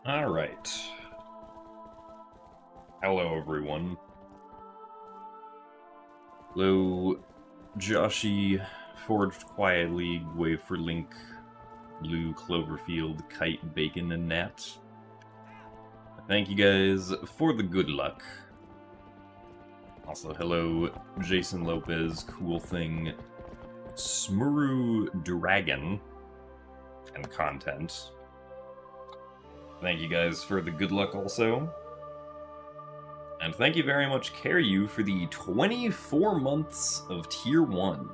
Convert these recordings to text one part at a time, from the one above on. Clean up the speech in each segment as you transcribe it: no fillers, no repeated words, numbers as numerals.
Alright. Hello, everyone. Hello, Joshy, Forged Quiet League, Wave for Link, Blue Cloverfield, Kite, Bacon, and Nat. Thank you guys for the good luck. Also, hello, Jason Lopez, Cool Thing, Smuru Dragon, and Content. Thank you guys for the good luck also. And thank you very much, Caryu, for the 24 months of Tier 1.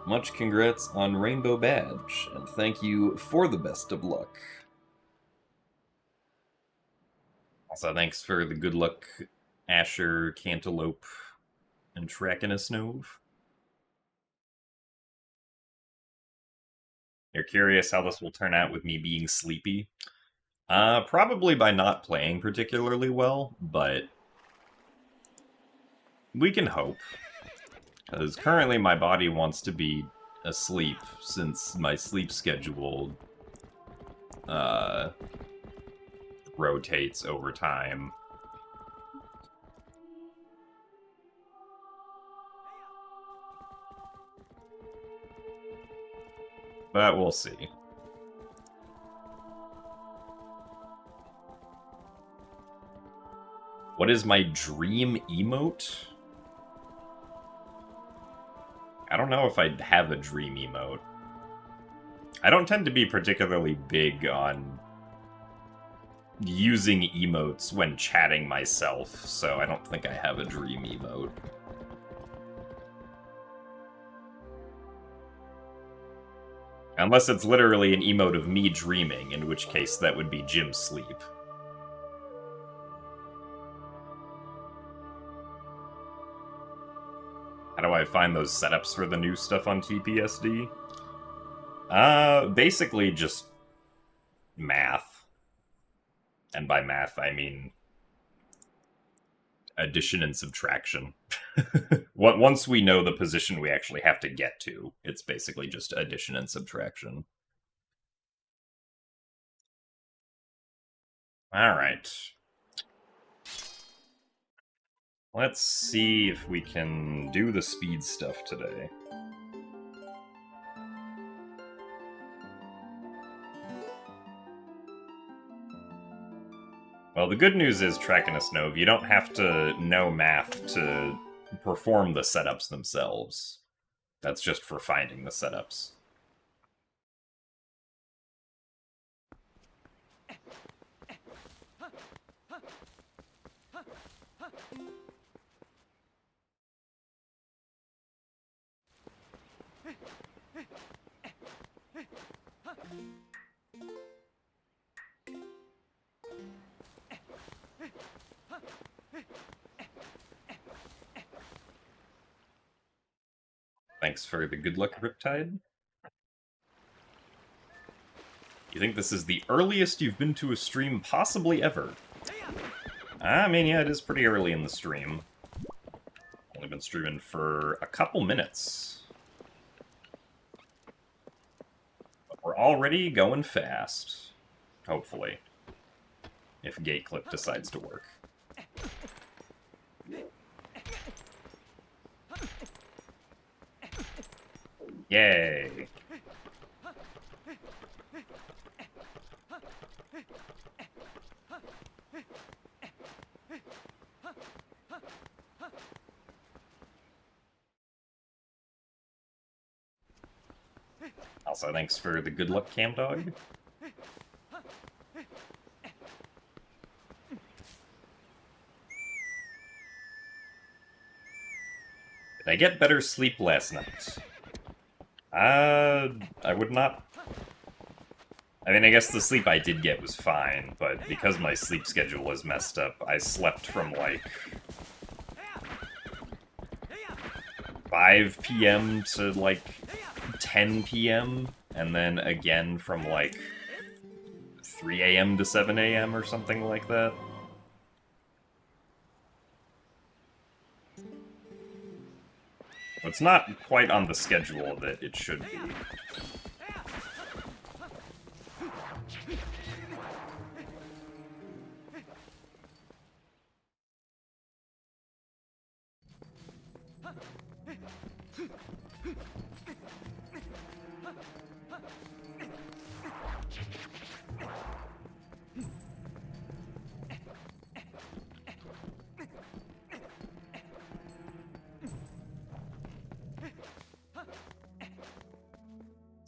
Much congrats on Rainbow Badge, and thank you for the best of luck. Also, thanks for the good luck, Asher, Cantaloupe, and Trakinasnove. You're curious how this will turn out with me being sleepy? Probably by not playing particularly well, but we can hope. Because currently my body wants to be asleep, since my sleep schedule rotates over time. But we'll see. What is my dream emote? I don't know if I have a dream emote. I don't tend to be particularly big on using emotes when chatting myself, so I don't think I have a dream emote. Unless it's literally an emote of me dreaming, in which case that would be Jim Sleep. How do I find those setups for the new stuff on TPSD? Basically just math. And by math, I mean addition and subtraction. Once we know the position we actually have to get to, it's basically just addition and subtraction. Alright. Let's see if we can do the speed stuff today. Well, the good news is, Trakinasnove, you don't have to know math to perform the setups themselves. That's just for finding the setups. Thanks for the good luck, Riptide. You think this is the earliest you've been to a stream possibly ever? I mean, yeah, it is pretty early in the stream. Only been streaming for a couple minutes. But we're already going fast. Hopefully. If Gateclip decides to work. Yay! Also, thanks for the good luck, Camdog. Did I get better sleep last night? I would not... I mean, I guess the sleep I did get was fine, but because my sleep schedule was messed up, I slept from, like, 5 p.m. to, like, 10 p.m., and then again from, like, 3 a.m. to 7 a.m. or something like that. It's not quite on the schedule that it should be.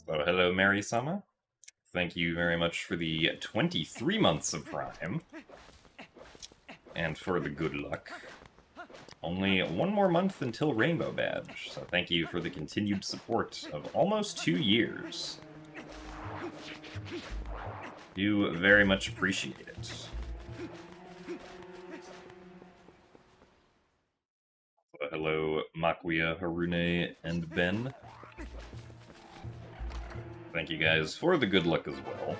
So, hello, Mary Sama. Thank you very much for the 23 months of Prime. And for the good luck. Only one more month until Rainbow Badge, so thank you for the continued support of almost 2 years. Do very much appreciate it. So, hello, Makuya, Harune, and Ben. Thank you guys for the good luck as well.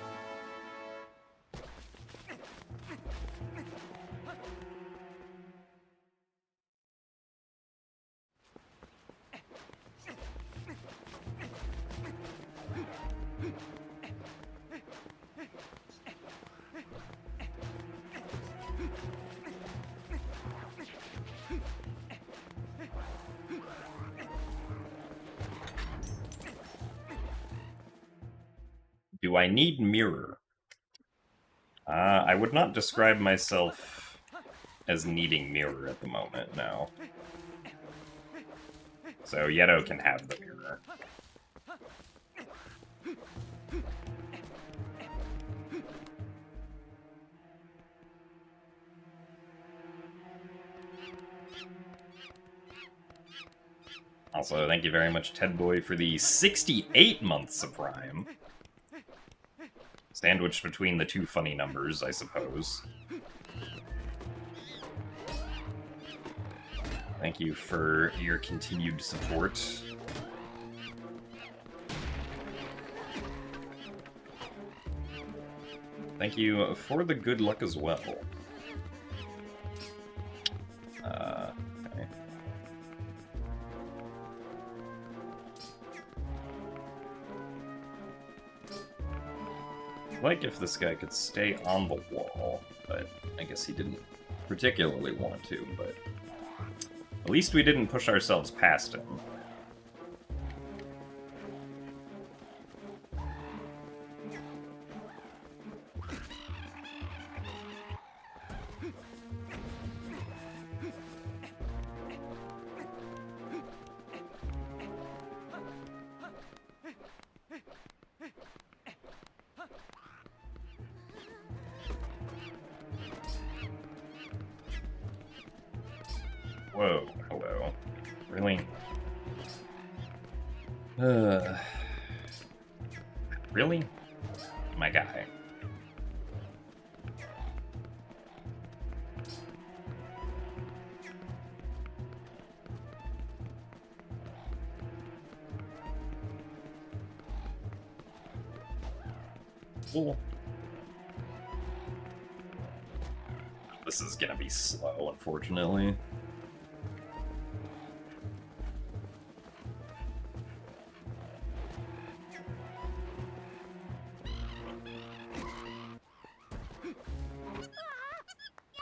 Do I need mirror? I would not describe myself as needing mirror at the moment, no. So Yeto can have the mirror. Also, thank you very much, Ted Boy, for the 68 months of Prime. Sandwiched between the two funny numbers, I suppose. Thank you for your continued support. Thank you for the good luck as well. Okay. I'd like if this guy could stay on the wall, but I guess he didn't particularly want to, but at least we didn't push ourselves past him. Whoa, hello. Really? Really? My guy. Cool. This is gonna be slow, unfortunately.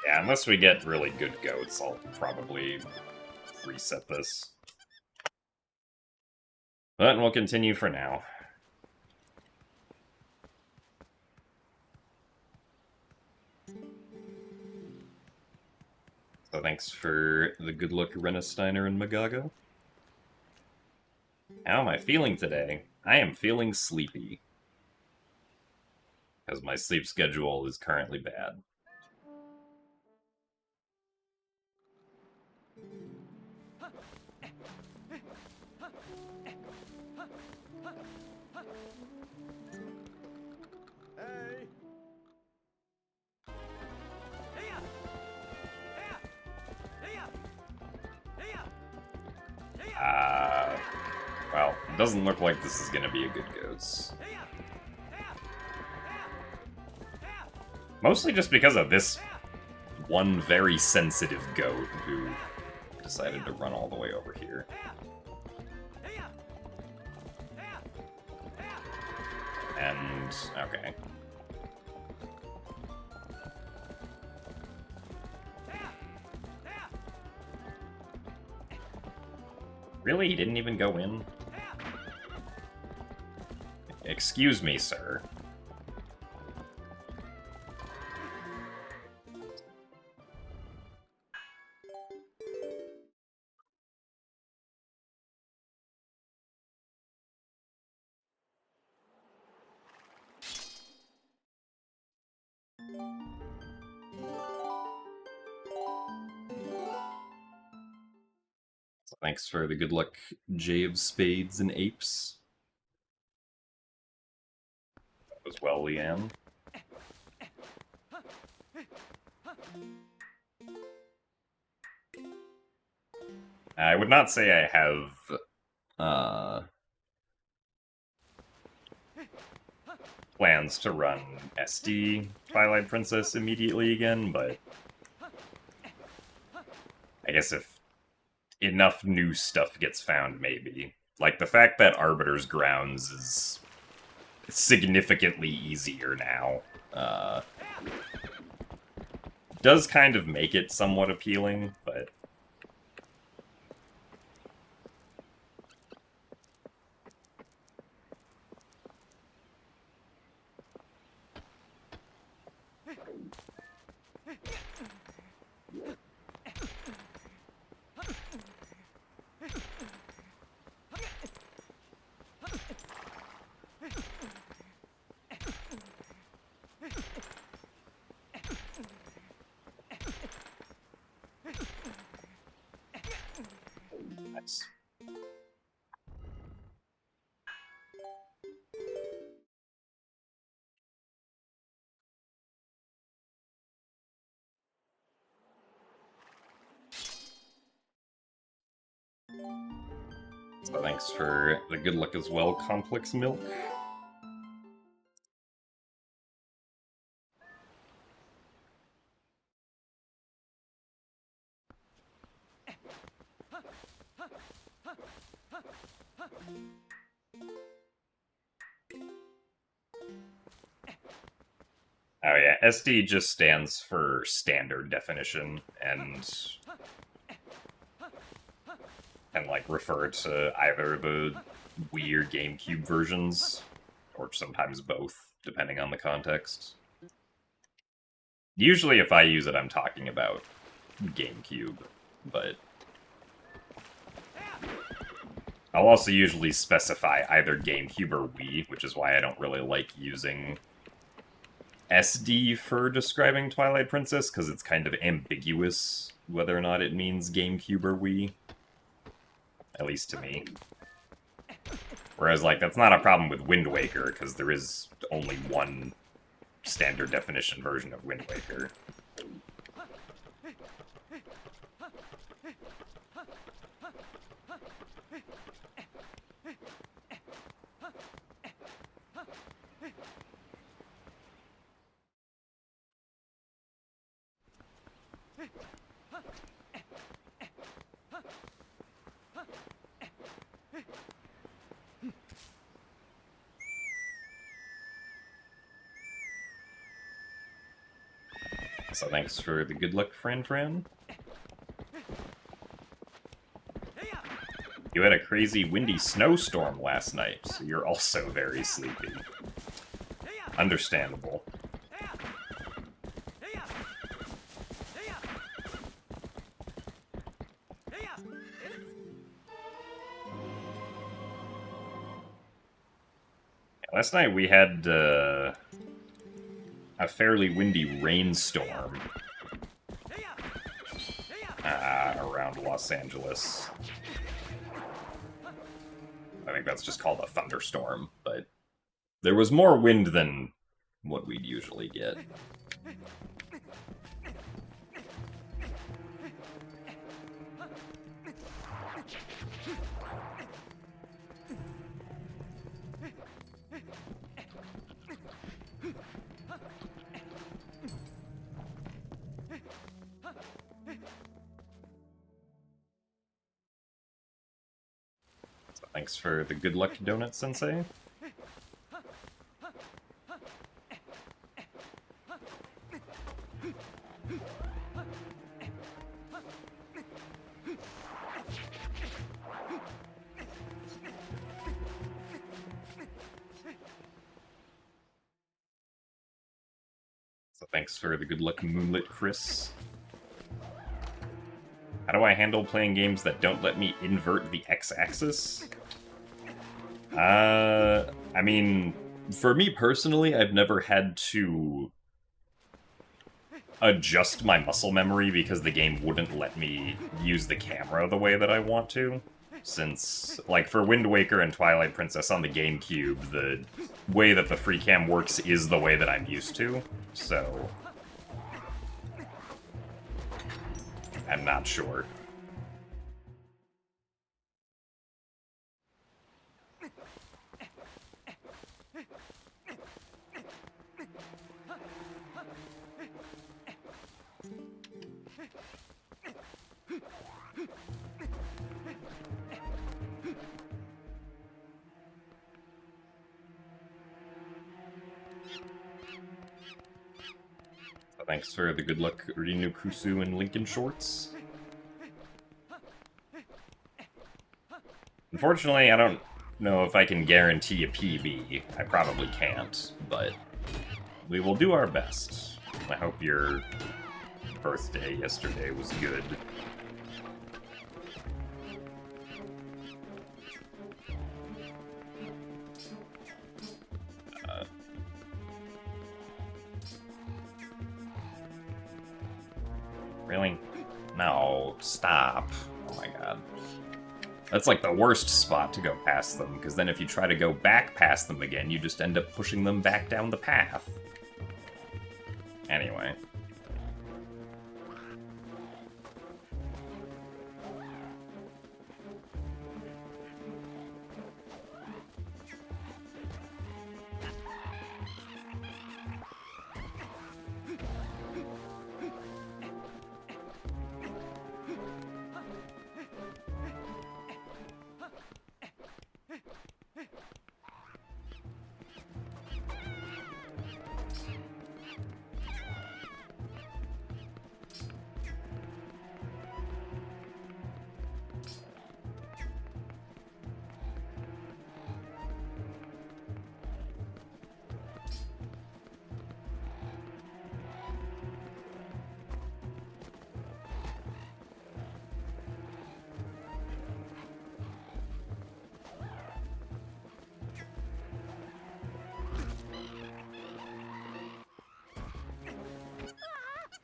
Yeah, unless we get really good goats, I'll probably reset this. But we'll continue for now. So thanks for the good luck, Renesteiner and Magago. How am I feeling today? I am feeling sleepy. Because my sleep schedule is currently bad. Well, it doesn't look like this is gonna be a good goats. Mostly just because of this one very sensitive goat who decided to run all the way over here. And, okay. Really? He didn't even go in? Excuse me, sir. So thanks for the good luck, Jay of Spades and Apes. That was well, Leanne. I would not say I have plans to run SD Twilight Princess immediately again, but I guess if enough new stuff gets found, maybe. Like, the fact that Arbiter's Grounds is significantly easier now does kind of make it somewhat appealing, but nice. So thanks for the good luck as well, Complex Milk. Oh yeah, SD just stands for standard definition, and like refer to either the Wii or GameCube versions, or sometimes both, depending on the context. Usually if I use it, I'm talking about GameCube, but I'll also usually specify either GameCube or Wii, which is why I don't really like using SD for describing Twilight Princess, because it's kind of ambiguous whether or not it means GameCube or Wii. At least to me. Whereas, like, that's not a problem with Wind Waker, because there is only one standard definition version of Wind Waker. So thanks for the good luck, Fran. You had a crazy windy snowstorm last night, so you're also very sleepy. Understandable. Last night we had a fairly windy rainstorm around Los Angeles. I think that's just called a thunderstorm, but there was more wind than what we'd usually get. Thanks for the good luck, Donut Sensei. Thanks for the good luck, Moonlit Chris. How do I handle playing games that don't let me invert the x-axis? I mean, for me personally, I've never had to adjust my muscle memory because the game wouldn't let me use the camera the way that I want to. Since, like, for Wind Waker and Twilight Princess on the GameCube, the way that the free cam works is the way that I'm used to, so I'm not sure. So thanks for the good luck, Rinu Kusu and Lincoln Shorts. Unfortunately, I don't know if I can guarantee a PB. I probably can't, but we will do our best. I hope your birthday yesterday was good. Really? No, stop. Oh my god. That's like the worst spot to go past them, because then if you try to go back past them again, you just end up pushing them back down the path. Anyway.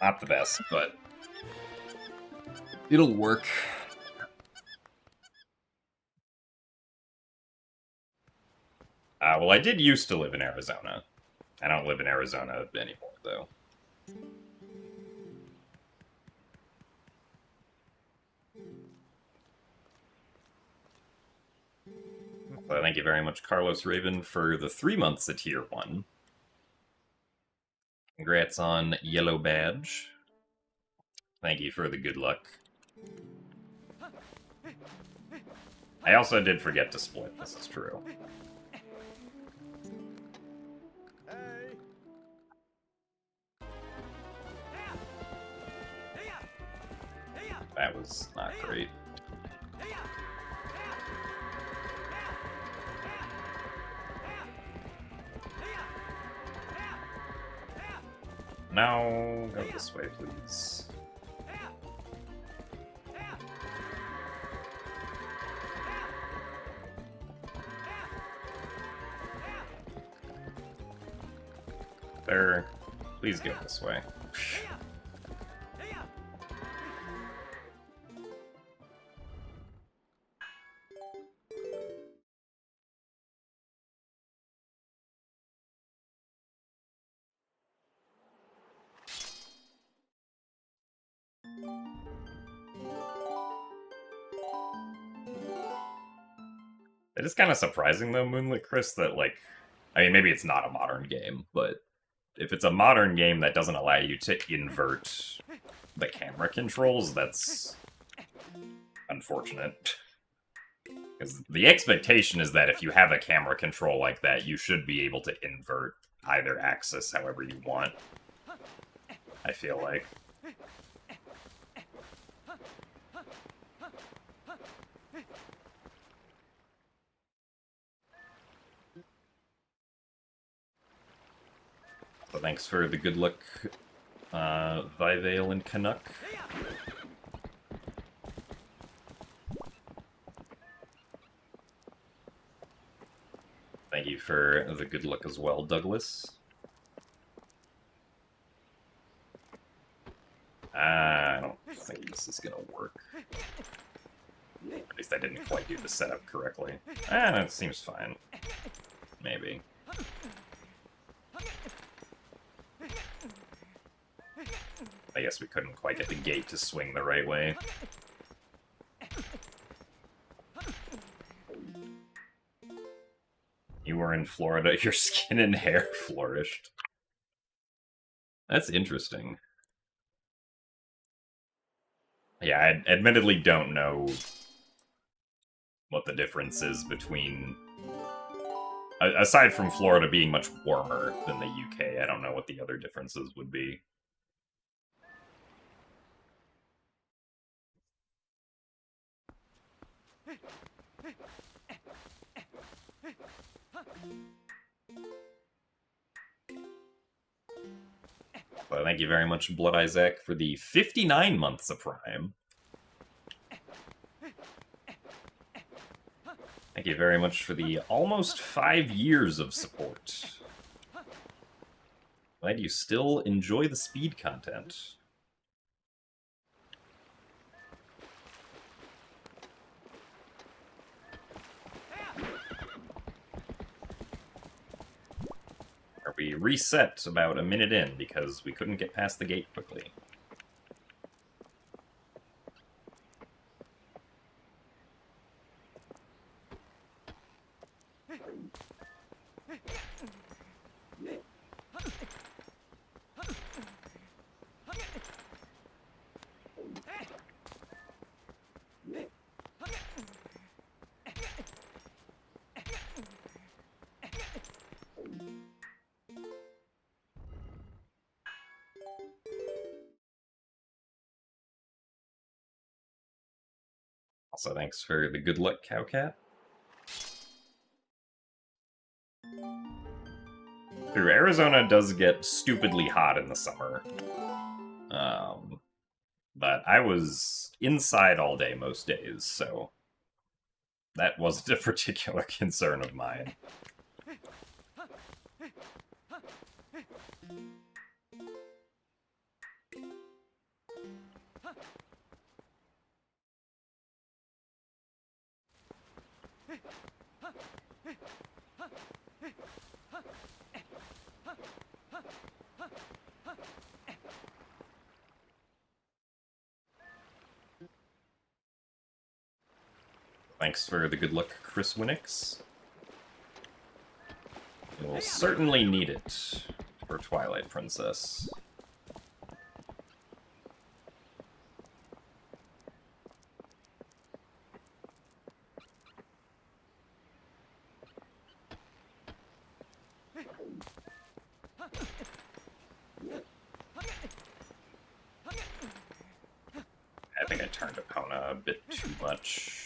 Not the best, but it'll work. Well, I did used to live in Arizona. I don't live in Arizona anymore, though. So thank you very much, Carlos Raven, for the 3 months at Tier 1. Congrats on Yellow Badge. Thank you for the good luck. I also did forget to split, this is true. That was not great. Now, go this way, please. There. Please go this way. It is kind of surprising, though, Moonlit Chris, that, like, I mean, maybe it's not a modern game, but if it's a modern game that doesn't allow you to invert the camera controls, that's unfortunate. Because the expectation is that if you have a camera control like that, you should be able to invert either axis however you want. I feel like. So thanks for the good luck, Vivale and Canuck. Thank you for the good luck as well, Douglas. I don't think this is gonna work. At least I didn't quite do the setup correctly. That seems fine. Maybe. I guess we couldn't quite get the gate to swing the right way. You were in Florida, your skin and hair flourished. That's interesting. Yeah, I admittedly don't know what the difference is between... Aside from Florida being much warmer than the UK, I don't know what the other differences would be. Well, thank you very much, Blood Isaac, for the 59 months of Prime. Thank you very much for the almost 5 years of support. Glad you still enjoy the speed content. We reset about a minute in because we couldn't get past the gate quickly. Also, thanks for the good luck, Cowcat. Through Arizona does get stupidly hot in the summer. But I was inside all day most days, so that wasn't a particular concern of mine. Thanks for the good luck, Chris Winnix. We'll certainly need it for Twilight Princess. I think I turned Epona a bit too much.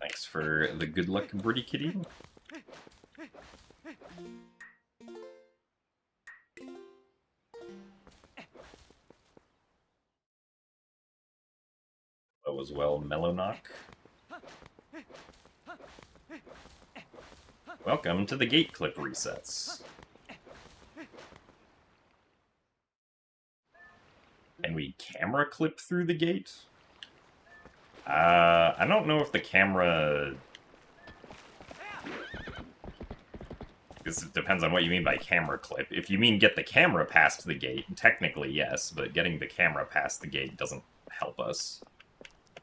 Thanks for the good luck, Birdie Kitty. Hello as well, Mellowknock. Welcome to the gate clip resets. Can we camera clip through the gate? I don't know if the camera... Because it depends on what you mean by camera clip. If you mean get the camera past the gate, technically yes, but getting the camera past the gate doesn't help us.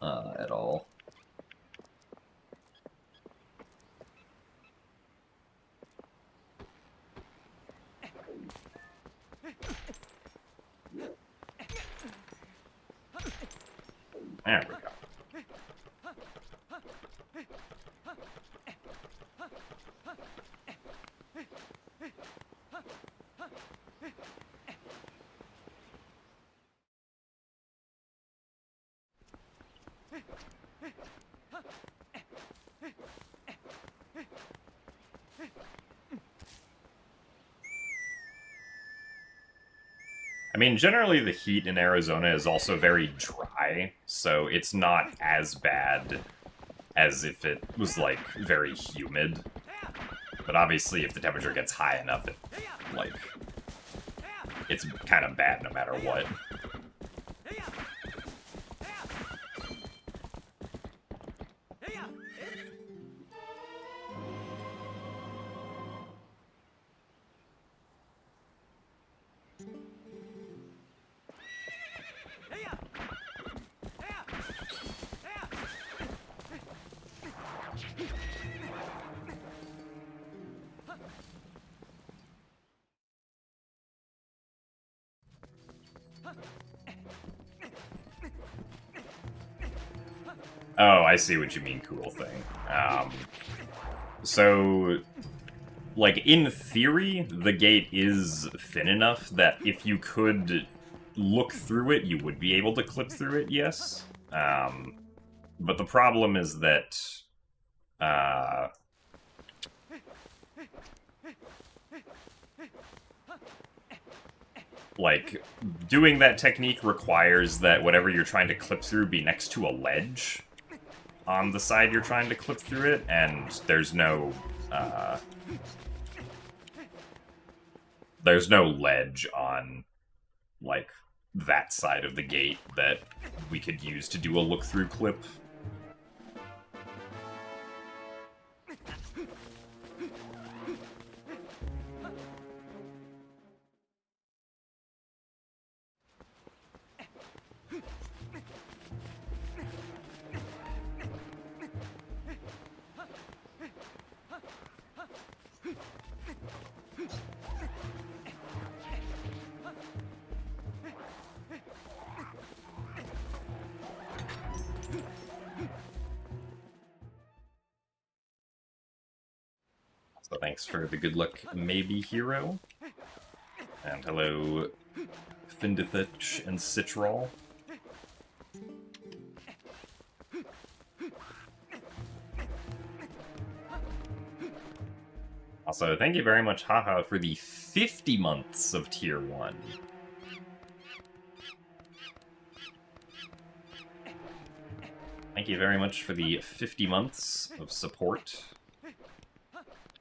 at all. There we go. I mean, generally the heat in Arizona is also very dry, so it's not as bad as if it was, like, very humid. But obviously, if the temperature gets high enough, it's kind of bad no matter what. Oh, I see what you mean, cool thing. So, like, in theory, the gate is thin enough that if you could look through it, you would be able to clip through it, yes. But the problem is that, like, doing that technique requires that whatever you're trying to clip through be next to a ledge on the side you're trying to clip through it, and there's no ledge on, like, that side of the gate that we could use to do a look-through clip. So thanks for the good luck, maybe hero. And hello, Findithich and Citral. Also, thank you very much, haha, for the 50 months of Tier 1. Thank you very much for the 50 months of support.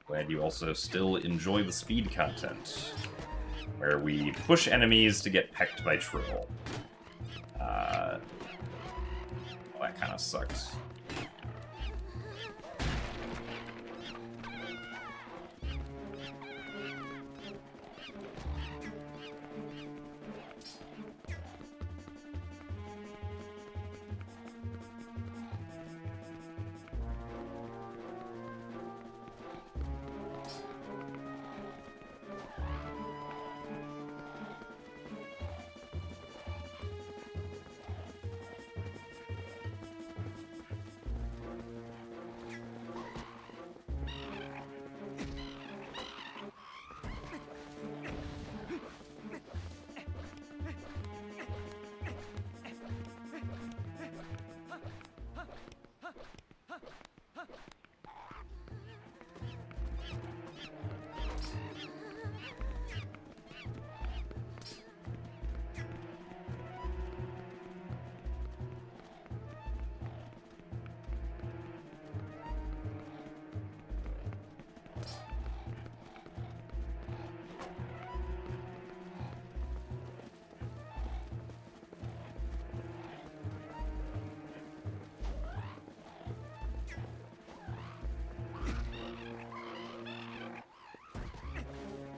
Glad you also still enjoy the speed content, where we push enemies to get pecked by Troll. Well, that kind of sucks.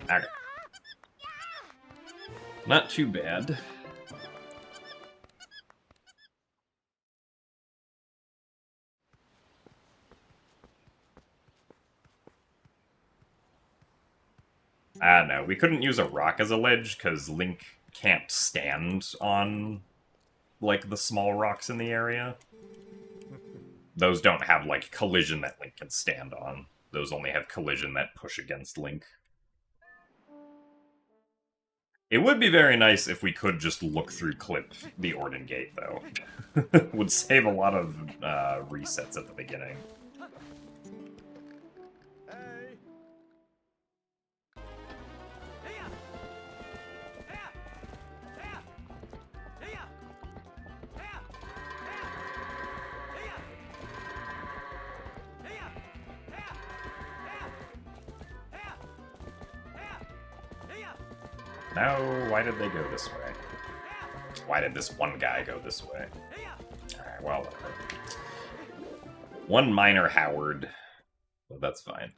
Okay. Not too bad. no, we couldn't use a rock as a ledge, because Link can't stand on, like, the small rocks in the area. Those don't have, like, collision that Link can stand on. Those only have collision that push against Link. It would be very nice if we could just look through clip the Orden Gate, though. Would save a lot of resets at the beginning. No, why did they go this way? Why did this one guy go this way? Alright, well, whatever. One minor Howard. Well, that's fine.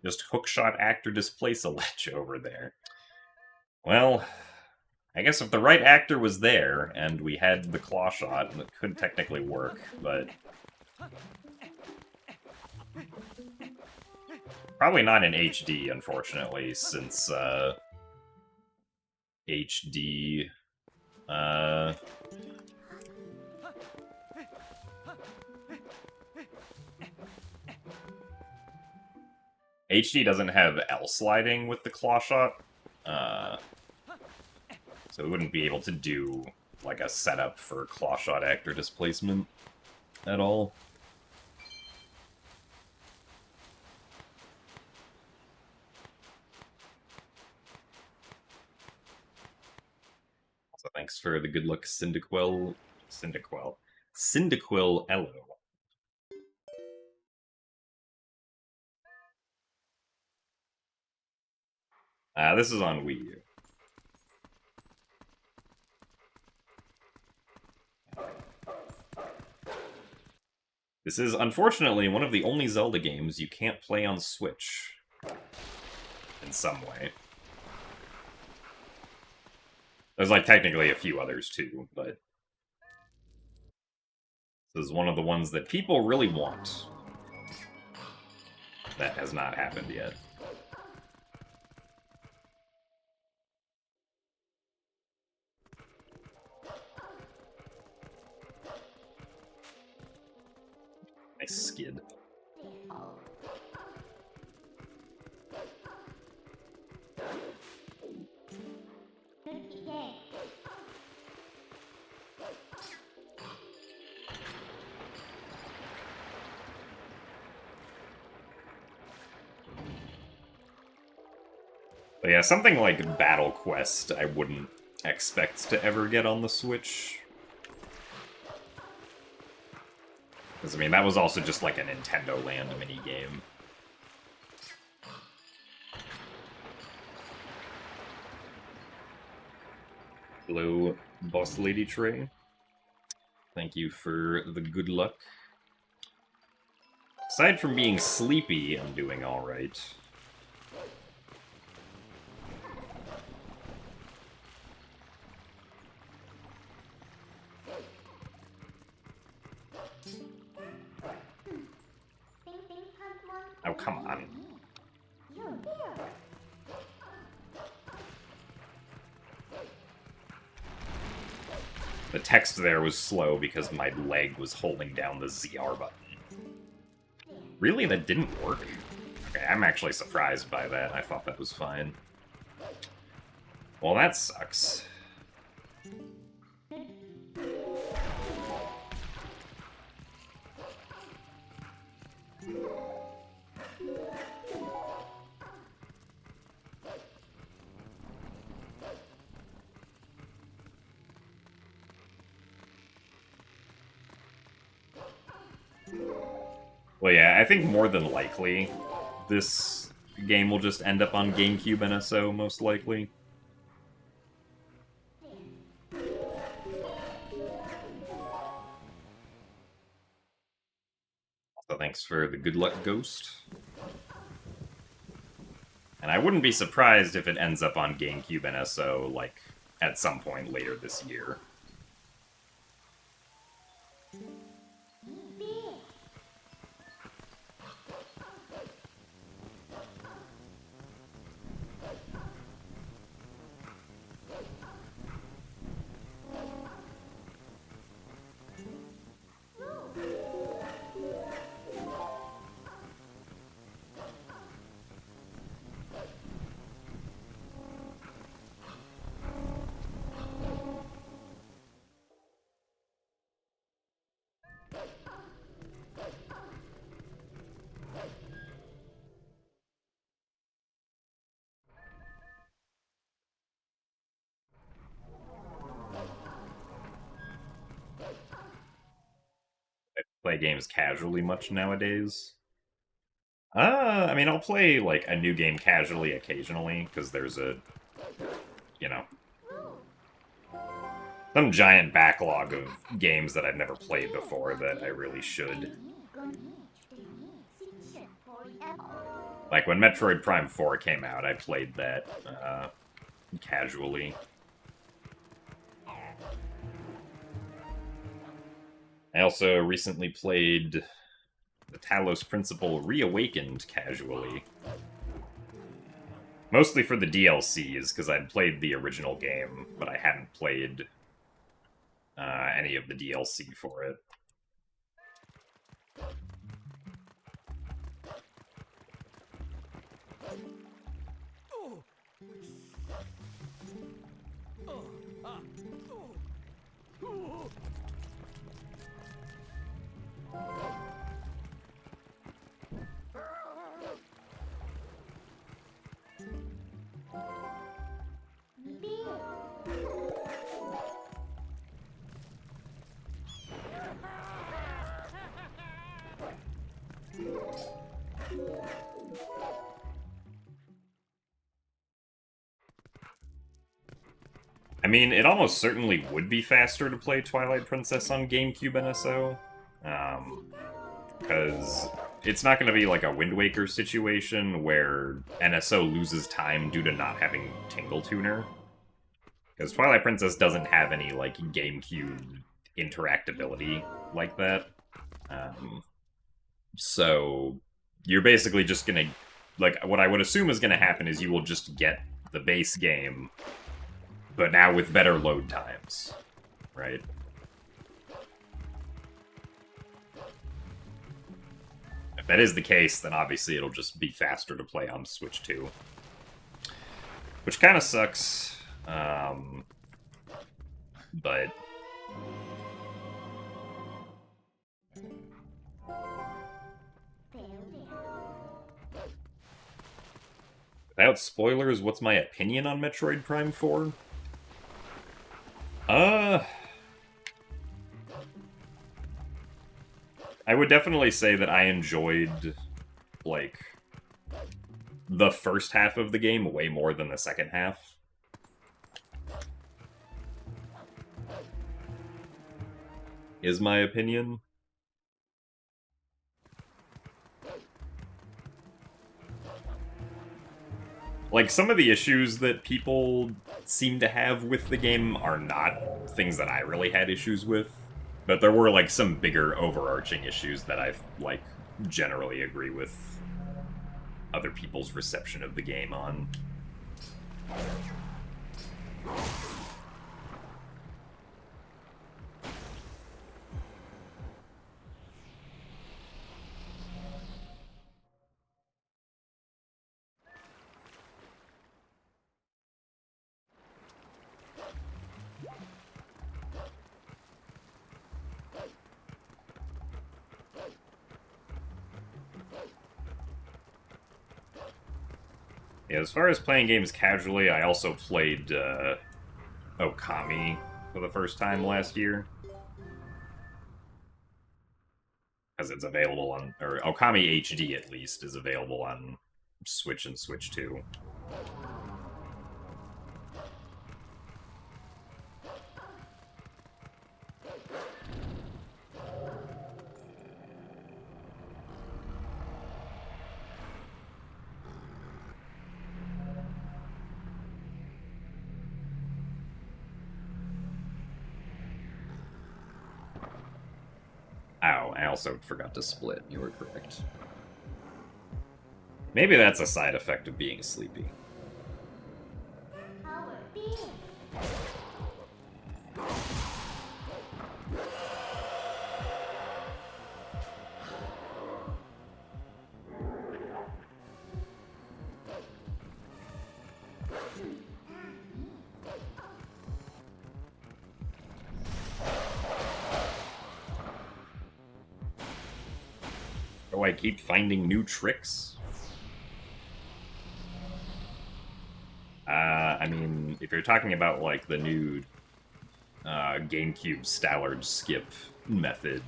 Just hookshot actor displace a ledge over there. Well, I guess if the right actor was there, and we had the claw shot, it could technically work, but... Probably not in HD, unfortunately, since, HD... HD doesn't have L sliding with the claw shot, so we wouldn't be able to do, like, a setup for claw shot actor displacement at all. So thanks for the good luck, Cyndaquil Elo. This is on Wii U. This is, unfortunately, one of the only Zelda games you can't play on Switch. In some way. There's, like, technically a few others, too, but... This is one of the ones that people really want. That has not happened yet. Nice skid. But yeah, something like Battle Quest I wouldn't expect to ever get on the Switch. Because, I mean, that was also just like a Nintendo Land minigame. Hello, Boss Lady Trey. Thank you for the good luck. Aside from being sleepy, I'm doing alright. Oh, come on. The text there was slow because my leg was holding down the ZR button. Really? That didn't work? Okay, I'm actually surprised by that. I thought that was fine. Well, that sucks. Well, yeah, I think more than likely, this game will just end up on GameCube NSO, most likely. So thanks for the good luck, Ghost. And I wouldn't be surprised if it ends up on GameCube NSO, like, at some point later this year. play games casually much nowadays. I mean, I'll play, like, a new game casually occasionally, because there's a, you know, some giant backlog of games that I've never played before that I really should. Like, when Metroid Prime 4 came out, I played that, casually. I also recently played the Talos Principle Reawakened casually. Mostly for the DLCs, because I'd played the original game, but I hadn't played any of the DLC for it. I mean, it almost certainly would be faster to play Twilight Princess on GameCube NSO, because it's not going to be like a Wind Waker situation where NSO loses time due to not having Tingle Tuner. Because Twilight Princess doesn't have any, like, GameCube interactability like that. So, you're basically just gonna... Like, what I would assume is gonna happen is you will just get the base game, but now with better load times, right? If that is the case, then obviously it'll just be faster to play on Switch 2. Which kind of sucks, but... Without spoilers, what's my opinion on Metroid Prime 4? I would definitely say that I enjoyed, like, the first half of the game way more than the second half. Is my opinion. Like, some of the issues that people seem to have with the game are not things that I really had issues with. But there were, like, some bigger overarching issues that I, like, generally agree with other people's reception of the game on. Yeah, as far as playing games casually, I also played Okami for the first time last year. Because it's available on... Or Okami HD, at least, is available on Switch and Switch 2. Ow, I also forgot to split. You were correct. Maybe that's a side effect of being sleepy. Do I keep finding new tricks? I mean, if you're talking about, like, the new GameCube Stallard skip method,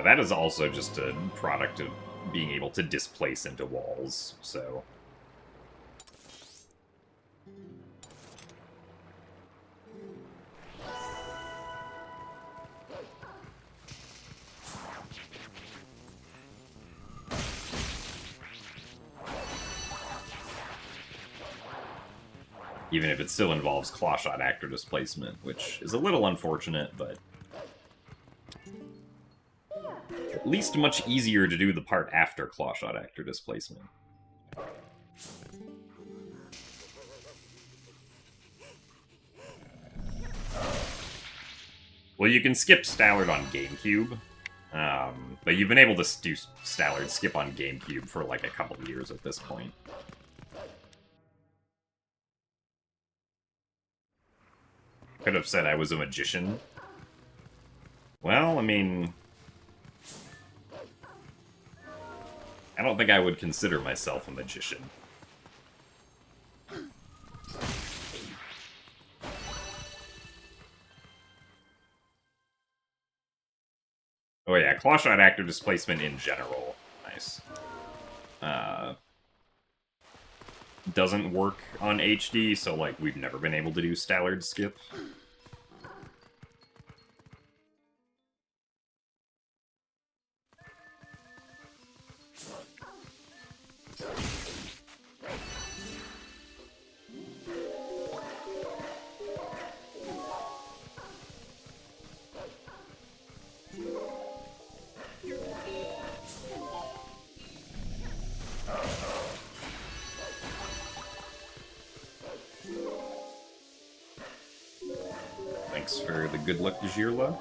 That is also just a product of being able to displace into walls, so... Even if it still involves clawshot actor displacement, which is a little unfortunate, but... at least much easier to do the part after clawshot actor displacement. Well, you can skip Stallard on GameCube, but you've been able to do Stallard skip on GameCube for like a couple years at this point. Could have said I was a magician. Well, I mean... I don't think I would consider myself a magician. Oh yeah, clawshot actor displacement in general. Nice. Doesn't work on HD, so like we've never been able to do Stallard skip. Thanks for the good luck, Jirla.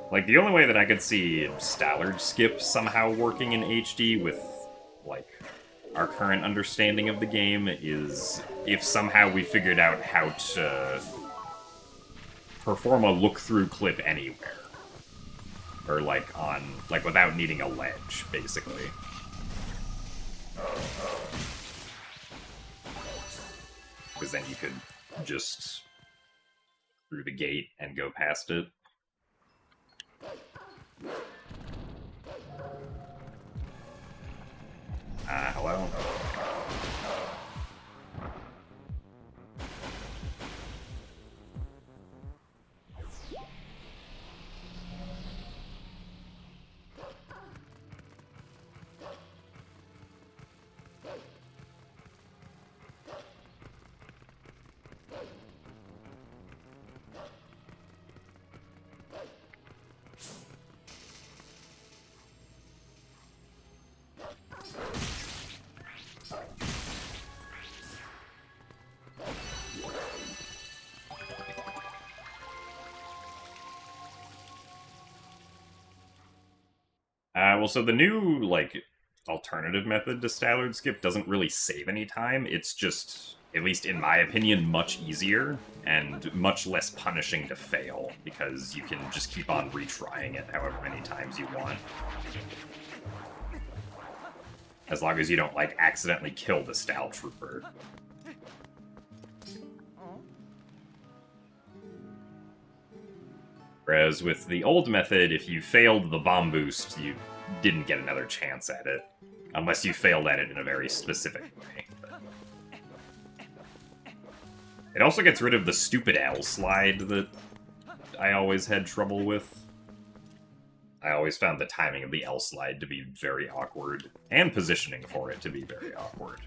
Like, the only way that I could see Stallard skip somehow working in HD with, like, our current understanding of the game is if somehow we figured out how to perform a look-through clip anywhere. Or, like, without needing a ledge, basically. Because then you could just through the gate and go past it. Hello? Well, so the new, like, alternative method to Stallard skip doesn't really save any time. It's just, at least in my opinion, much easier and much less punishing to fail, because you can just keep on retrying it however many times you want. As long as you don't, like, accidentally kill the Stall Trooper. Whereas with the old method, if you failed the bomb boost, you didn't get another chance at it. Unless you failed at it in a very specific way. It also gets rid of the stupid L slide that I always had trouble with. I always found the timing of the L slide to be very awkward, and positioning for it to be very awkward.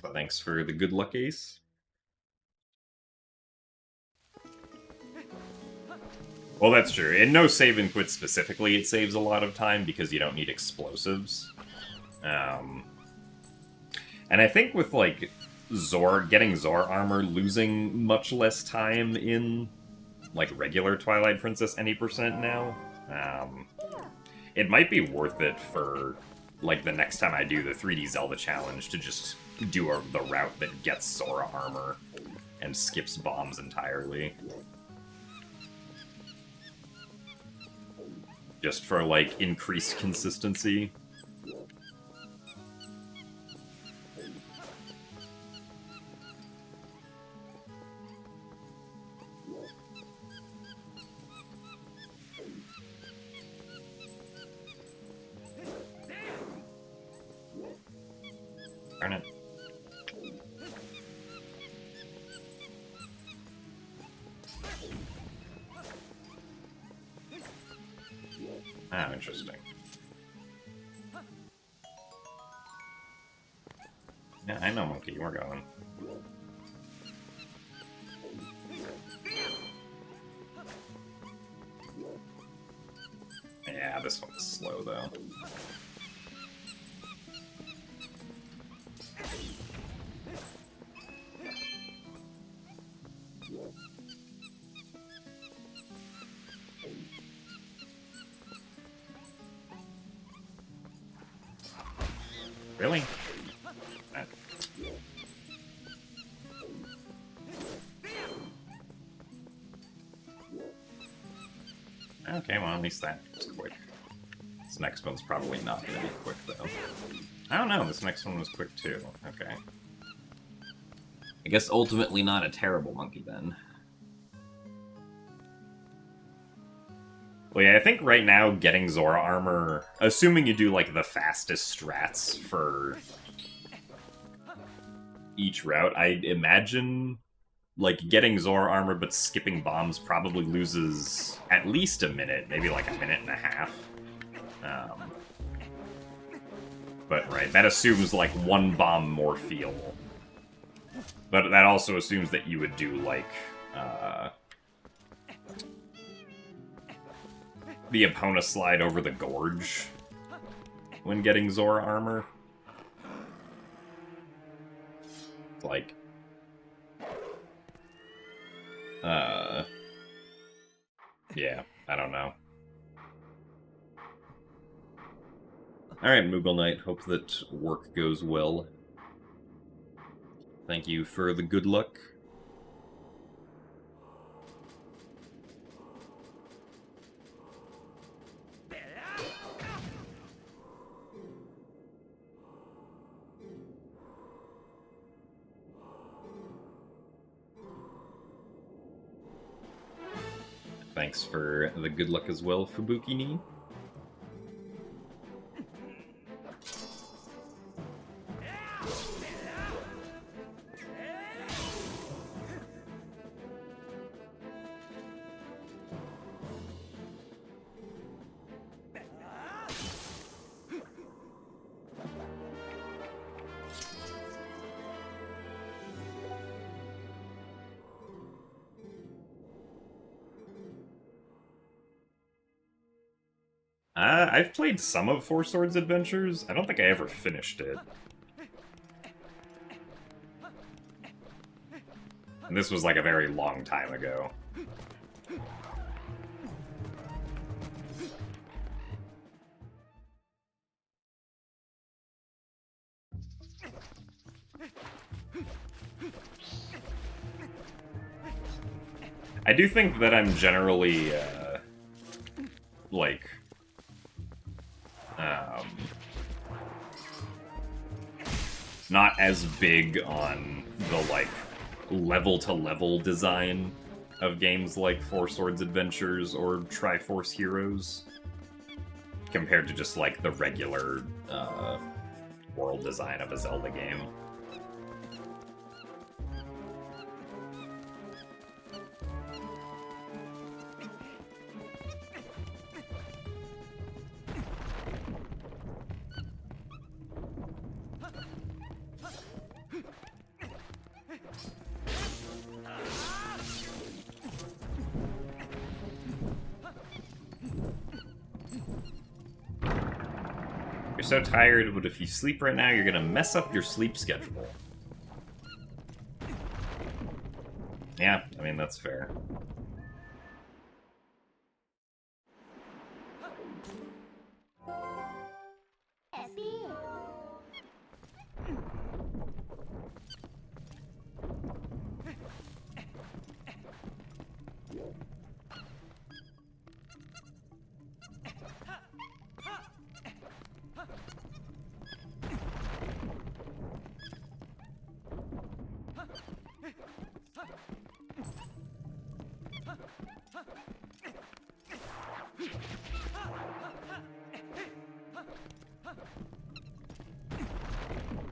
So thanks for the good luck, Ace. Well, that's true. In No Save and Quit specifically, it saves a lot of time because you don't need explosives. And I think with, like, getting Zor armor losing much less time in, like, regular Twilight Princess any percent now, it might be worth it for, like, the next time I do the 3D Zelda challenge to just do the route that gets Zora armor and skips bombs entirely. Just for, like, increased consistency. Darn it. Ah, interesting. Yeah, I know, Monkey, we're going. Yeah, this one's slow, though. Really? Okay, well, at least that's quick. This next one's probably not going to be quick, though. I don't know, this next one was quick, too. Okay. I guess ultimately not a terrible monkey, then. Well, yeah, I think right now getting Zora armor, assuming you do, like, the fastest strats for each route, I'd imagine, like, getting Zora armor but skipping bombs probably loses at least a minute, maybe like a minute and a half. But, right, that assumes, like, one bomb more feel. But that also assumes that you would do, like, the Epona slide over the gorge when getting Zora armor. Like, yeah, I don't know. Alright, Moogle Knight, hope that work goes well. Thank you for the good luck. Thanks for the good luck as well, Fubuki-ni. I've played some of Four Swords Adventures. I don't think I ever finished it. And this was like a very long time ago. I do think that I'm generally, like... not as big on the, like, level-to-level design of games like Four Swords Adventures or Triforce Heroes, compared to just, like, the regular, world design of a Zelda game. You're so tired, but if you sleep right now, you're gonna mess up your sleep schedule. Yeah, I mean, that's fair.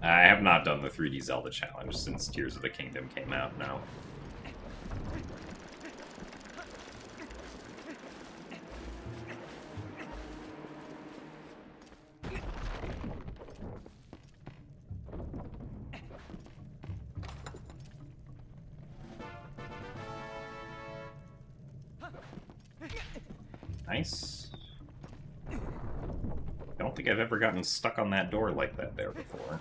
I have not done the 3D Zelda challenge since Tears of the Kingdom came out, no. Nice. I don't think I've ever gotten stuck on that door like that there before.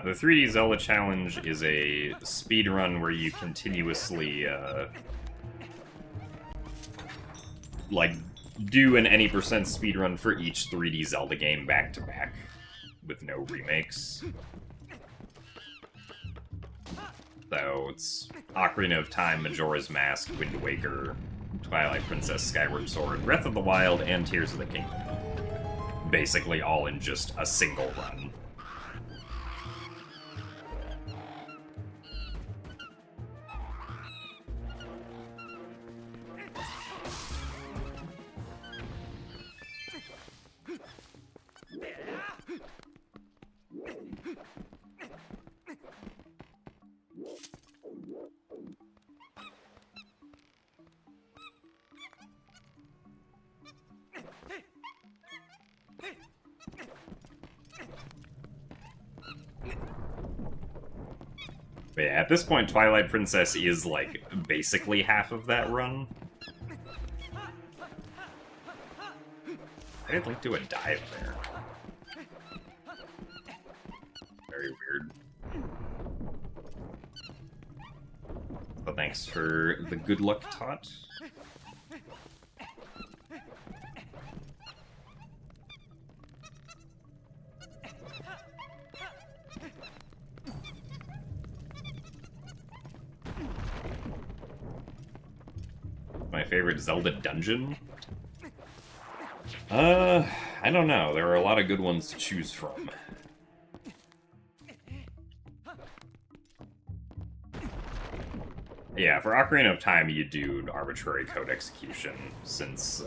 The 3D Zelda Challenge is a speedrun where you continuously, like, do an any percent speedrun for each 3D Zelda game back-to-back, with no remakes. So it's Ocarina of Time, Majora's Mask, Wind Waker, Twilight Princess, Skyward Sword, Breath of the Wild, and Tears of the Kingdom. Basically all in just a single run. But yeah, at this point, Twilight Princess is, like, basically half of that run. I didn't Link do a dive there. Very weird. But thanks for the good luck tot. My favorite Zelda dungeon? I don't know. There are a lot of good ones to choose from. Yeah, for Ocarina of Time, you do arbitrary code execution, since,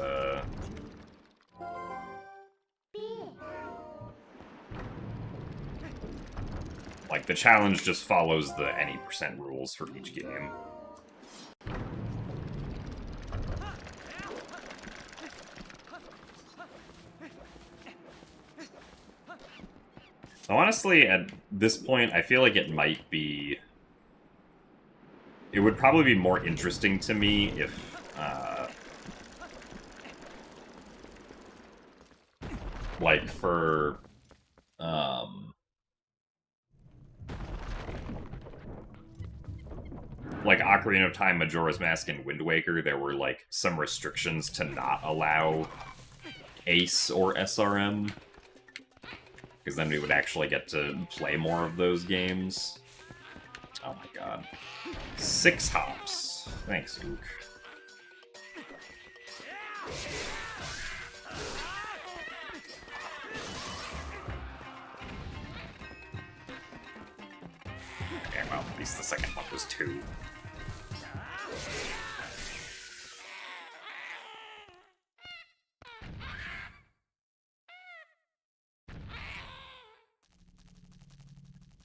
like, the challenge just follows the any percent rules for each game. Honestly, at this point, I feel like it might be... It would probably be more interesting to me if, like, for, like, Ocarina of Time, Majora's Mask, and Wind Waker, there were, like, some restrictions to not allow Ace or SRM. Because then we would actually get to play more of those games. Oh my god. 6 hops. Thanks, Ook. Okay, well, at least the second one was 2.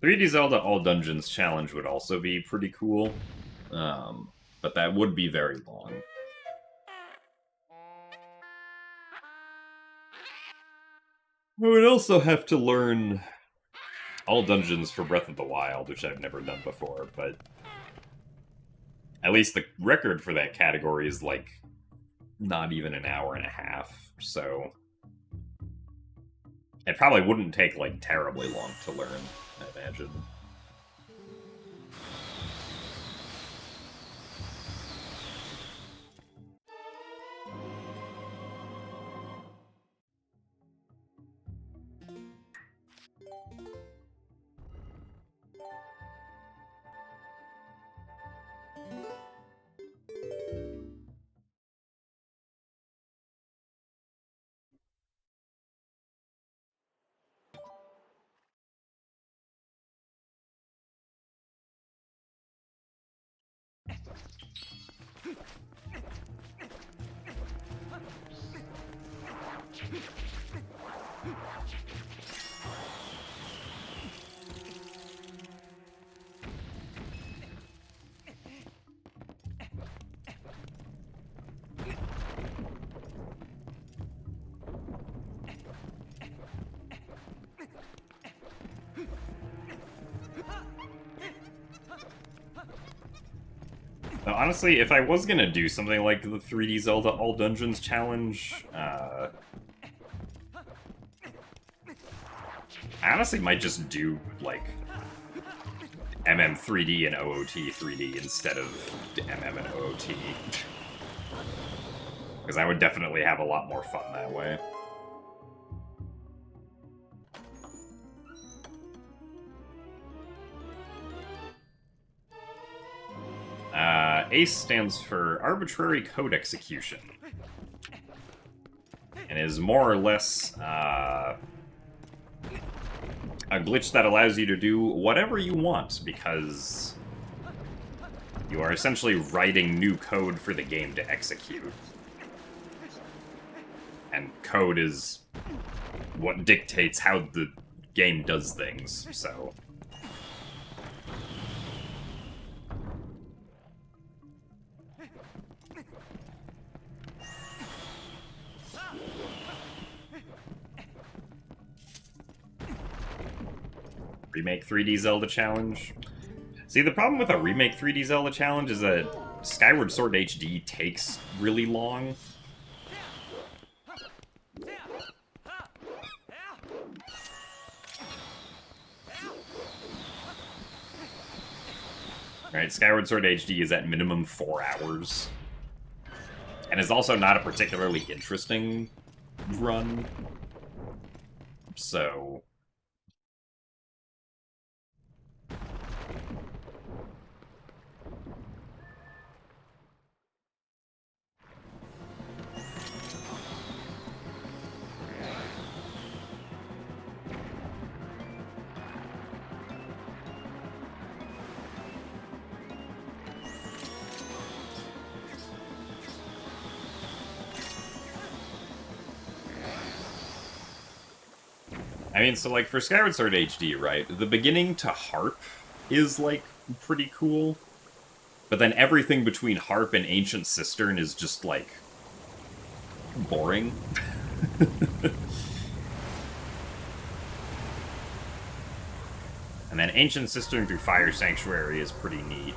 "3D Zelda All Dungeons Challenge" would also be pretty cool, but that would be very long. I would also have to learn all dungeons for Breath of the Wild, which I've never done before, but at least the record for that category is, like, not even an hour and a half, so it probably wouldn't take, like, terribly long to learn, I imagine. So honestly, if I was gonna do something like the 3D Zelda All Dungeons challenge, I honestly might just do, like, MM3D and OOT 3D instead of MM and OOT. Because I would definitely have a lot more fun that way. ACE stands for Arbitrary Code Execution. And is more or less a glitch that allows you to do whatever you want, because you are essentially writing new code for the game to execute. And code is what dictates how the game does things, so... Remake 3D Zelda Challenge. See, the problem with a Remake 3D Zelda Challenge is that Skyward Sword HD takes really long. Alright, Skyward Sword HD is at minimum 4 hours. And is also not a particularly interesting run. So... I mean, so, like, for Skyward Sword HD, right, the beginning to Harp is, like, pretty cool. But then everything between Harp and Ancient Cistern is just, like, boring. And then Ancient Cistern through Fire Sanctuary is pretty neat.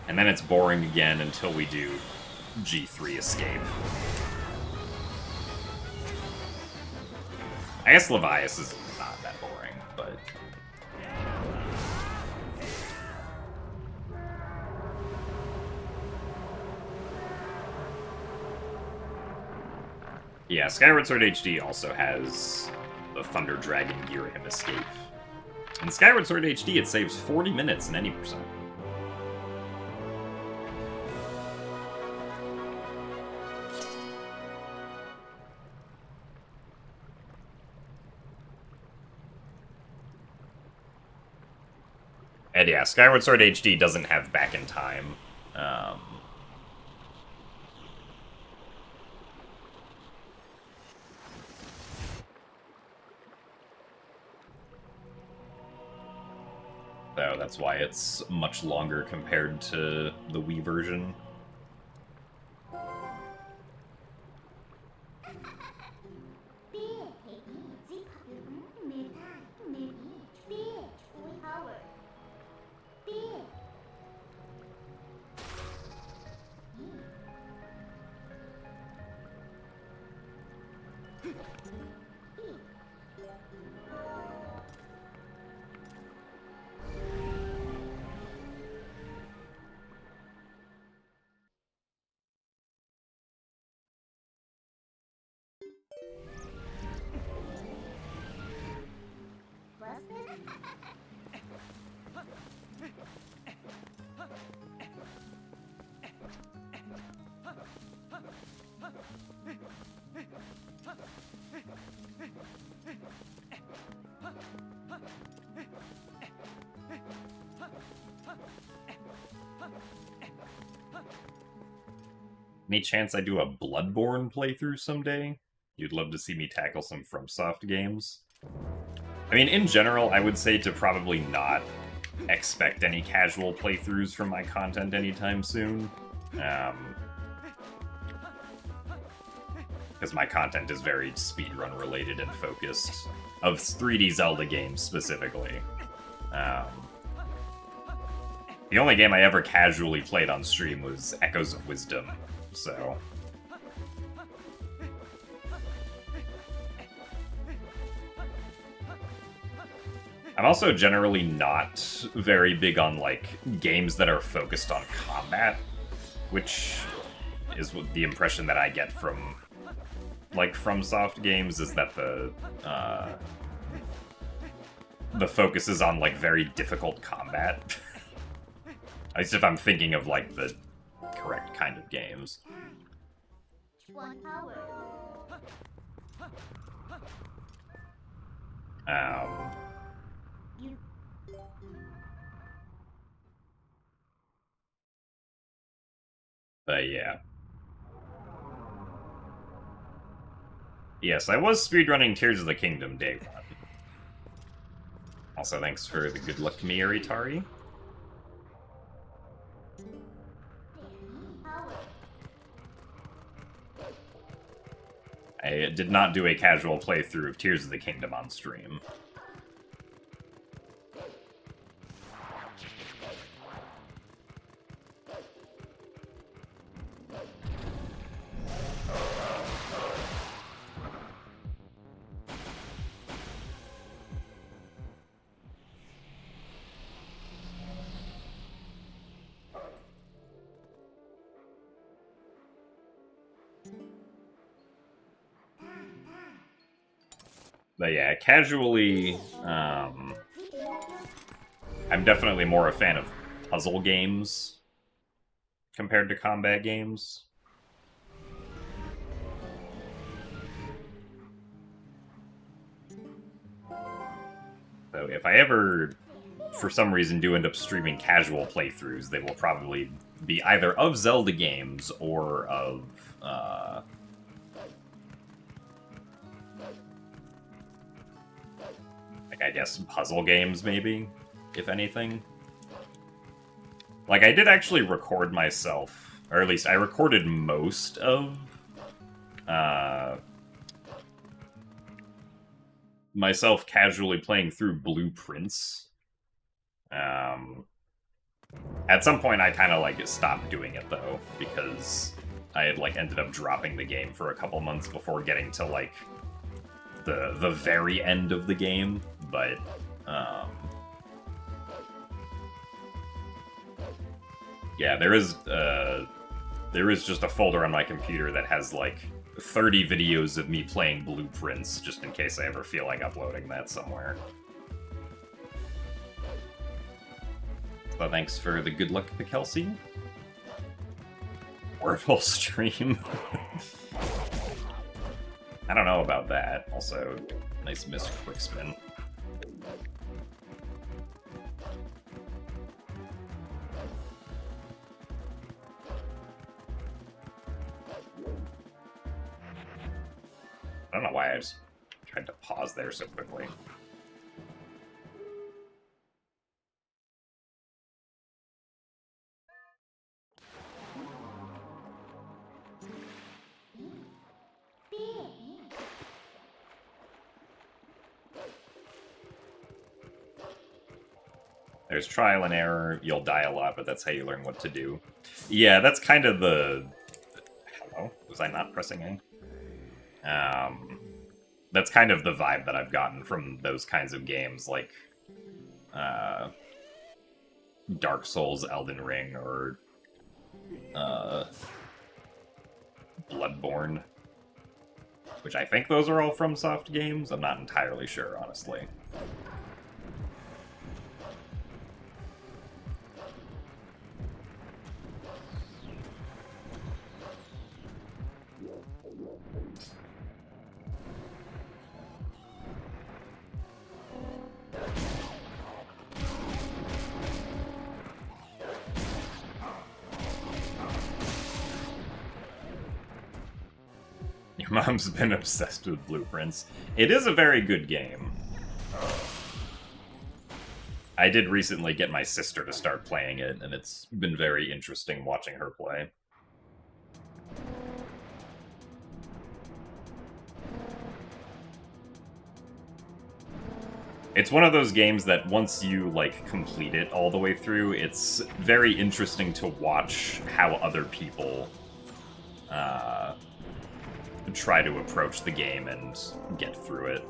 And then it's boring again until we do G3 Escape. I guess Levias is not that boring, but... Yeah, Skyward Sword HD also has the Thunder Dragon Girahim Escape. In Skyward Sword HD, it saves 40 minutes in any percent. And yeah, Skyward Sword HD doesn't have Back in Time. So that's why it's much longer compared to the Wii version. Any chance I do a Bloodborne playthrough someday? You'd love to see me tackle some FromSoft games? I mean, in general, I would say to probably not expect any casual playthroughs from my content anytime soon. because my content is very speedrun related and focused, of 3D Zelda games specifically. The only game I ever casually played on stream was Echoes of Wisdom, so... I'm also generally not very big on, like, games that are focused on combat, which is the impression that I get from, like, FromSoft games, is that the focus is on, like, very difficult combat. At least if I'm thinking of, like, the correct kind of games. 1 hour. But yeah. Yes, I was speedrunning Tears of the Kingdom day 1. Also, thanks for the good luck, Miyaritari. I did not do a casual playthrough of Tears of the Kingdom on stream. But yeah, casually, I'm definitely more a fan of puzzle games compared to combat games. So if I ever, for some reason, do end up streaming casual playthroughs, they will probably be either of Zelda games or of, I guess puzzle games, maybe, if anything. Like, I did actually record myself, or at least I recorded most of myself casually playing through Blueprints. At some point, I kind of, like, stopped doing it, though, because I had, like, ended up dropping the game for a couple months before getting to, like, the very end of the game, but, yeah, there is just a folder on my computer that has, like, 30 videos of me playing Blueprints, just in case I ever feel like uploading that somewhere. So thanks for the good luck, Kelsey. Wordle stream. I don't know about that. Also, nice miss quick spin. I don't know why I just tried to pause there so quickly. There's trial and error, you'll die a lot, but that's how you learn what to do. Yeah, that's kind of the... Hello? Was I not pressing A? That's kind of the vibe that I've gotten from those kinds of games, like Dark Souls, Elden Ring, or Bloodborne. Which I think those are all FromSoft games. I'm not entirely sure, honestly. Your mom's been obsessed with Blueprints. It is a very good game. I did recently get my sister to start playing it, and it's been very interesting watching her play. It's one of those games that once you, like, complete it all the way through, it's very interesting to watch how other people try to approach the game and get through it.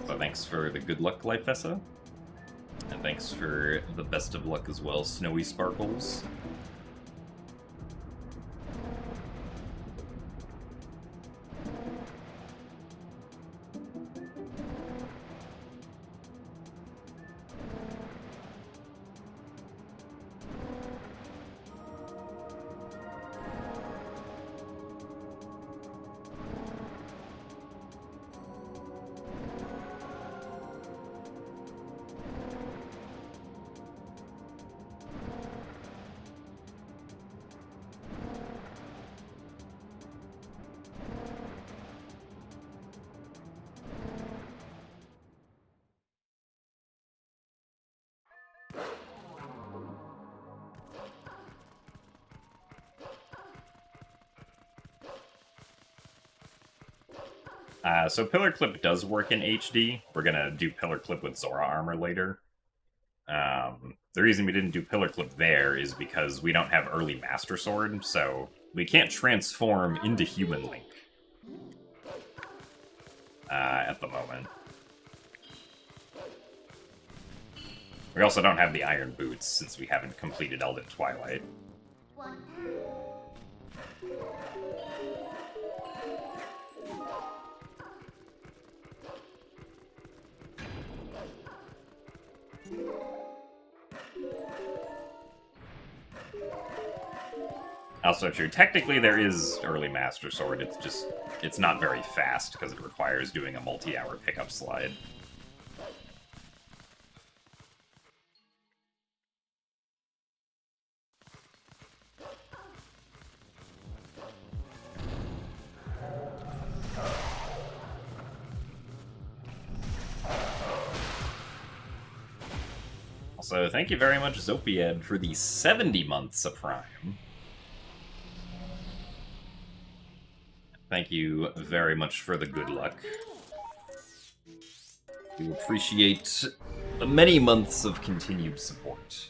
So thanks for the good luck, Lifessa. And thanks for the best of luck as well, Snowy Sparkles. So Pillar Clip does work in HD. We're gonna do Pillar Clip with Zora armor later. The reason we didn't do Pillar Clip there is because we don't have early Master Sword, so we can't transform into Human Link at the moment. We also don't have the Iron Boots, since we haven't completed Elden Twilight. Also true. Technically, there is early Master Sword. It's not very fast because it requires doing a multi-hour pickup slide. Also, thank you very much, Zopiad, for the 70 months of Prime. Thank you very much for the good luck. We appreciate the many months of continued support.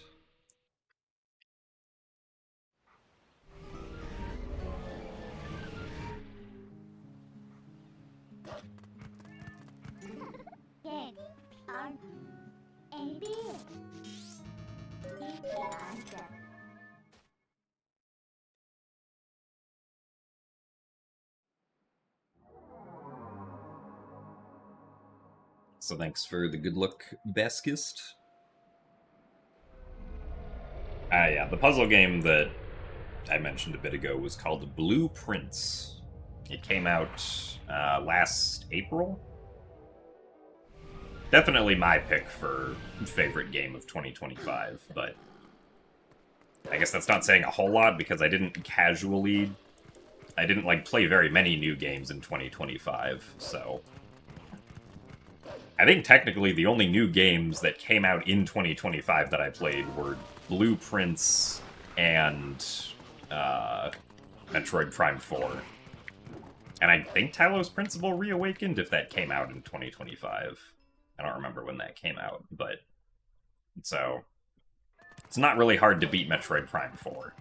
So thanks for the good luck, Baskist. Yeah, the puzzle game that I mentioned a bit ago was called Blueprints. It came out last April. Definitely my pick for favorite game of 2025, but I guess that's not saying a whole lot because I didn't like play very many new games in 2025, so I think technically the only new games that came out in 2025 that I played were Blueprints and Metroid Prime 4. And I think Talos Principle Reawakened if that came out in 2025. I don't remember when that came out, but so it's not really hard to beat Metroid Prime 4.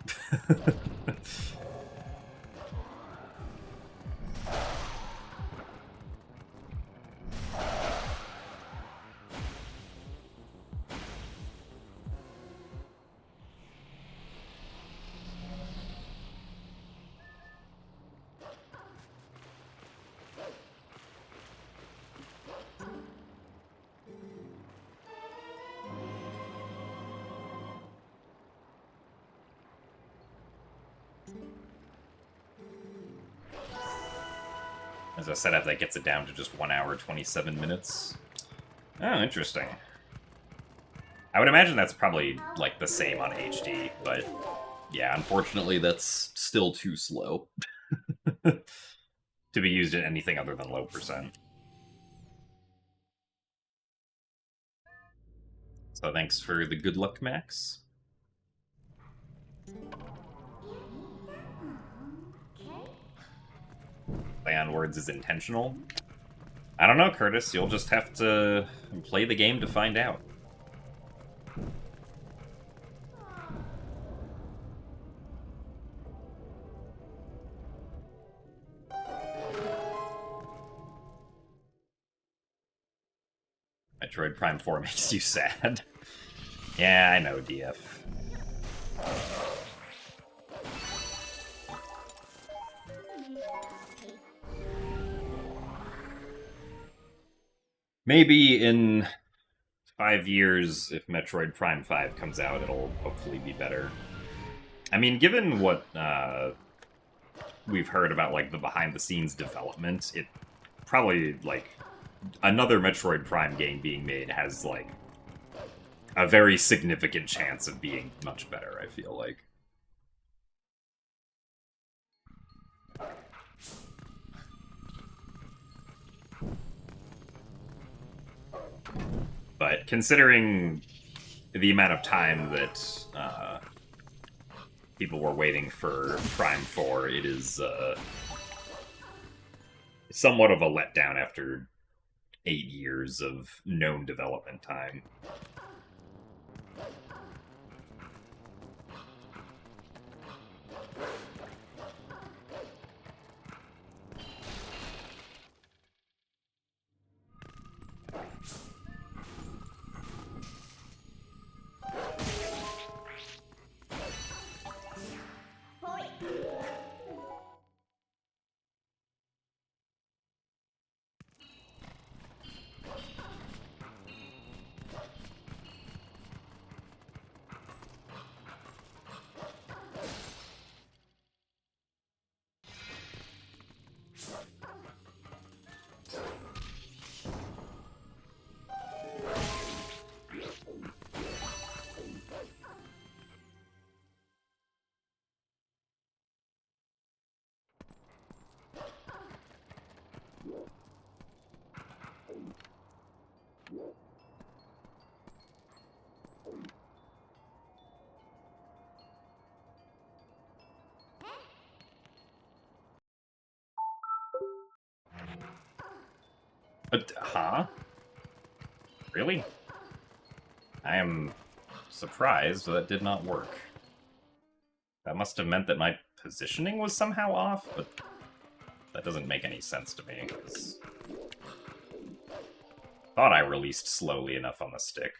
As a setup that gets it down to just 1 hour, 27 minutes. Oh, interesting. I would imagine that's probably, like, the same on HD, but yeah, unfortunately that's still too slow to be used in anything other than low percent. So thanks for the good luck, Max. on words is intentional? I don't know, Curtis. You'll just have to play the game to find out. Metroid Prime 4 makes you sad. Yeah, I know, DF. Maybe in 5 years, if Metroid Prime 5 comes out, it'll hopefully be better. I mean, given what we've heard about, like, the behind-the-scenes development, it probably, like, another Metroid Prime game being made has, like, a very significant chance of being much better, I feel like. But considering the amount of time that people were waiting for Prime 4, it is somewhat of a letdown after 8 years of known development time. But, huh? Really? I am surprised that did not work. That must have meant that my positioning was somehow off, but that doesn't make any sense to me, because thought I released slowly enough on the stick.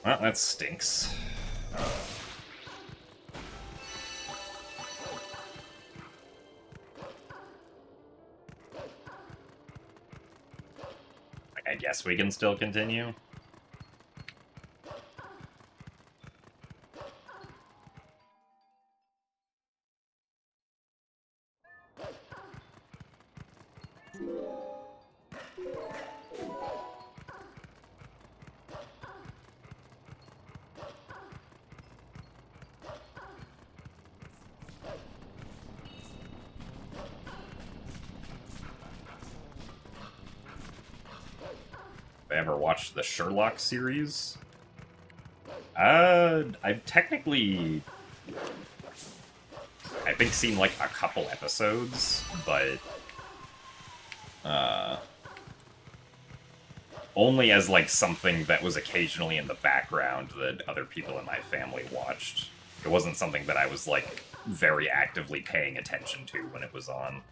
Well, that stinks. I guess we can still continue. Have I ever watched the Sherlock series? I've technically, I think, seen like a couple episodes, but only as like something that was occasionally in the background that other people in my family watched. It wasn't something that I was like very actively paying attention to when it was on.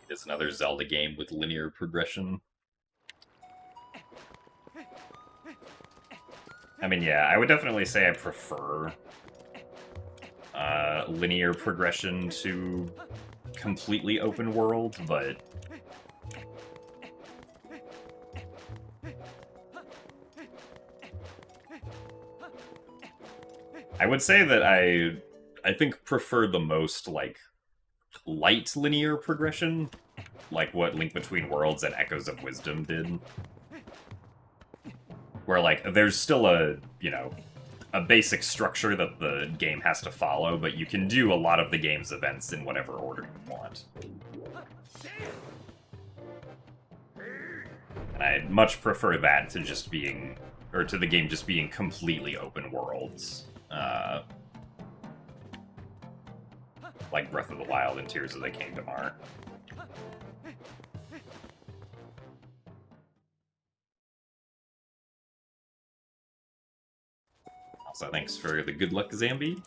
It is another Zelda game with linear progression. I mean, yeah, I would definitely say I prefer linear progression to completely open world, but I would say that I think prefer the most, like, light linear progression, like what Link Between Worlds and Echoes of Wisdom did. Where, like, there's still a, you know, a basic structure that the game has to follow, but you can do a lot of the game's events in whatever order you want. And I much prefer that to just being, or to the game just being completely open worlds. Like Breath of the Wild and Tears of the Kingdom are. Also, thanks for the good luck, Zambi.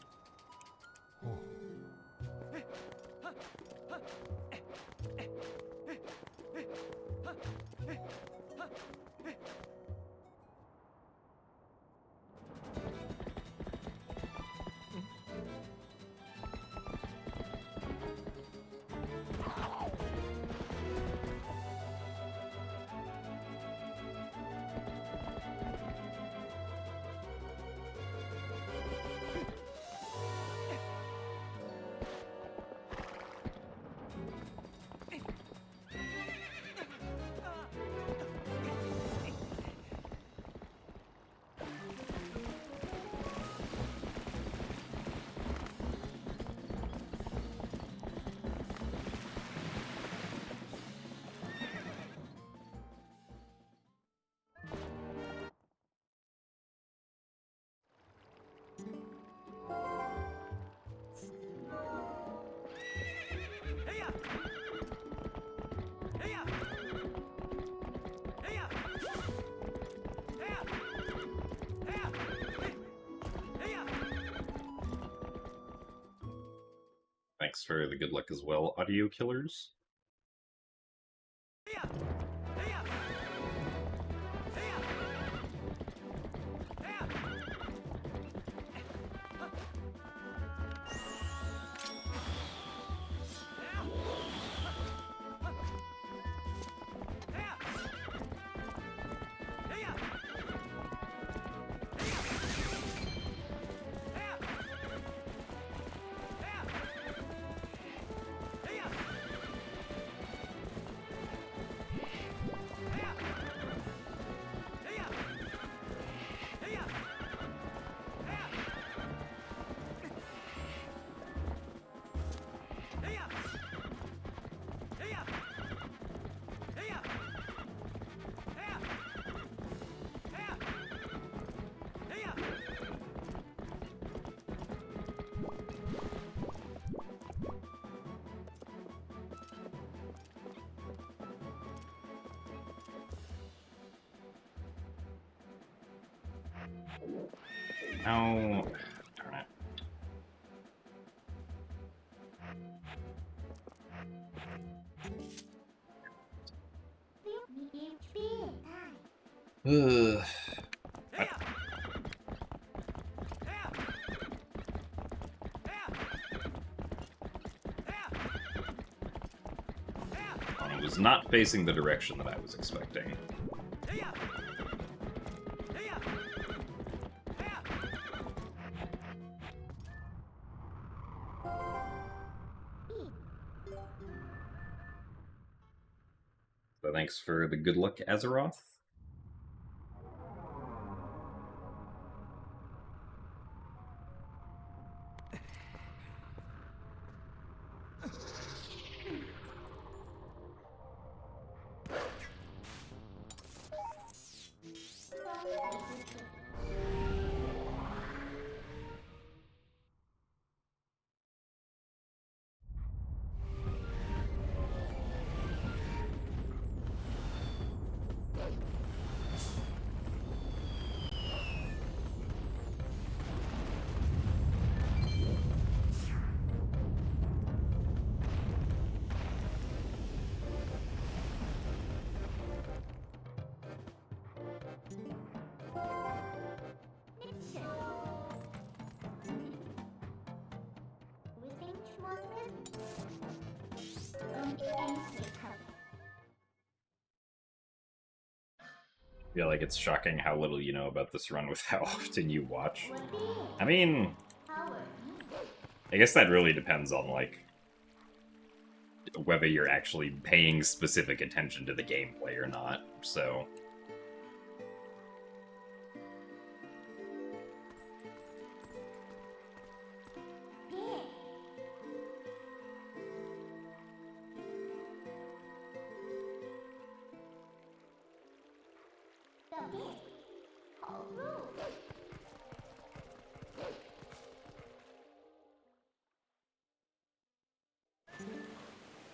Thanks for the good luck as well, audio killers. Oh, darn it. Ugh. I was not facing the direction that I was expecting. So thanks for the good luck, Azeroth. feel like it's shocking how little you know about this run with how often you watch. Would be I mean, power. I guess that really depends on, like, whether you're actually paying specific attention to the gameplay or not, so... Yeah. The big. Oh, no.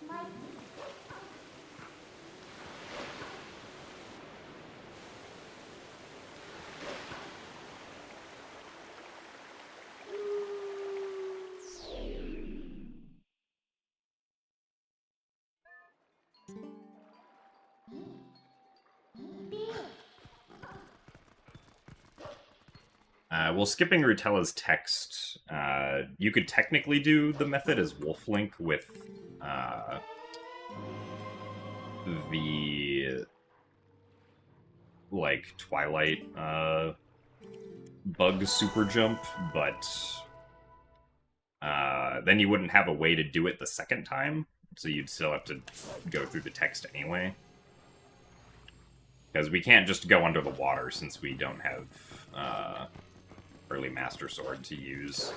My big. Well, skipping Rutella's text, you could technically do the method as Wolf Link with the, like, Twilight bug super jump, but then you wouldn't have a way to do it the second time, so you'd still have to go through the text anyway. Because we can't just go under the water since we don't have early Master Sword to use.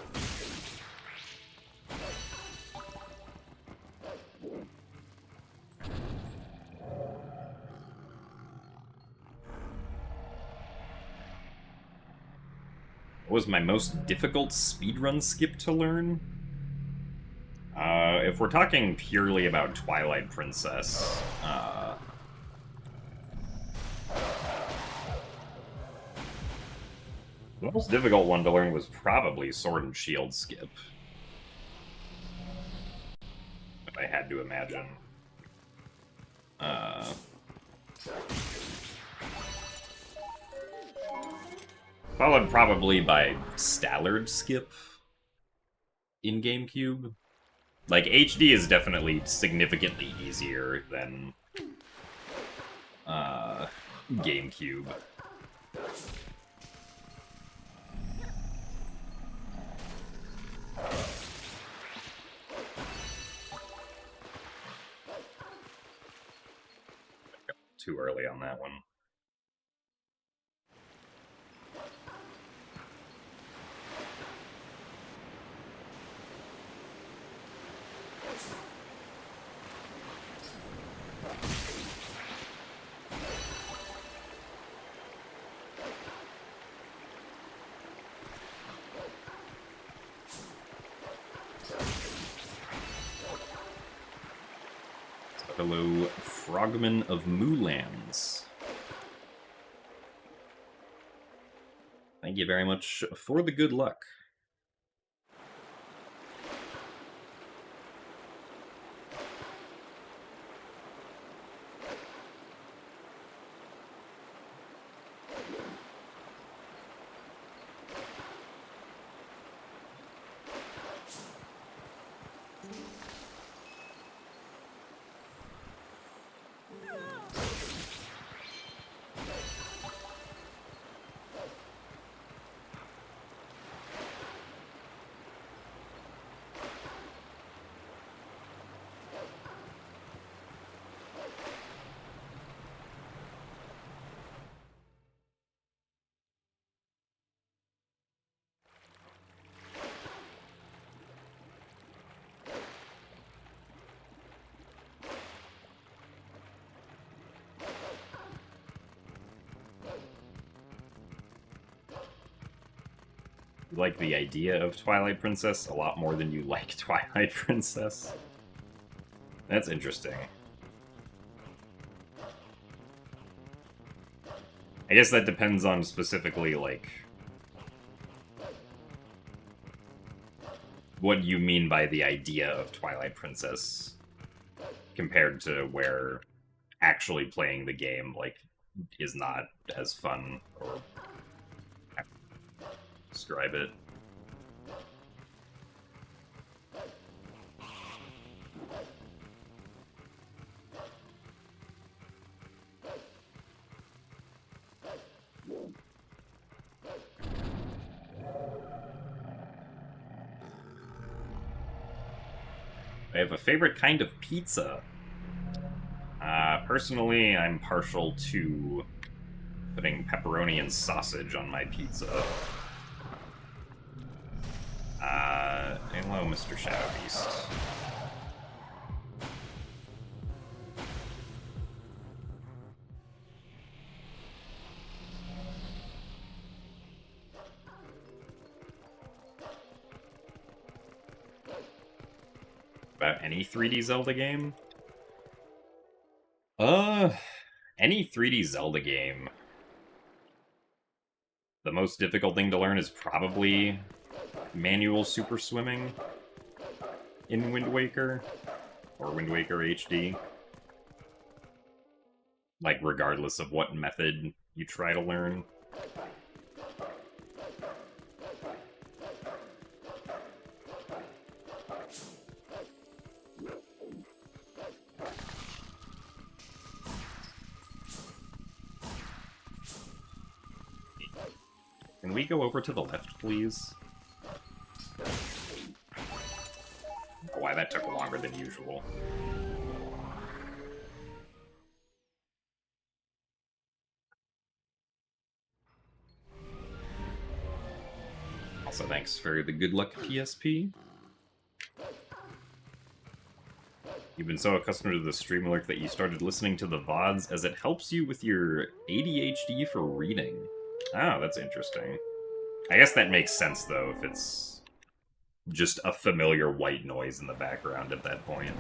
What was my most difficult speedrun skip to learn? If we're talking purely about Twilight Princess, the most difficult one to learn was probably Sword and Shield skip. If I had to imagine. Followed probably by Stallard skip in GameCube. Like, HD is definitely significantly easier than GameCube. Too early on that one. Hello, Frogman of Moolands. Thank you very much for the good luck. You like the idea of Twilight Princess a lot more than you like Twilight Princess. That's interesting. I guess that depends on specifically, like, what you mean by the idea of Twilight Princess compared to where actually playing the game, like, is not as fun, or describe it. I have a favorite kind of pizza. Personally, I'm partial to putting pepperoni and sausage on my pizza. Hello, Mr. Shadow Beast. About any 3D Zelda game? Any 3D Zelda game. The most difficult thing to learn is probably manual super swimming in Wind Waker, or Wind Waker HD. Like, regardless of what method you try to learn. Can we go over to the left, please? Oh, why that took longer than usual. Also, thanks for the good luck, PSP. You've been so accustomed to the stream alert that you started listening to the VODs as it helps you with your ADHD for reading. Oh, that's interesting. I guess that makes sense, though, if it's just a familiar white noise in the background at that point.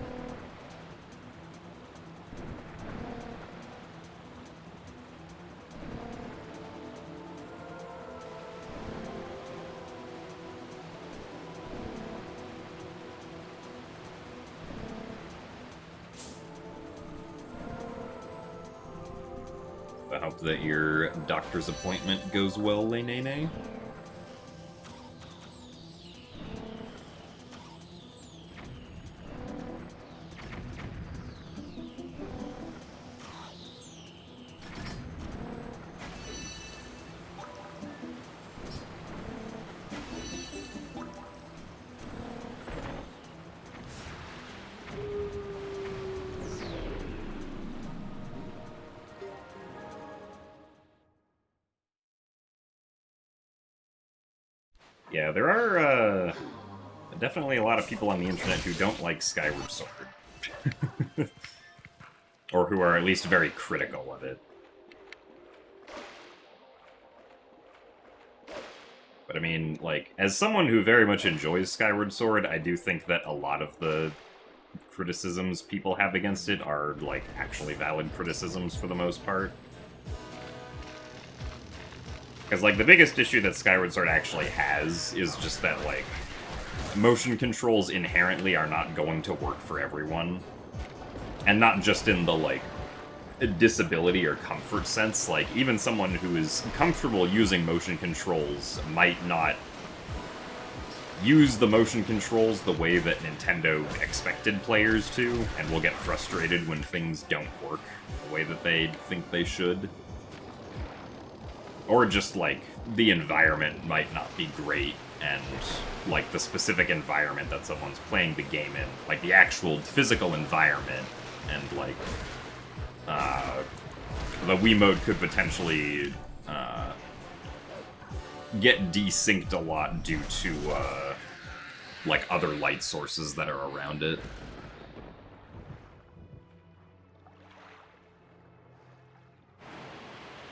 I hope that your doctor's appointment goes well, Lenene. Yeah, there are definitely a lot of people on the internet who don't like Skyward Sword. Or who are at least very critical of it. But I mean, like, as someone who very much enjoys Skyward Sword, I do think that a lot of the criticisms people have against it are, like, actually valid criticisms for the most part. Because, like, the biggest issue that Skyward Sword actually has is just that, like, motion controls inherently are not going to work for everyone. And not just in the, like, disability or comfort sense. Like, even someone who is comfortable using motion controls might not use the motion controls the way that Nintendo expected players to, and will get frustrated when things don't work the way that they think they should. Or just, like, the environment might not be great, and, like, the specific environment that someone's playing the game in, like, the actual physical environment, and, like, the Wiimote could potentially, get desynced a lot due to, like, other light sources that are around it.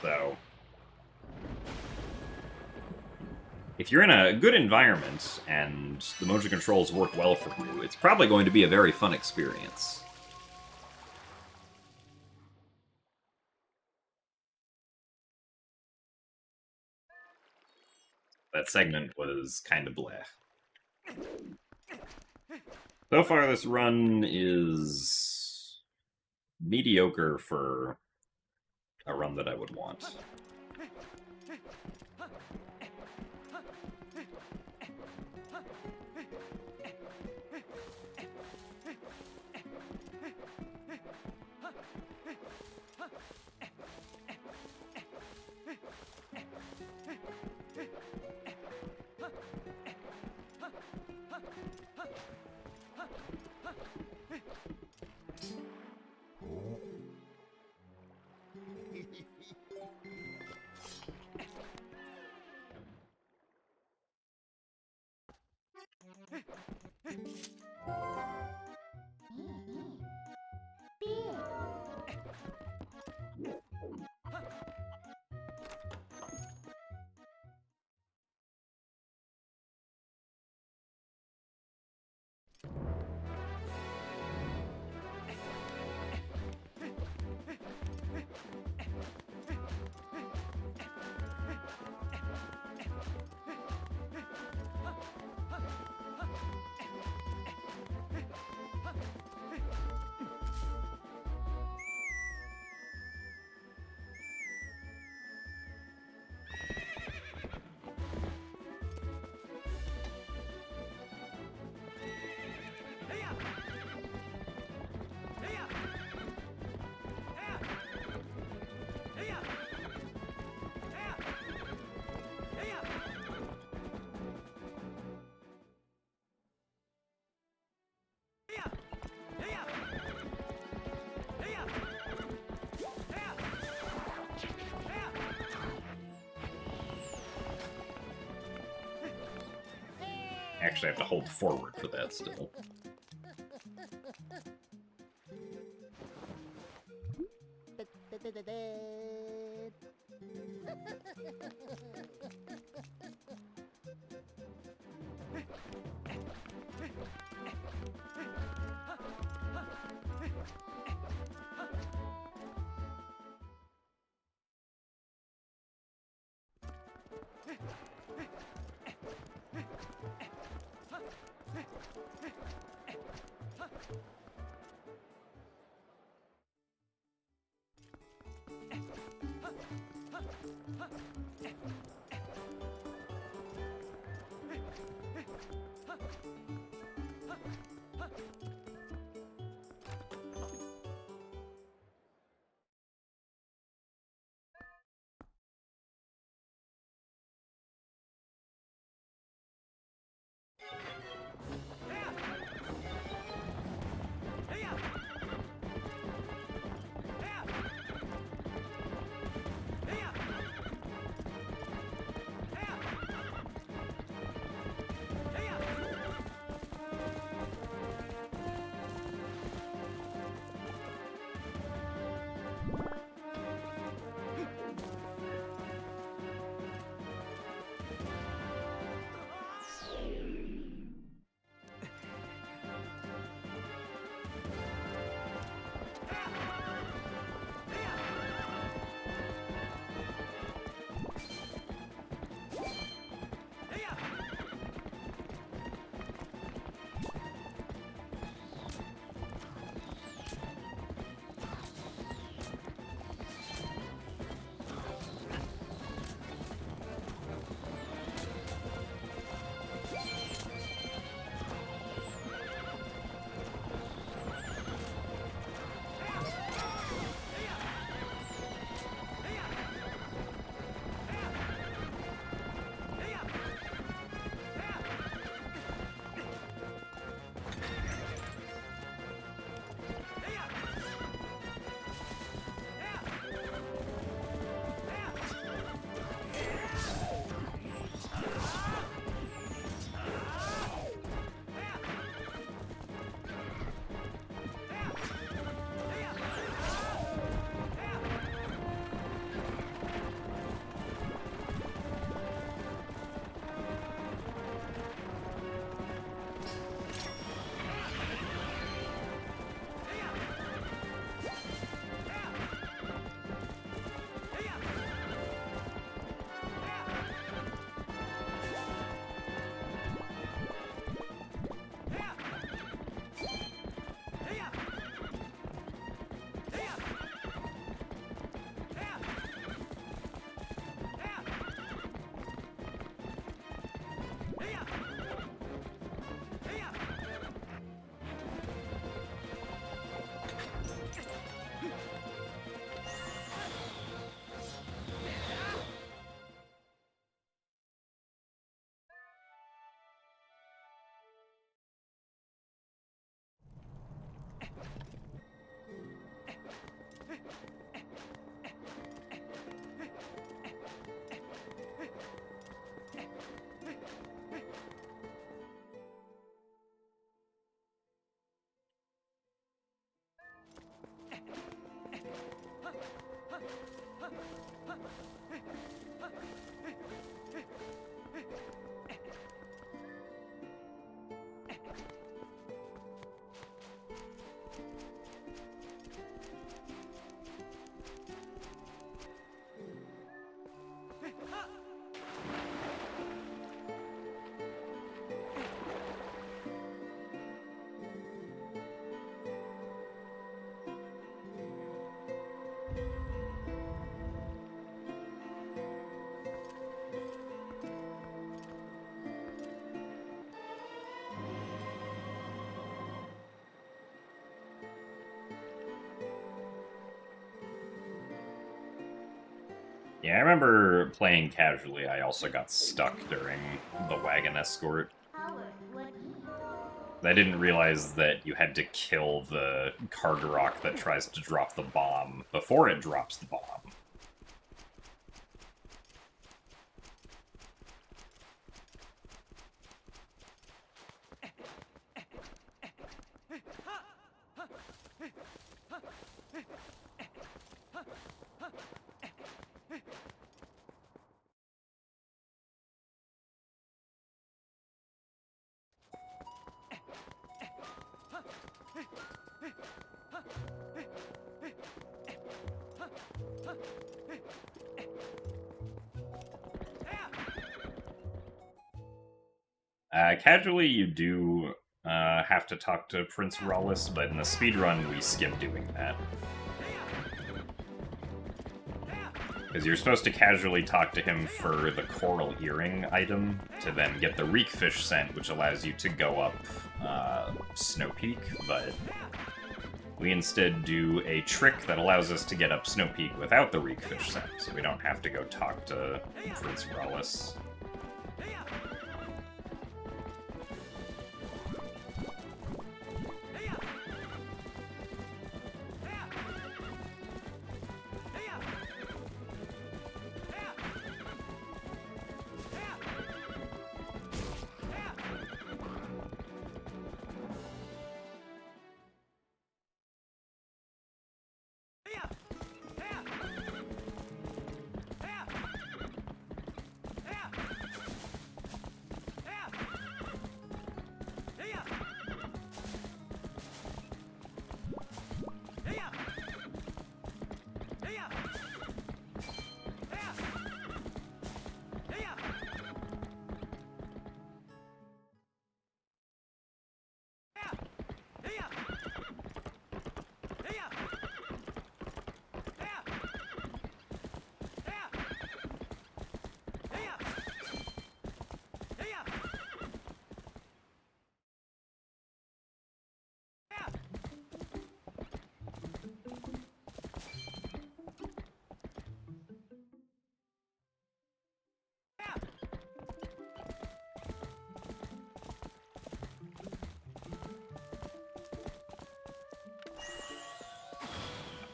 So, if you're in a good environment and the motion controls work well for you, it's probably going to be a very fun experience. That segment was kind of bleh. So far, this run is mediocre for a run that I would want. Actually, I have to hold forward for that still. Yeah, I remember playing casually. I also got stuck during the wagon escort. Howard, what I didn't realize that you had to kill the Cargarok that tries to drop the bomb before it drops the bomb. Casually, you do have to talk to Prince Rawless, but in the speedrun, we skip doing that. Because you're supposed to casually talk to him for the coral earring item, to then get the reekfish scent, which allows you to go up Snow Peak, but we instead do a trick that allows us to get up Snow Peak without the reekfish scent, so we don't have to go talk to Prince Rawless.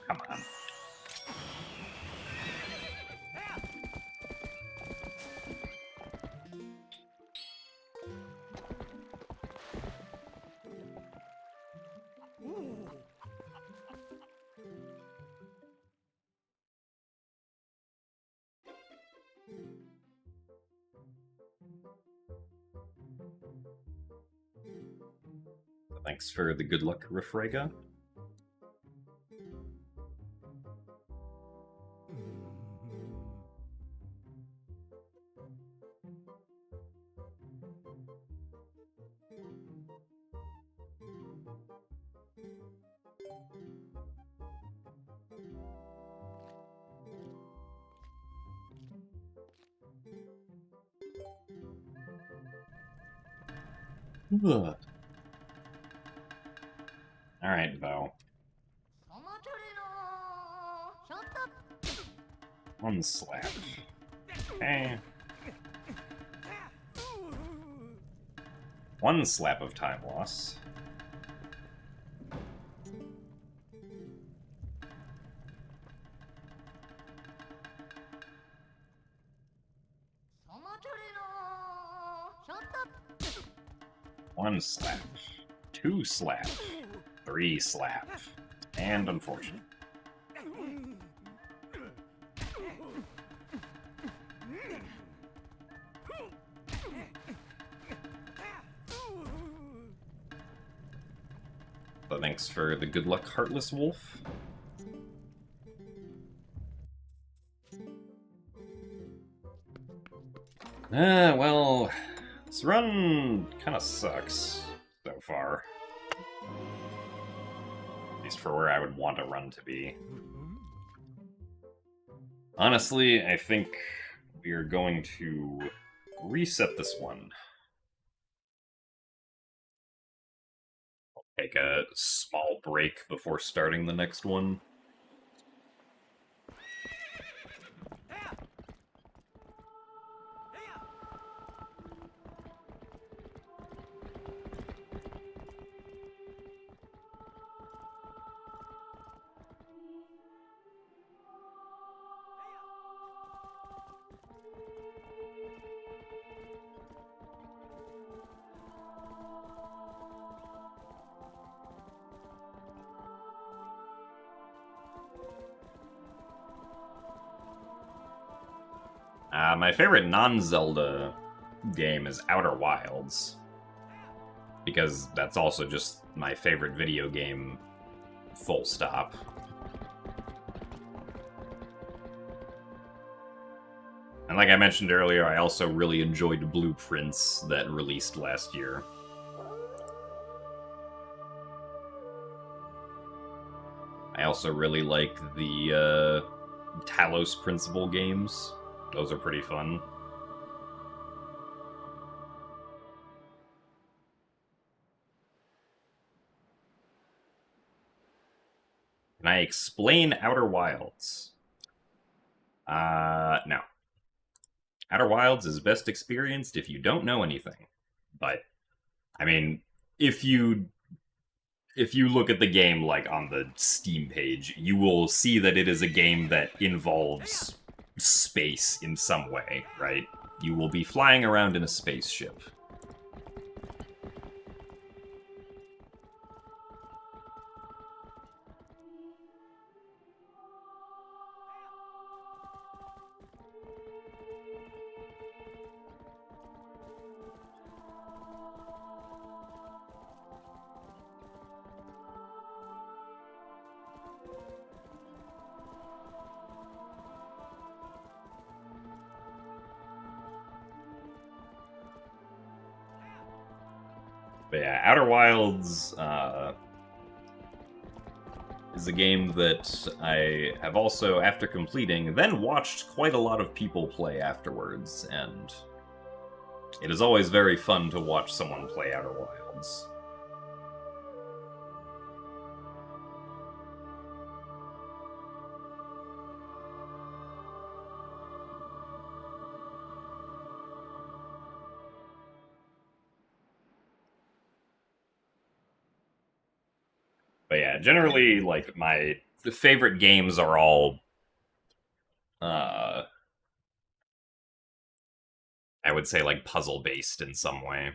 Come on. Thanks for the good luck, Rifrega. Alright, Bo. One slap. Okay. One slap of time loss. One slap. Two slap. Three slap. And unfortunate. So thanks for the good luck, Heartless Wolf. Well, this run kind of sucks so far. At least for where I would want a run to be. Honestly, I think we are going to reset this one. I'll take a small break before starting the next one. My favorite non-Zelda game is Outer Wilds. Because that's also just my favorite video game, full stop. And like I mentioned earlier, I also really enjoyed Blueprints that released last year. I also really like the Talos Principle games. Those are pretty fun. Can I explain Outer Wilds? No. Outer Wilds is best experienced if you don't know anything. But, I mean, if you look at the game, like, on the Steam page, you will see that it is a game that involves space in some way, right? You will be flying around in a spaceship. But yeah, Outer Wilds is a game that I have also, after completing, then watched quite a lot of people play afterwards, and it is always very fun to watch someone play Outer Wilds. But yeah, generally, like, my favorite games are all, I would say, like, puzzle-based in some way.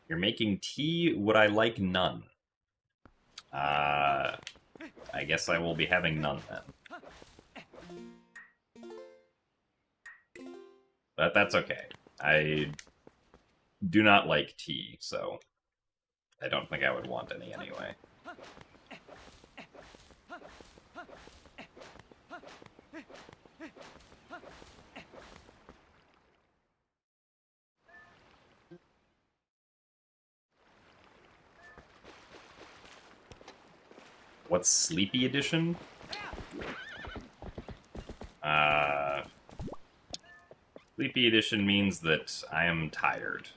You're making tea? Would I like none? I guess I will be having none then. But that's okay. I do not like tea, so I don't think I would want any anyway. What's Sleepy Edition? Sleepy Edition means that I am tired.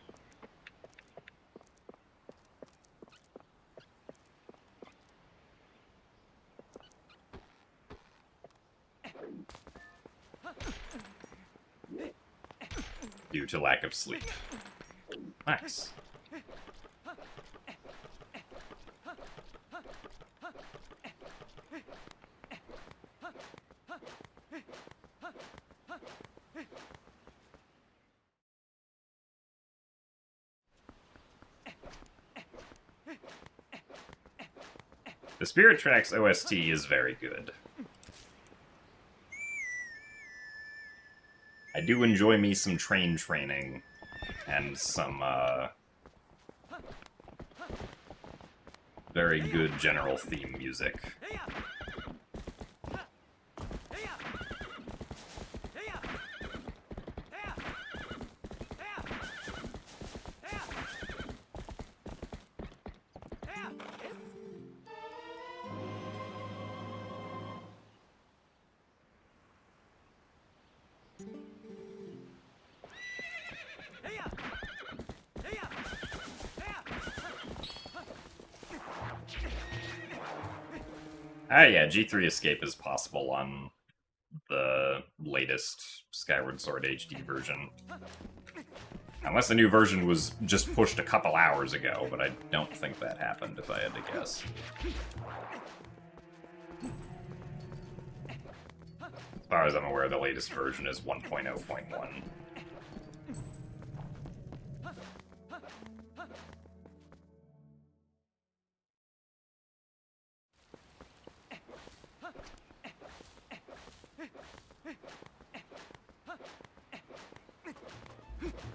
Due to lack of sleep. Nice. The Spirit Tracks OST is very good. I do enjoy me some train training and some very good general theme music. Yeah, G3 escape is possible on the latest Skyward Sword HD version. Unless the new version was just pushed a couple hours ago, but I don't think that happened, if I had to guess. As far as I'm aware, the latest version is 1.0.1.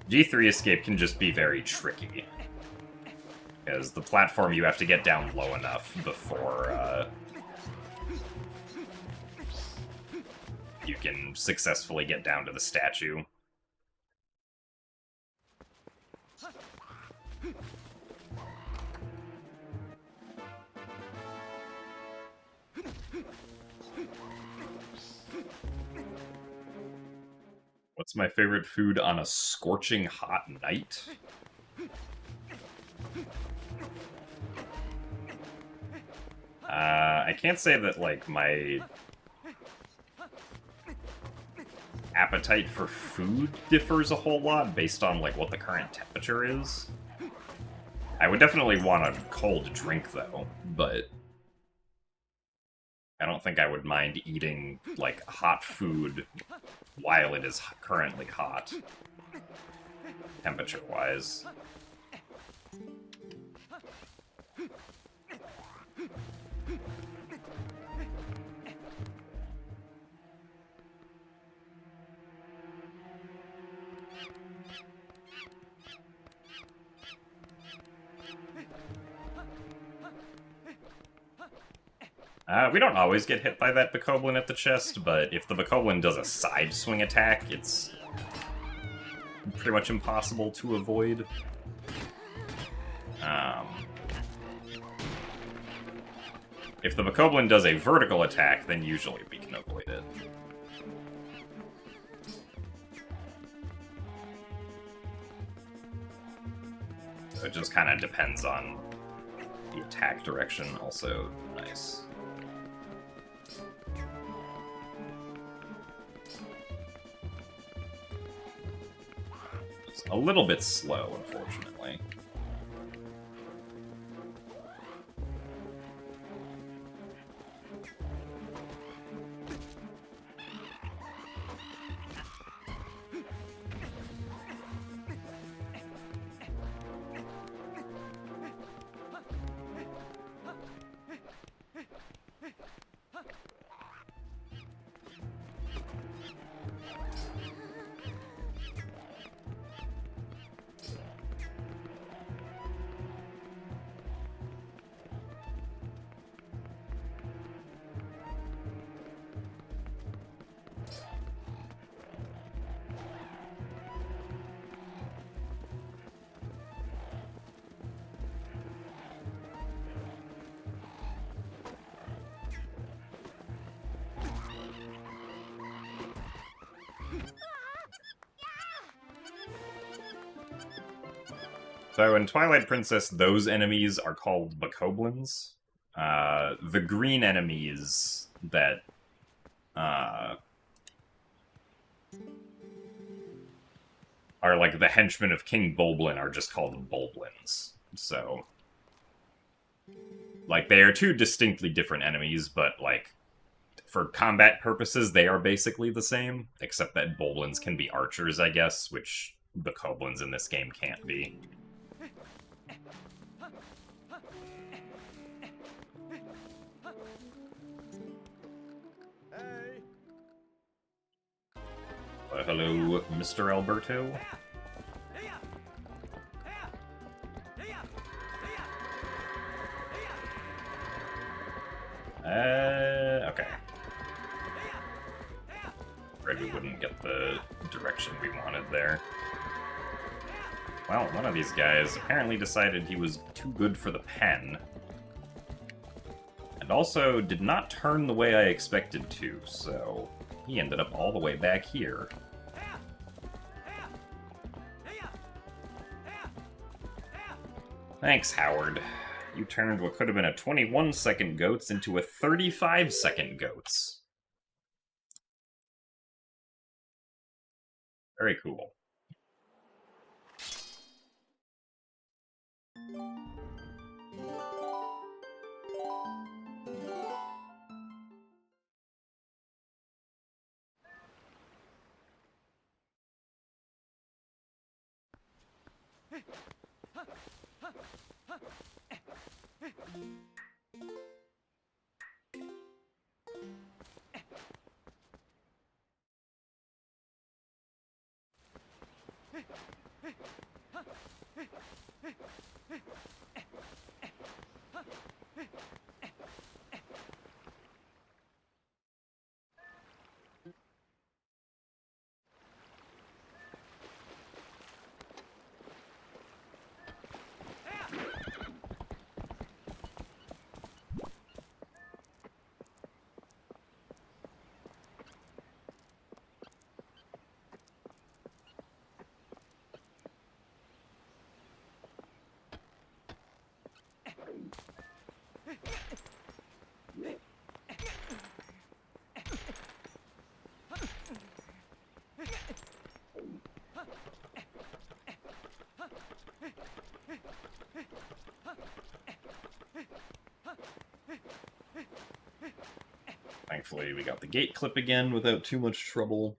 G3 escape can just be very tricky, because the platform you have to get down low enough before you can successfully get down to the statue. What's my favorite food on a scorching hot night? I can't say that, like, my appetite for food differs a whole lot based on, like, what the current temperature is. I would definitely want a cold drink, though, but I don't think I would mind eating, like, hot food while it is currently hot, temperature-wise. We don't always get hit by that Bokoblin at the chest, but if the Bokoblin does a side swing attack, it's pretty much impossible to avoid. If the Bokoblin does a vertical attack, then usually we can avoid it. So it just kind of depends on the attack direction. Also, nice. It's a little bit slow, unfortunately. So in Twilight Princess, those enemies are called Bokoblins. The green enemies that are like the henchmen of King Boblin are just called Boblins. So, like, they are two distinctly different enemies, but, like, for combat purposes, they are basically the same, except that Boblins can be archers, I guess, which Bokoblins in this game can't be. Hello, Mr. Alberto. Okay. Afraid we wouldn't get the direction we wanted there. Well, one of these guys apparently decided he was too good for the pen. And also did not turn the way I expected to, so he ended up all the way back here. Thanks, Howard. You turned what could have been a 21-second goats into a 35-second goats. Very cool. Thankfully, we got the gate clip again without too much trouble.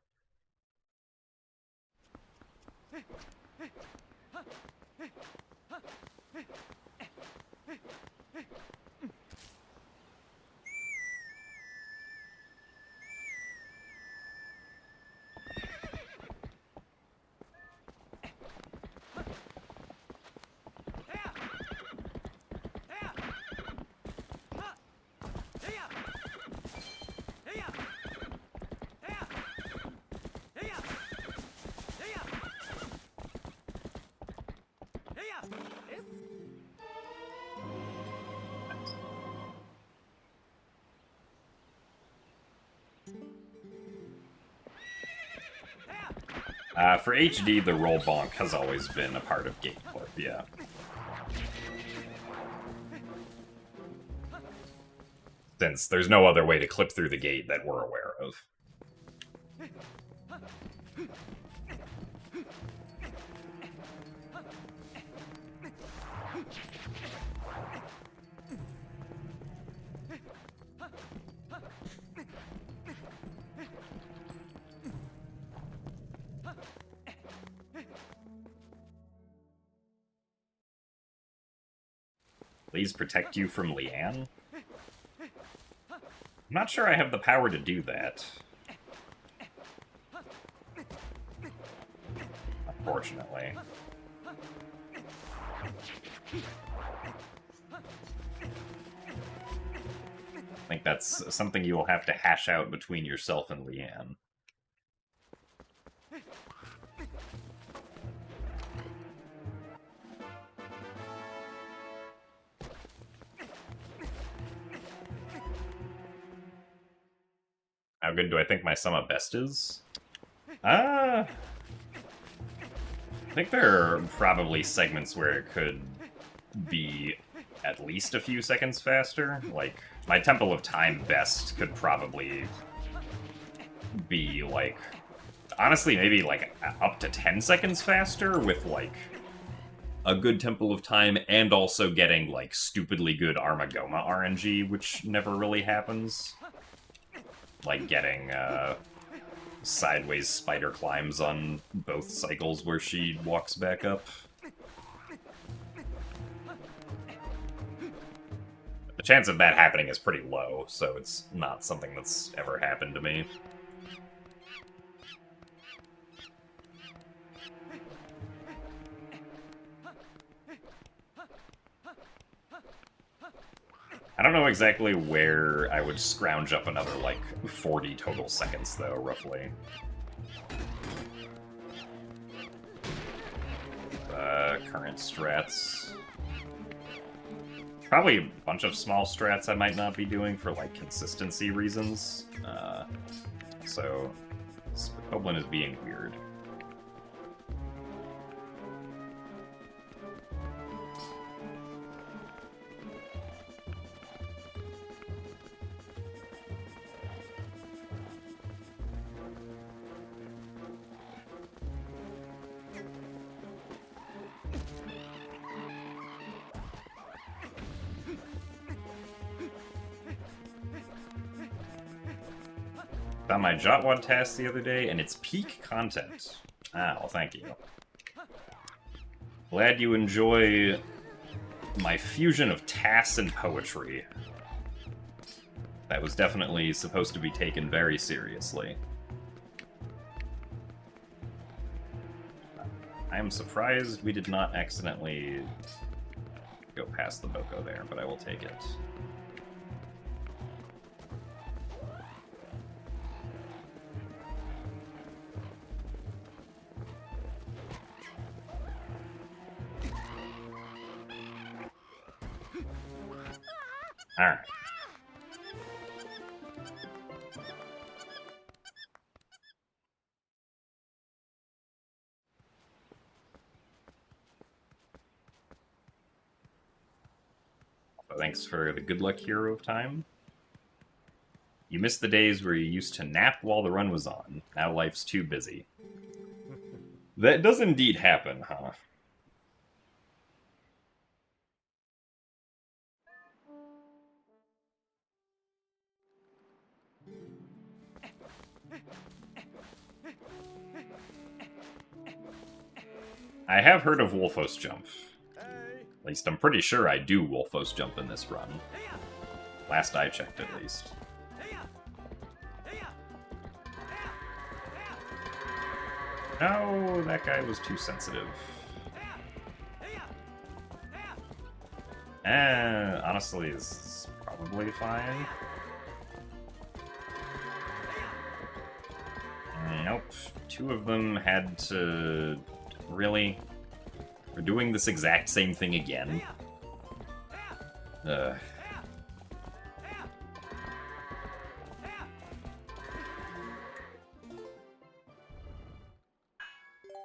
For HD, the roll bonk has always been a part of gate clip, yeah. Since there's no other way to clip through the gate that we're aware of. Please protect you from Leanne? I'm not sure I have the power to do that. Unfortunately. I think that's something you will have to hash out between yourself and Leanne. How good do I think my sum of best is? I think there are probably segments where it could be at least a few seconds faster. Like, my Temple of Time best could probably be, like, honestly, maybe, like, up to 10 seconds faster with, like, a good Temple of Time and also getting, like, stupidly good Armagoma RNG, which never really happens. Like, getting, sideways spider climbs on both cycles where she walks back up. The chance of that happening is pretty low, so it's not something that's ever happened to me. I don't know exactly where I would scrounge up another, like, 40 total seconds, though, roughly. Current strats. Probably a bunch of small strats I might not be doing for, like, consistency reasons. So, Goblin is being weird. Found my Jotwad task the other day, and it's peak content. Ah, well, thank you. Glad you enjoy my fusion of tasks and poetry. That was definitely supposed to be taken very seriously. I am surprised we did not accidentally go past the Boko there, but I will take it. Alright. Thanks for the good luck hero of time. You missed the days where you used to nap while the run was on. Now life's too busy. That does indeed happen, huh? I have heard of Wolfos Jump. At least I'm pretty sure I do Wolfos Jump in this run. Last I checked, at least. No, that guy was too sensitive. Honestly, this is probably fine. Nope. Two of them had to... Really? We're doing this exact same thing again.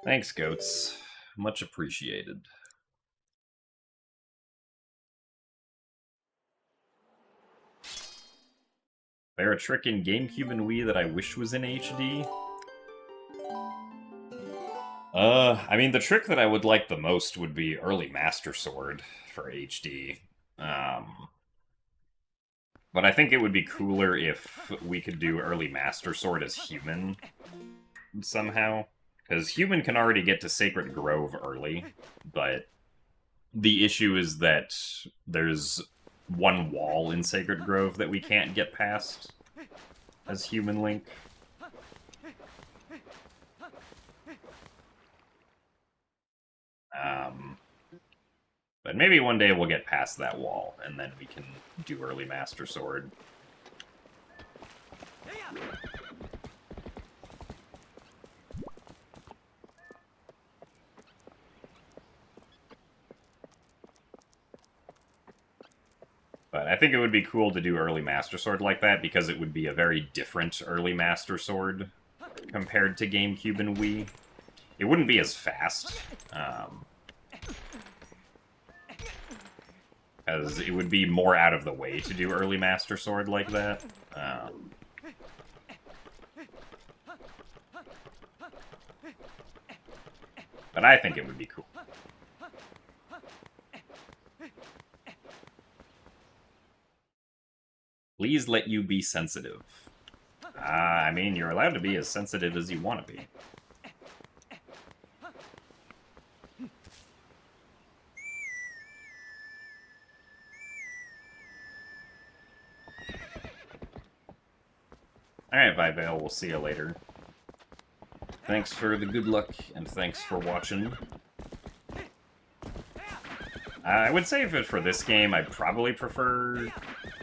Thanks, goats. Much appreciated. There a trick in GameCube and Wii that I wish was in HD? I mean, the trick that I would like the most would be early Master Sword for HD. But I think it would be cooler if we could do early Master Sword as human somehow. Because human can already get to Sacred Grove early, but the issue is that there's one wall in Sacred Grove that we can't get past as human Link. But maybe one day we'll get past that wall, and then we can do early Master Sword. But I think it would be cool to do early Master Sword like that, because it would be a very different early Master Sword compared to GameCube and Wii. It wouldn't be as fast, as it would be more out of the way to do early Master Sword like that. But I think it would be cool. Please let you be sensitive. I mean, you're allowed to be as sensitive as you want to be. Alright, Vivale, we'll see you later. Thanks for the good luck, and thanks for watching. I would say for this game, I'd probably prefer...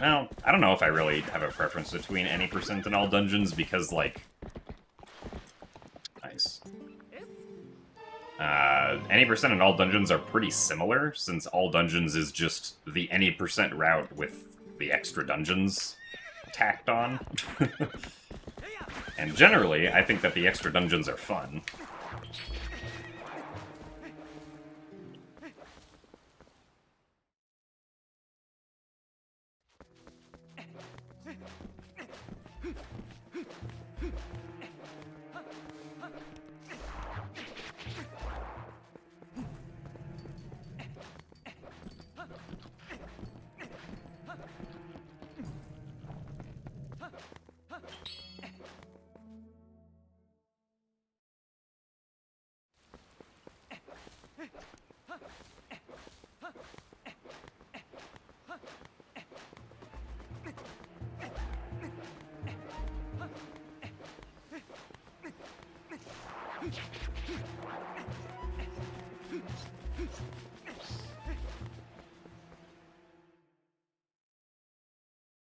Well, I don't know if I really have a preference between any percent in all dungeons, because, like... Nice. Any percent in all dungeons are pretty similar, since all dungeons is just the any percent route with the extra dungeons tacked on. And generally, I think that the extra dungeons are fun.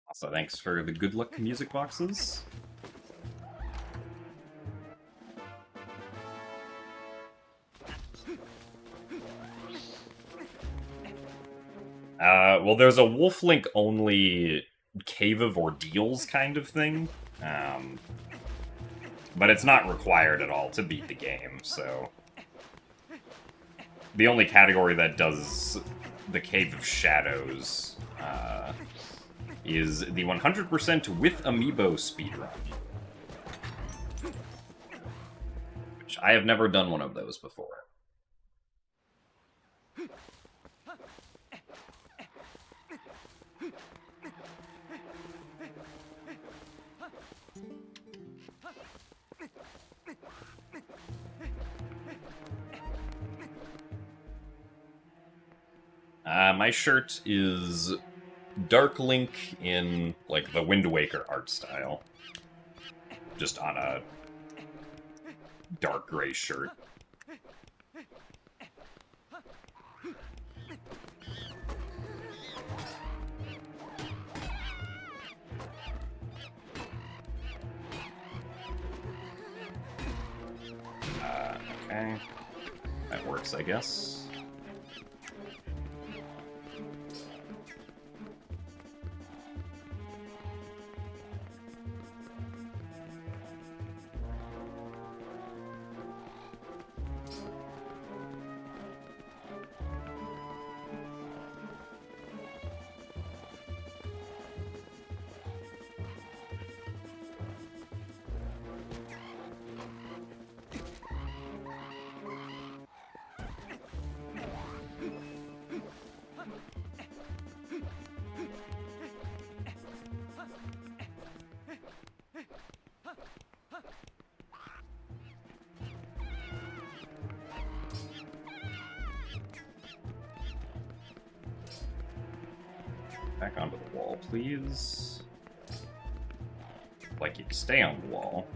Also, thanks for the good luck music boxes. Well, there's a Wolf-Link only Cave of Ordeals kind of thing. But it's not required at all to beat the game, so... The only category that does the Cave of Shadows is the 100% with Amiibo speedrun. Which I have never done one of those before. My shirt is Dark Link in, like, the Wind Waker art style. Just on a dark gray shirt. Okay. That works, I guess. Back onto the wall, please. I'd like you to stay on the wall.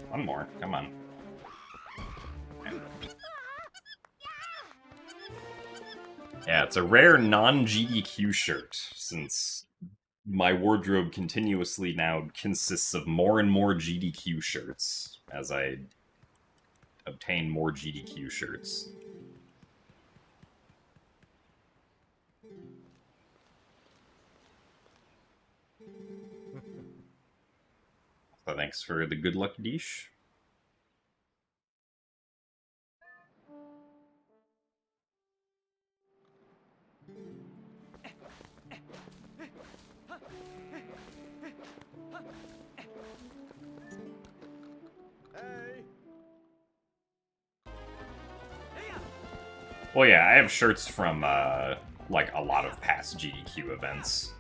One more, come on. Yeah, it's a rare non-GDQ shirt, since my wardrobe continuously now consists of more and more GDQ shirts, as I obtain more GDQ shirts. So thanks for the good luck, Deesh. Well, yeah, I have shirts from, like, a lot of past GDQ events.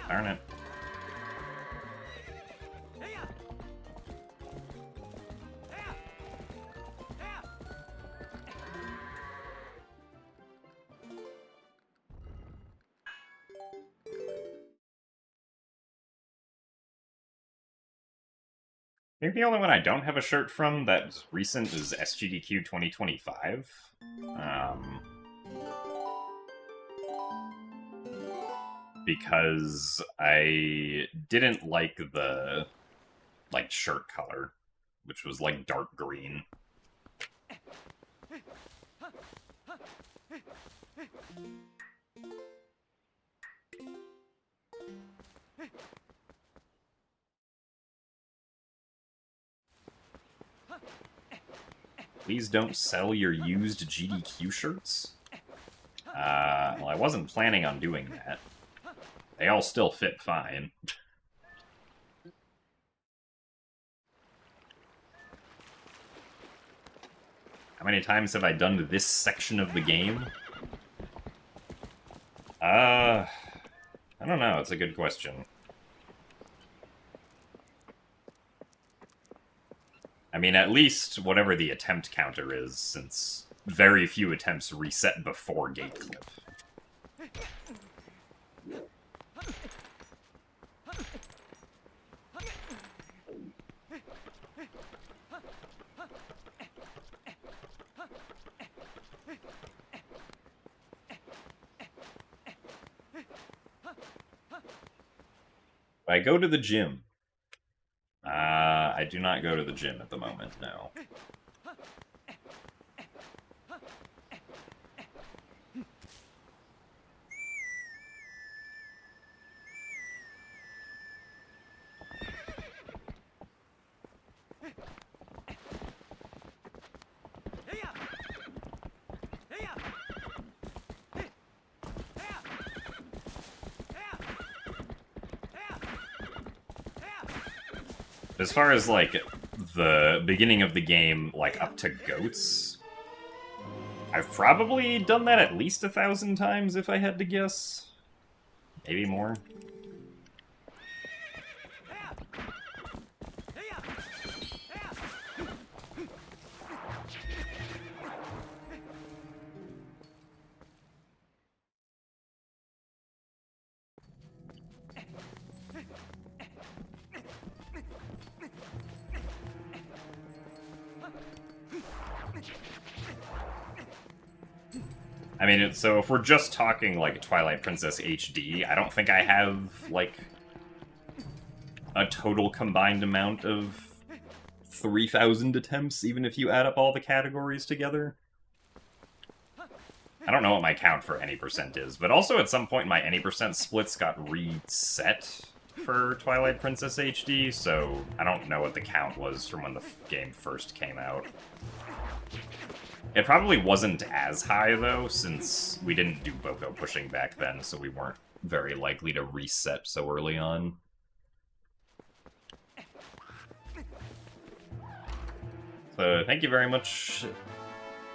Darn it. I think the only one I don't have a shirt from that's recent is SGDQ 2025. Because I didn't like the, like, shirt color, which was, like, dark green. Please don't sell your used GDQ shirts. Well, I wasn't planning on doing that. They all still fit fine. How many times have I done this section of the game? I don't know. It's a good question. I mean, at least whatever the attempt counter is, since very few attempts reset before gate clip. I go to the gym. I do not go to the gym at the moment, no. As far as, like, the beginning of the game, like, up to goats, I've probably done that at least 1,000 times, if I had to guess. Maybe more. I mean, so if we're just talking, like, Twilight Princess HD, I don't think I have, like, a total combined amount of 3,000 attempts, even if you add up all the categories together. I don't know what my count for any percent is, but also at some point my any percent splits got reset for Twilight Princess HD, so I don't know what the count was from when the game first came out. It probably wasn't as high, though, since we didn't do Boko pushing back then, so we weren't very likely to reset so early on. So, thank you very much,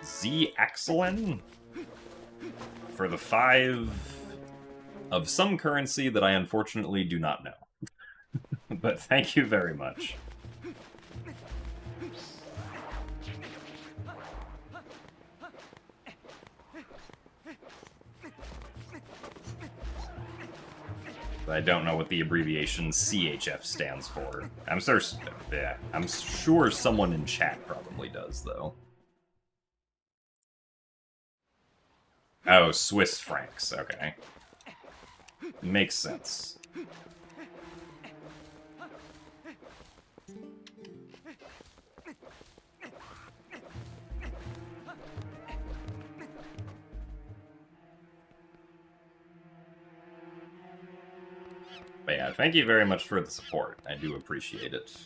Z Axelen, for the 5 of some currency that I unfortunately do not know. But thank you very much. I don't know what the abbreviation CHF stands for. I'm sure someone in chat probably does, though. Oh, Swiss francs. Okay. Makes sense. But yeah, thank you very much for the support. I do appreciate it.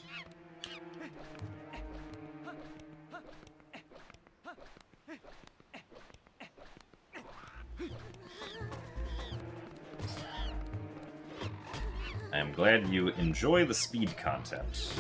I am glad you enjoy the speed content.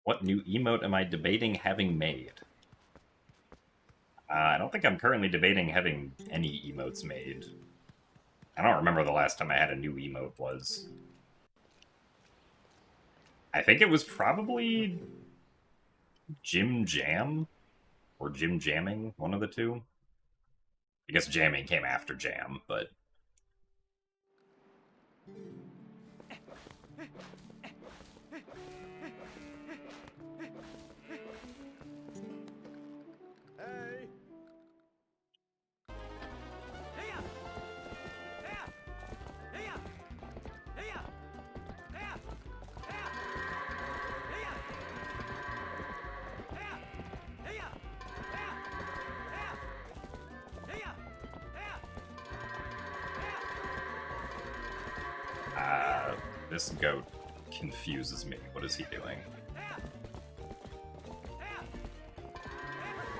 What new emote am I debating having made? I don't think I'm currently debating having any emotes made. I don't remember the last time I had a new emote was. I think it was probably Jim Jam? Or Jim Jamming, one of the two. I guess Jamming came after Jam, but... this goat confuses me. What is he doing?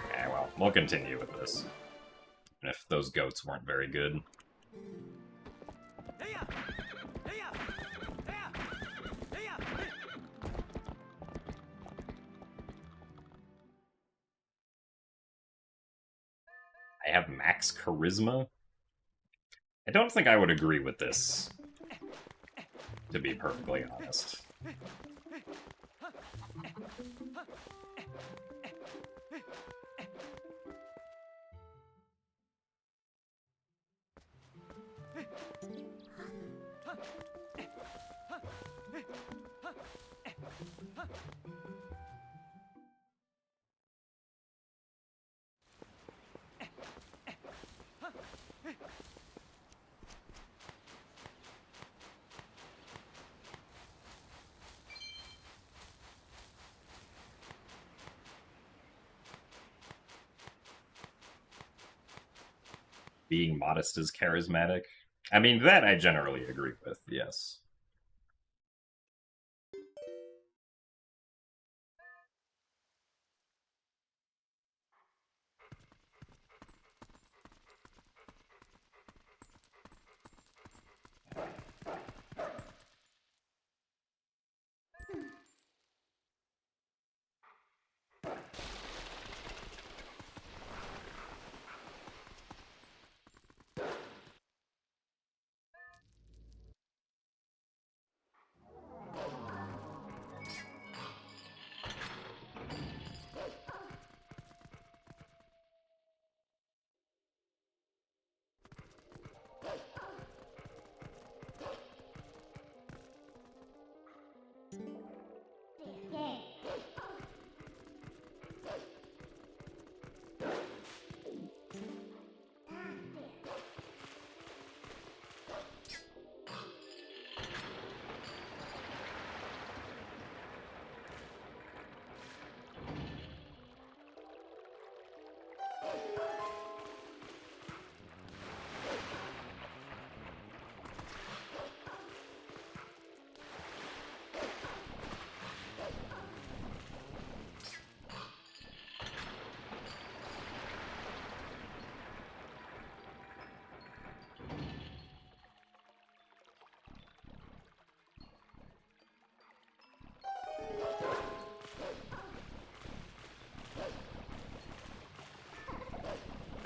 Okay, well, we'll continue with this. And if those goats weren't very good. I have max charisma? I don't think I would agree with this, to be perfectly honest. Being modest is charismatic. I mean, that I generally agree with, yes.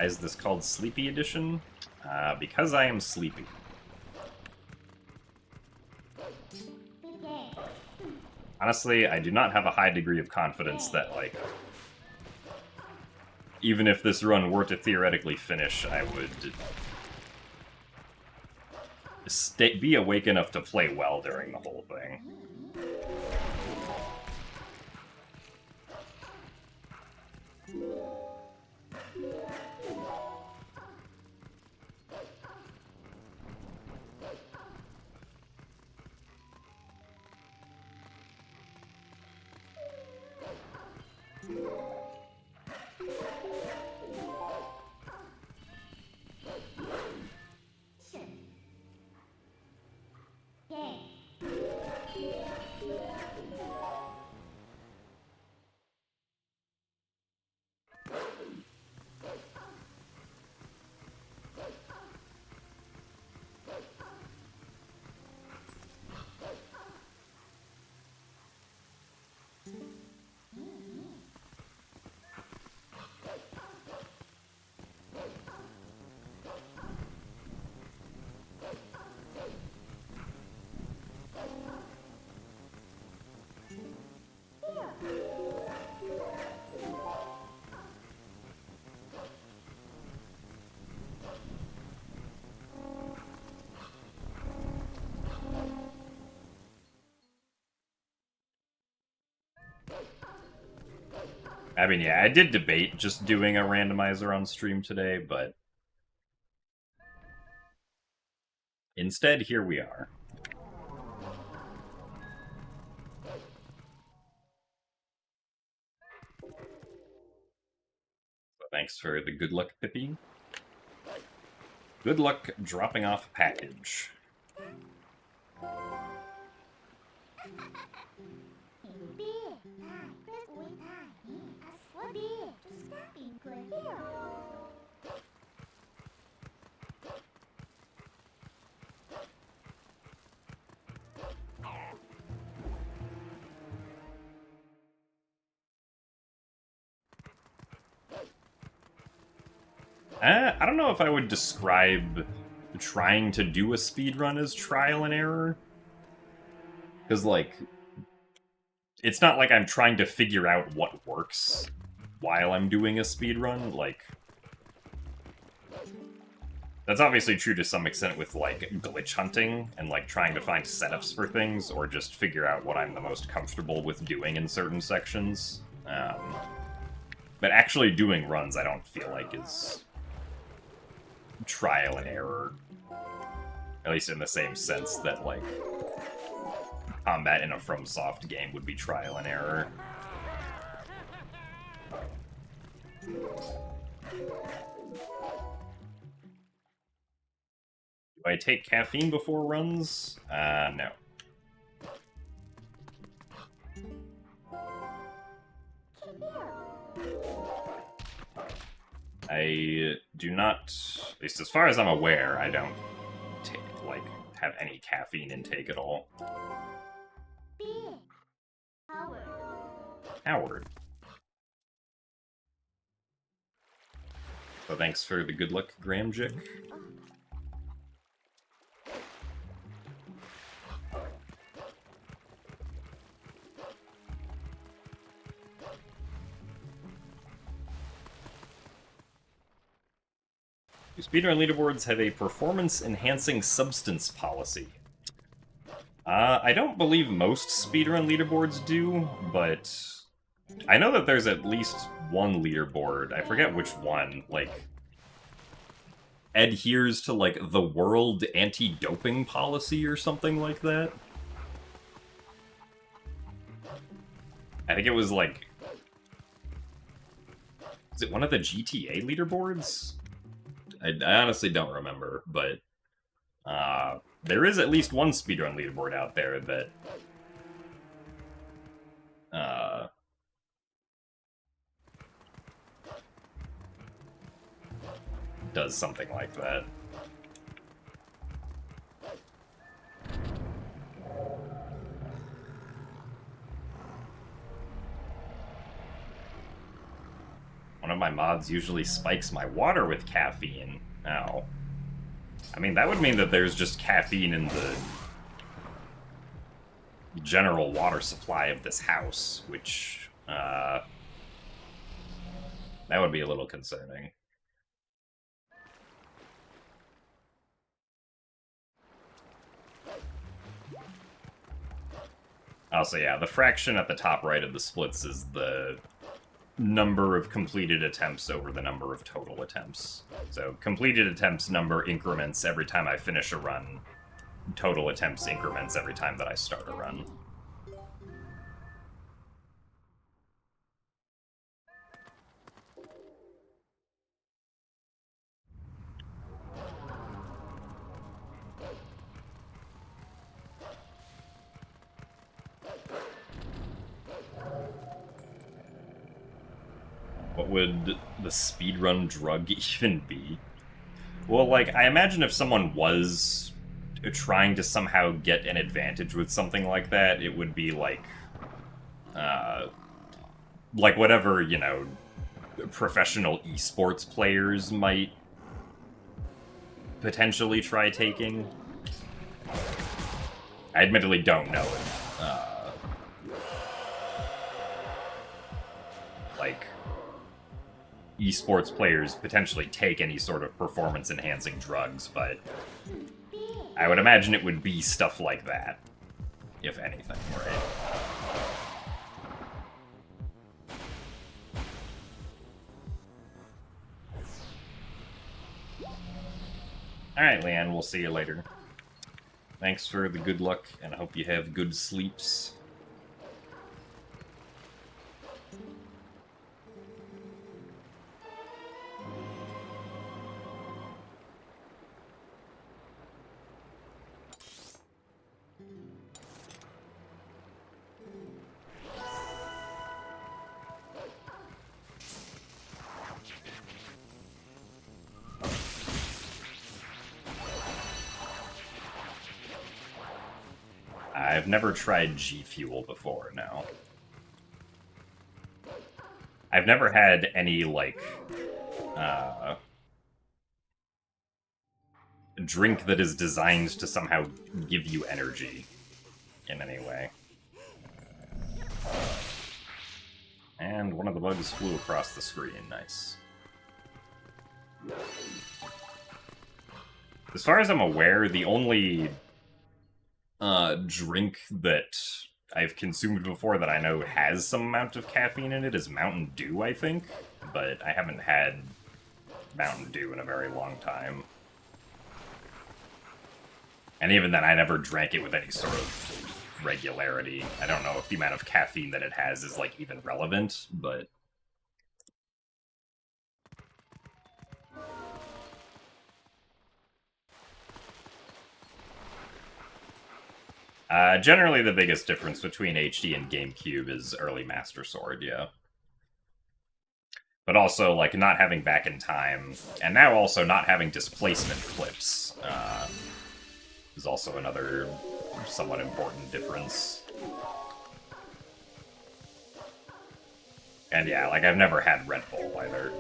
Is this called Sleepy Edition? Because I am sleepy. Honestly, I do not have a high degree of confidence that, like, even if this run were to theoretically finish, I would be awake enough to play well during the whole thing. I mean, yeah, I did debate just doing a randomizer on stream today, but instead, here we are. So thanks for the good luck, Pippi. Good luck dropping off a package. I don't know if I would describe trying to do a speedrun as trial and error. Because, like, it's not like I'm trying to figure out what works while I'm doing a speedrun. Like, that's obviously true to some extent with, like, glitch hunting and, like, trying to find setups for things, or just figure out what I'm the most comfortable with doing in certain sections. But actually doing runs, I don't feel like is trial and error. At least in the same sense that, like, combat in a FromSoft game would be trial and error. Do I take caffeine before runs? No. I do not, at least as far as I'm aware, I don't have any caffeine intake at all. Howard. So thanks for the good luck, Gramjic. Do speedrun leaderboards have a performance-enhancing substance policy? I don't believe most speedrun leaderboards do, but I know that there's at least one leaderboard, I forget which one, like, adheres to, like, the World Anti-Doping Policy or something like that. I think it was, like... Is it one of the GTA leaderboards? I honestly don't remember, but... there is at least one speedrun leaderboard out there that... does something like that. One of my mods usually spikes my water with caffeine. Oh. I mean, that would mean that there's just caffeine in the general water supply of this house, which, that would be a little concerning. Also, yeah, the fraction at the top right of the splits is the number of completed attempts over the number of total attempts. So, completed attempts number increments every time I finish a run. Total attempts increments every time that I start a run. What would the speedrun drug even be? Well, like, I imagine if someone was trying to somehow get an advantage with something like that, it would be like whatever, you know, professional esports players might potentially try taking. I admittedly don't know if, like, esports players potentially take any sort of performance-enhancing drugs, but I would imagine it would be stuff like that, if anything, right? Alright, Leanne, we'll see you later. Thanks for the good luck, and I hope you have good sleeps. I've never tried G Fuel before, no. I've never had any, like, drink that is designed to somehow give you energy in any way. And one of the bugs flew across the screen, nice. As far as I'm aware, the only drink that I've consumed before that I know has some amount of caffeine in it is Mountain Dew, I think. But I haven't had Mountain Dew in a very long time. And even then, I never drank it with any sort of regularity. I don't know if the amount of caffeine that it has is, like, even relevant, but... generally, the biggest difference between HD and GameCube is early Master Sword, yeah. But also, like, not having Back in Time, and now also not having displacement clips, is also another somewhat important difference. And yeah, like, I've never had Red Bull either.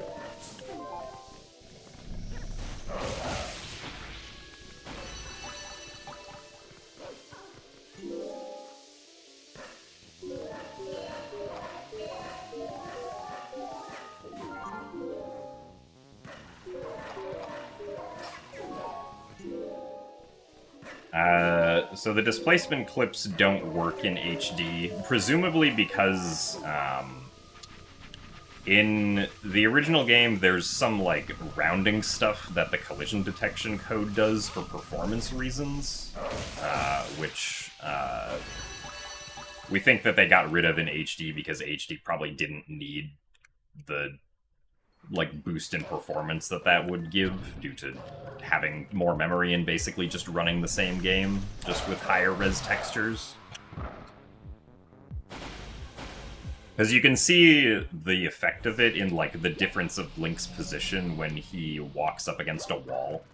So the displacement clips don't work in HD, presumably because, in the original game, there's some, like, rounding stuff that the collision detection code does for performance reasons, which, we think that they got rid of in HD because HD probably didn't need the, like, boost in performance that would give due to having more memory and basically just running the same game, just with higher res textures. Because you can see the effect of it in, like, the difference of Link's position when he walks up against a wall.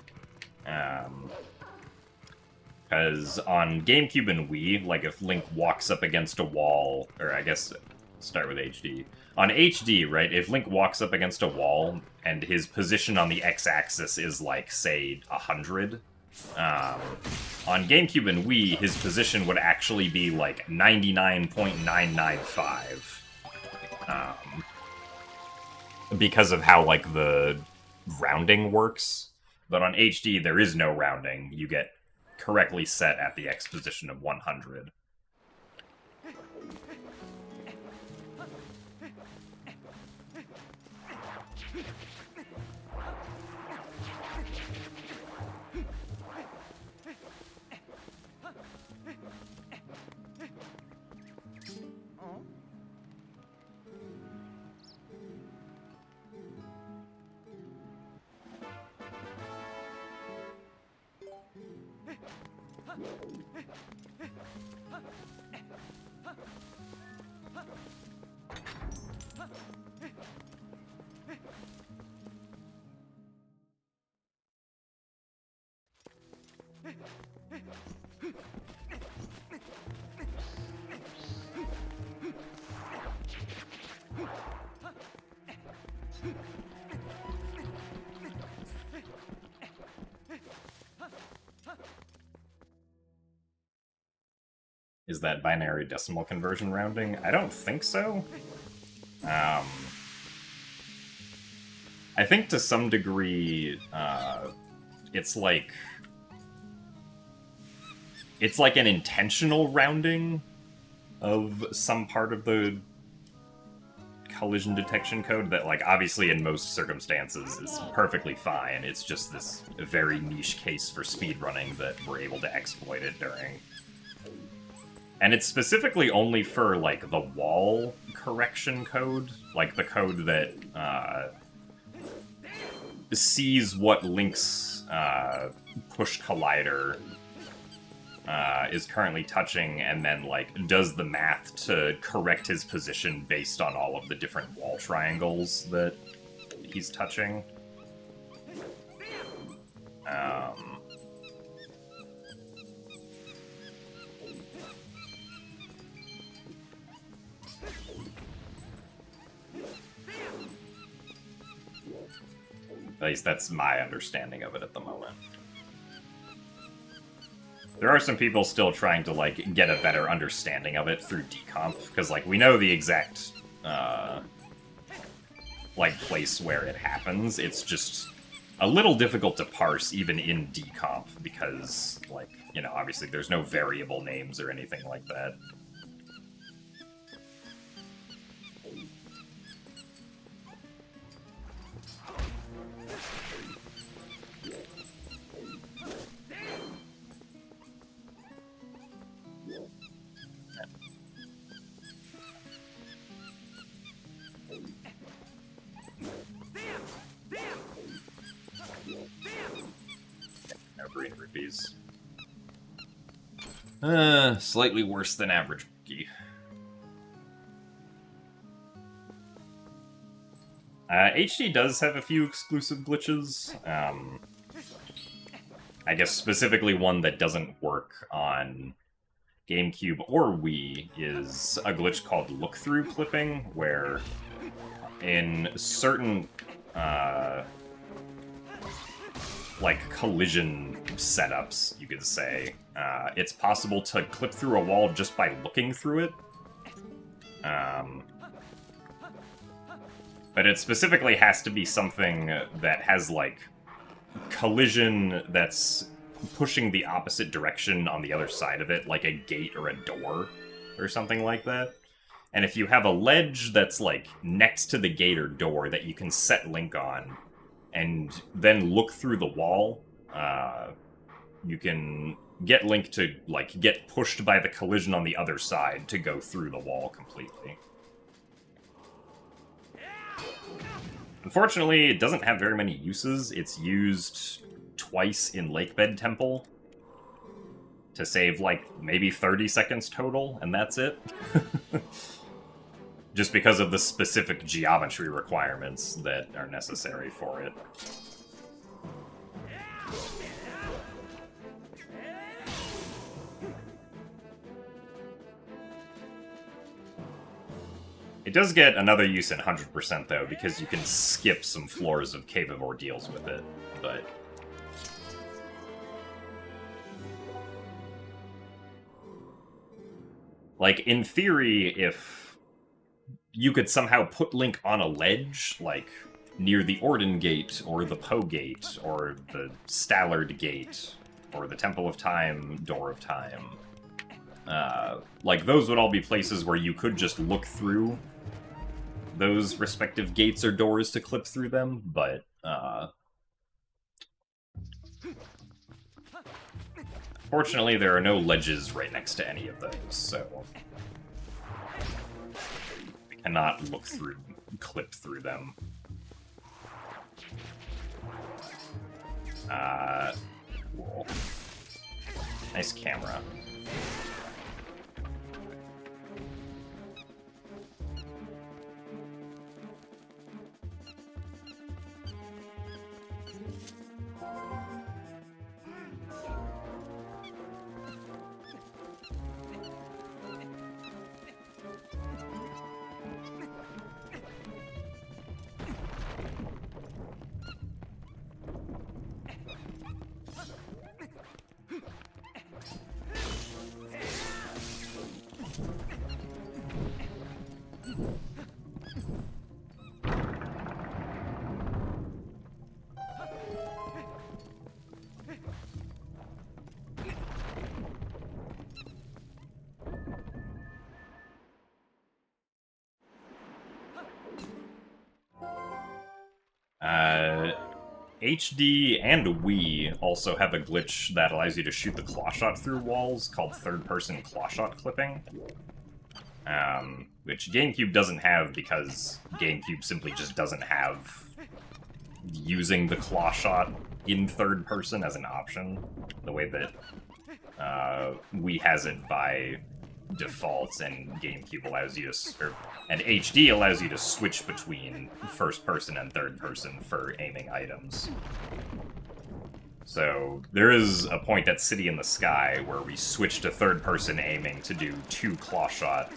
Because on GameCube and Wii, like, if Link walks up against a wall, or I guess, start with HD. On HD, right, if Link walks up against a wall, and his position on the x-axis is, like, say, 100, on GameCube and Wii, his position would actually be, like, 99.995. Because of how, like, the rounding works. But on HD, there is no rounding. You get correctly set at the X position of 100. Is that binary decimal conversion rounding? I don't think so. I think to some degree, it's like an intentional rounding of some part of the collision detection code that, like, obviously in most circumstances is perfectly fine. It's just this very niche case for speedrunning that we're able to exploit it during. And it's specifically only for, like, the wall correction code, like the code that sees what Link's push collider is currently touching, and then, like, does the math to correct his position based on all of the different wall triangles that he's touching. At least that's my understanding of it at the moment. There are some people still trying to, like, get a better understanding of it through decomp, because, like, we know the exact, like, place where it happens. It's just a little difficult to parse, even in decomp, because, like, you know, obviously there's no variable names or anything like that. Green rupees. Slightly worse than average bookie. HD does have a few exclusive glitches. I guess specifically one that doesn't work on GameCube or Wii is a glitch called look-through clipping, where in certain like collision setups, you could say, it's possible to clip through a wall just by looking through it. But it specifically has to be something that has, like, collision that's pushing the opposite direction on the other side of it, like a gate or a door or something like that. And if you have a ledge that's, like, next to the gate or door that you can set Link on, and then look through the wall, you can get Link to, like, get pushed by the collision on the other side to go through the wall completely. Unfortunately, it doesn't have very many uses. It's used twice in Lakebed Temple to save, like, maybe 30 seconds total, and that's it. Just because of the specific geometry requirements that are necessary for it. It does get another use in 100% though, because you can skip some floors of Cave of Ordeals with it, but... like, in theory, if you could somehow put Link on a ledge, like, near the Orden Gate, or the Poe Gate, or the Stallard Gate, or the Temple of Time, Door of Time, like, those would all be places where you could just look through those respective gates or doors to clip through them, but, fortunately there are no ledges right next to any of those, so we cannot look through, clip through them. Cool. Nice camera. HD and Wii also have a glitch that allows you to shoot the clawshot through walls called third-person clawshot clipping. Which GameCube doesn't have because GameCube simply just doesn't have using the clawshot in third person as an option, the way that Wii has it by default, and GameCube allows you to, and HD allows you to switch between first person and third person for aiming items. So there is a point at City in the Sky where we switch to third person aiming to do 2 clawshot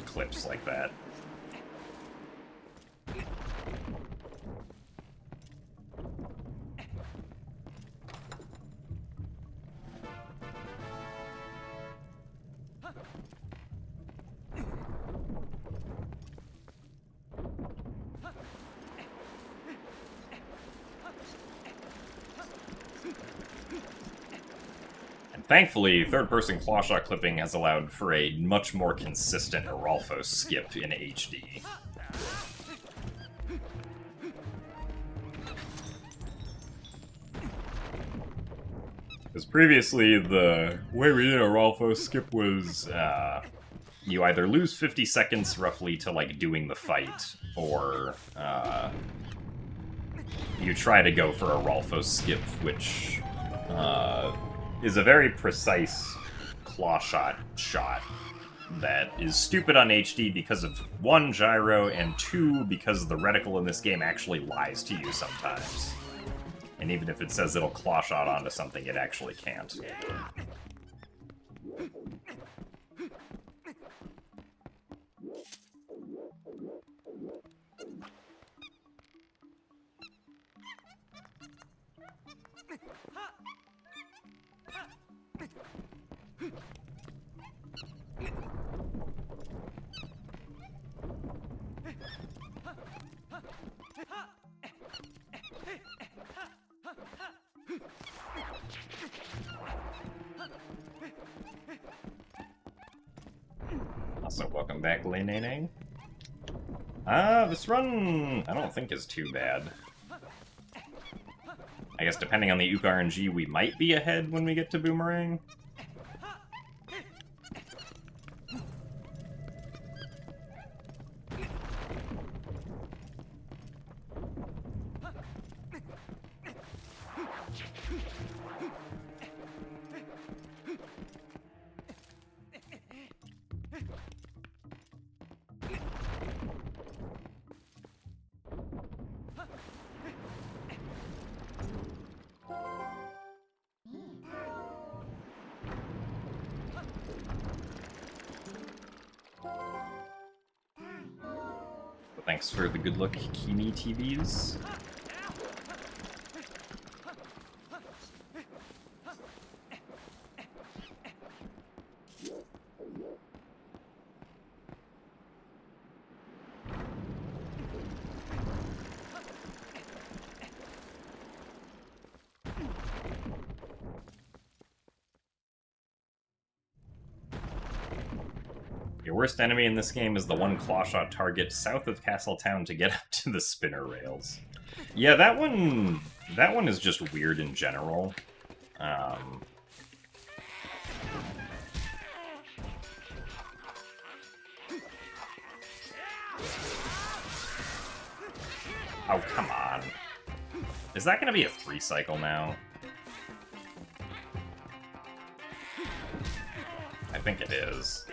clips like that. Thankfully, third-person clawshot clipping has allowed for a much more consistent Aralfo skip in HD. Because previously, the way we did Aralfo skip was, you either lose 50 seconds roughly to, like, doing the fight, or, you try to go for Aralfo skip, which, is a very precise clawshot shot that is stupid on HD because of 1, gyro, and 2, because the reticle in this game actually lies to you sometimes. And even if it says it'll clawshot onto something, it actually can't. Also, welcome back, Lene. This run, I don't think is too bad. I guess depending on the Ook RNG, we might be ahead when we get to Boomerang. Thanks for the good luck, Kimi TVs. Your worst enemy in this game is the one clawshot target south of Castletown to get up to the spinner rails. Yeah, that one is just weird in general. Oh, come on. Is that gonna be a free cycle now? I think it is.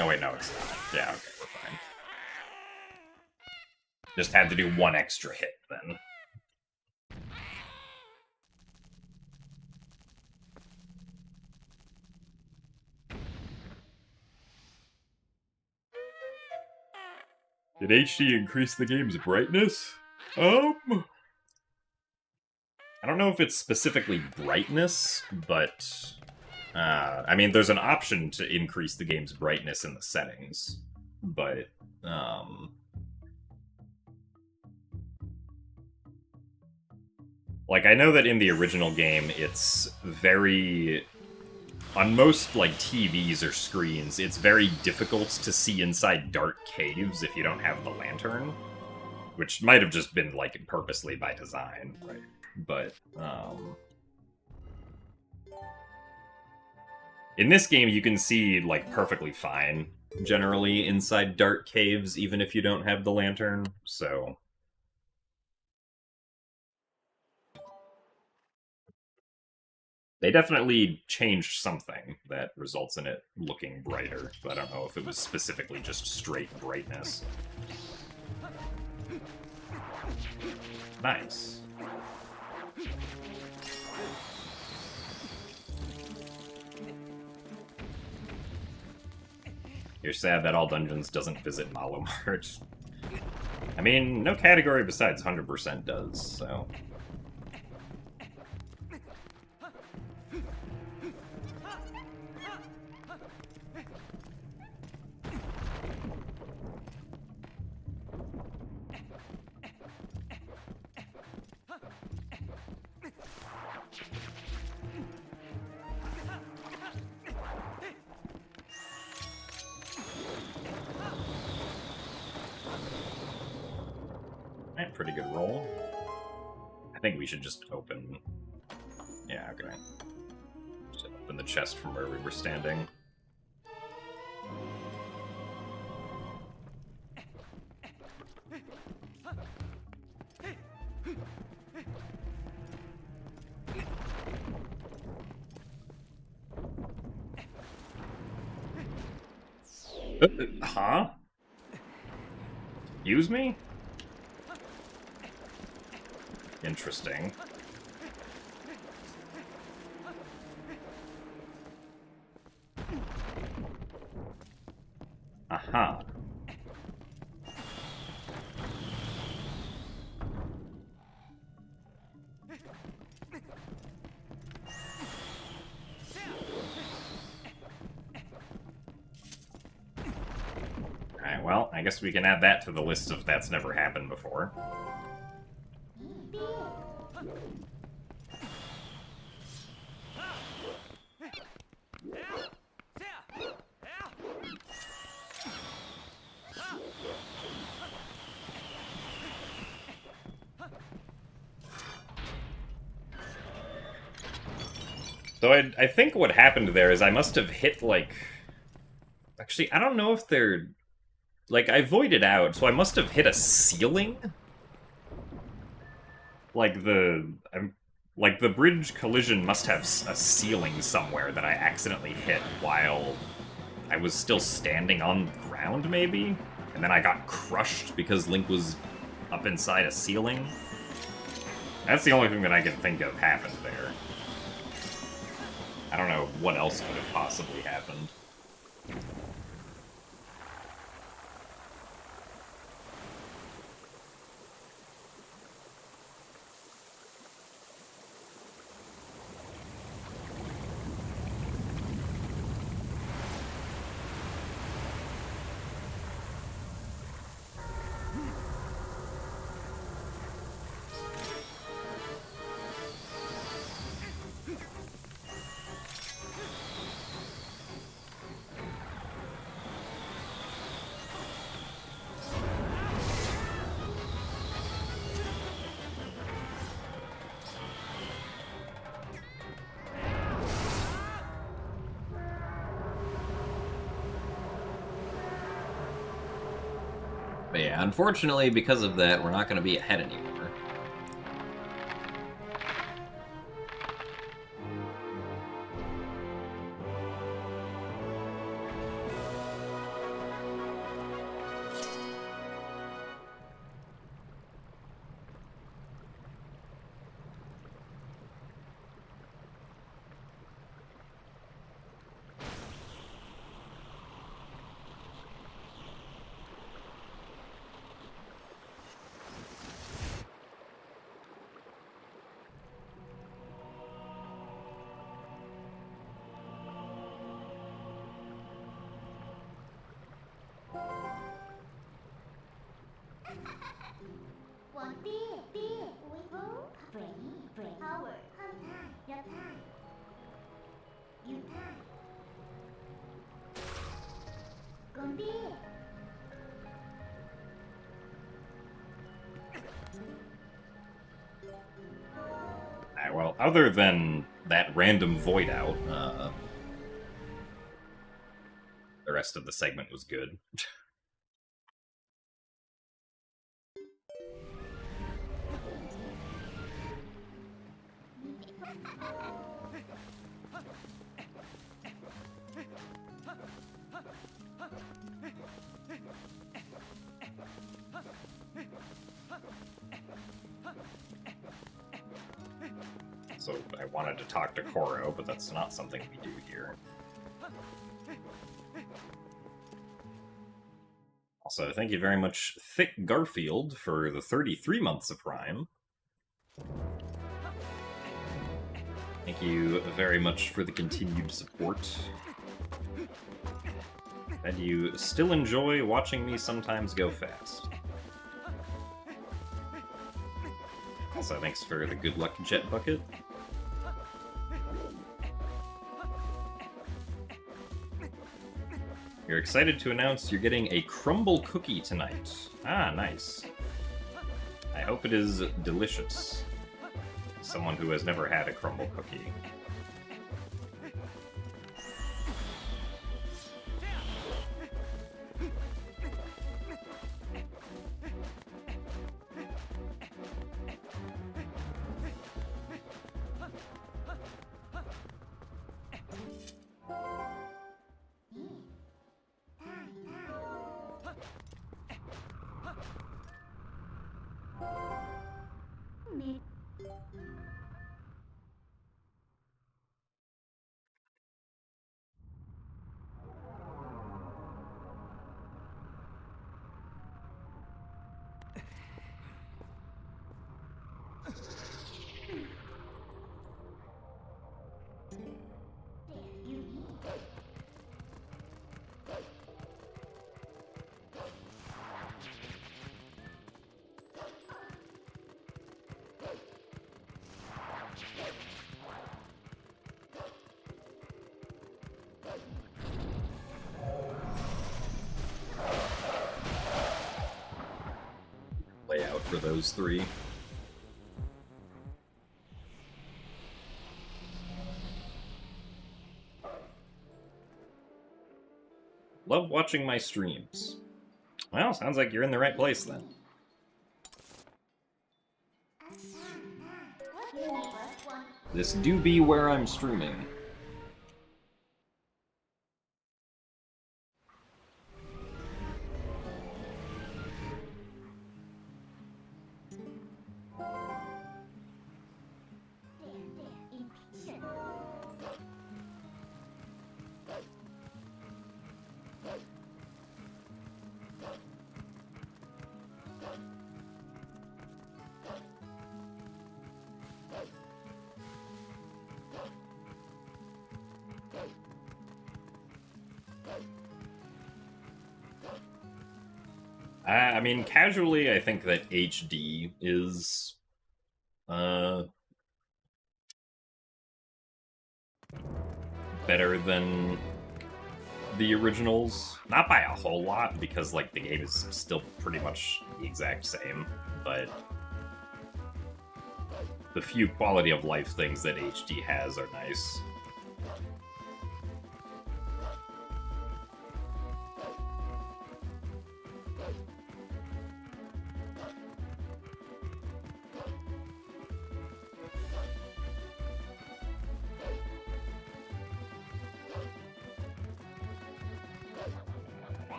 Oh wait, no, it's not. Yeah, okay, we're fine. Just had to do 1 extra hit, then. Did HD increase the game's brightness? I don't know if it's specifically brightness, but... I mean, there's an option to increase the game's brightness in the settings, but, like, I know that in the original game, it's very... On most, like, TVs or screens, it's very difficult to see inside dark caves if you don't have the lantern. which might have just been, like, purposely by design, right? But, in this game, you can see, like, perfectly fine, generally, inside dark caves, even if you don't have the lantern, so... They definitely changed something that results in it looking brighter, but I don't know if it was specifically just straight brightness. Nice. You're sad that All Dungeons doesn't visit Malomart. I mean, no category besides 100% does, so... Pretty good roll. I think we should just open... Yeah, okay. Just open the chest from where we were standing. Huh? Use me? Interesting. Aha. Alright, well, I guess we can add that to the list of that's never happened before. So I think what happened there is I must have hit, like... Actually, I don't know if they're... Like, I voided out, so I must have hit a ceiling? Like, the bridge collision must have a ceiling somewhere that I accidentally hit while I was still standing on the ground, maybe? And then I got crushed because Link was up inside a ceiling? That's the only thing that I can think of happened there. I don't know what else could have possibly happened. But yeah, unfortunately, because of that, we're not going to be ahead anymore. Alright, well, other than that random void out, the rest of the segment was good. So I wanted to talk to Koro, but that's not something we do here. Also, thank you very much, Thick Garfield, for the 33 months of Prime. Thank you very much for the continued support. And you still enjoy watching me sometimes go fast. Also, thanks for the good luck jet bucket. You're excited to announce you're getting a crumble cookie tonight. Ah, nice. I hope it is delicious. Someone who has never had a crumble cookie. Layout for those three. Love watching my streams. Well, sounds like you're in the right place then. This do be where I'm streaming. I mean, casually, I think that HD is better than the originals. Not by a whole lot, because like the game is still pretty much the exact same, but the few quality of life things that HD has are nice.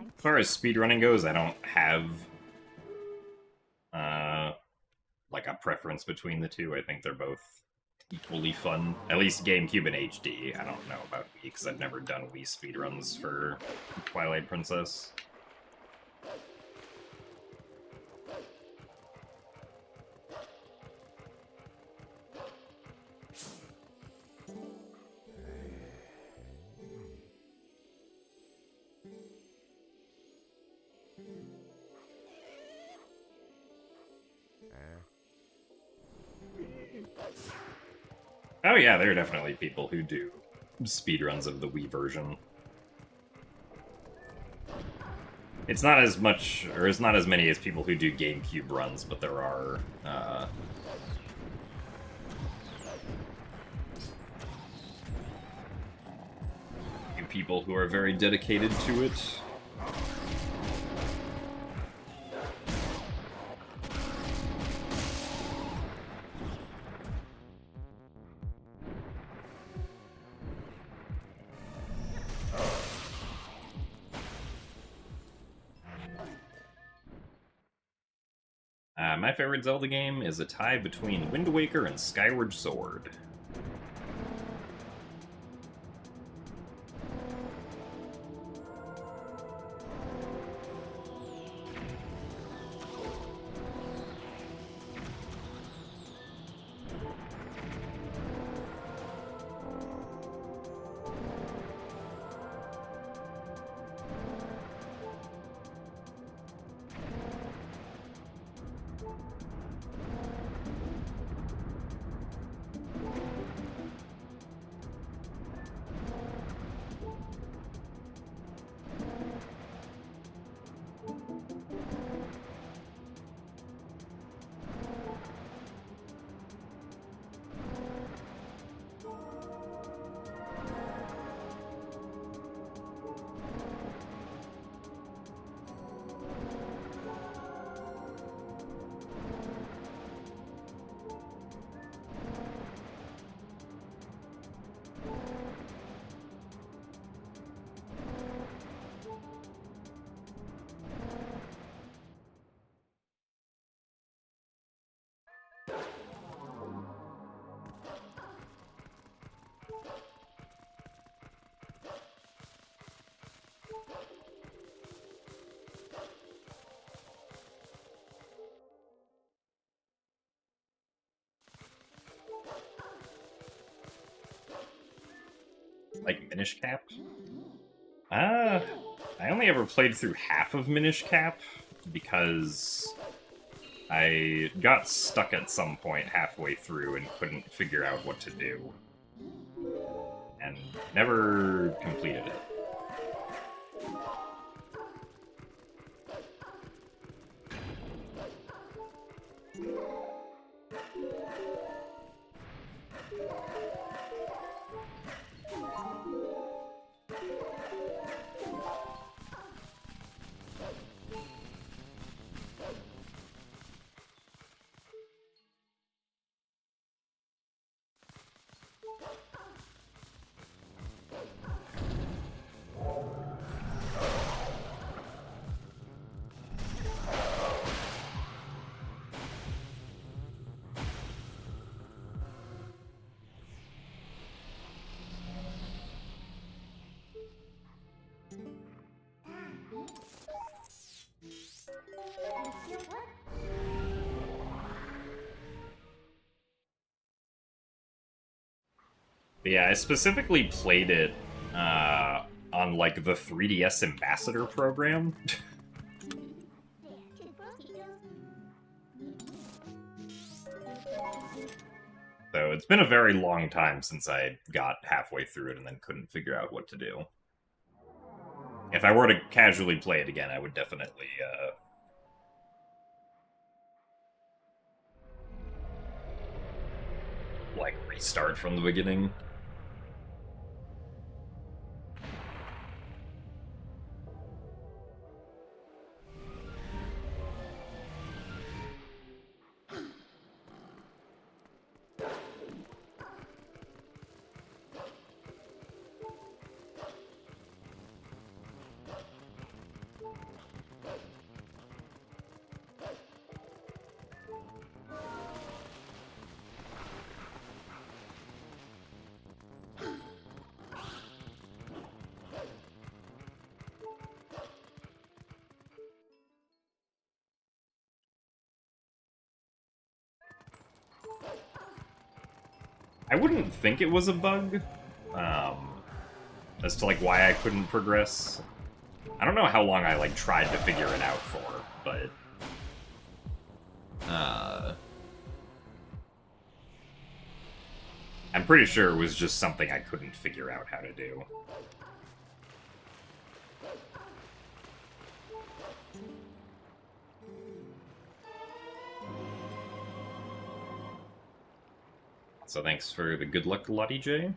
As far as speedrunning goes, I don't have like a preference between the two. I think they're both equally fun. At least GameCube and HD. I don't know about Wii, because I've never done Wii speedruns for Twilight Princess. Oh yeah, there are definitely people who do speedruns of the Wii version. It's not as much, or it's not as many as people who do GameCube runs, but there are, few people who are very dedicated to it. My favorite Zelda game is a tie between Wind Waker and Skyward Sword. Like Minish Cap? I only ever played through half of Minish Cap because I got stuck at some point halfway through and couldn't figure out what to do. And never completed it. But yeah, I specifically played it on like the 3DS Ambassador program. So it's been a very long time since I got halfway through it and then couldn't figure out what to do. If I were to casually play it again, I would definitely like restart from the beginning. I wouldn't think it was a bug, as to like why I couldn't progress. I don't know how long I like tried to figure it out for, but I'm I'm pretty sure it was just something I couldn't figure out how to do. So thanks for the good luck, Lottie J.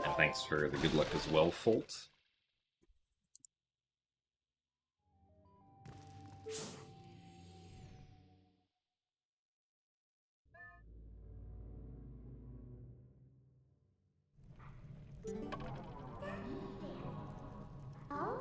And thanks for the good luck as well, Folt. Oh?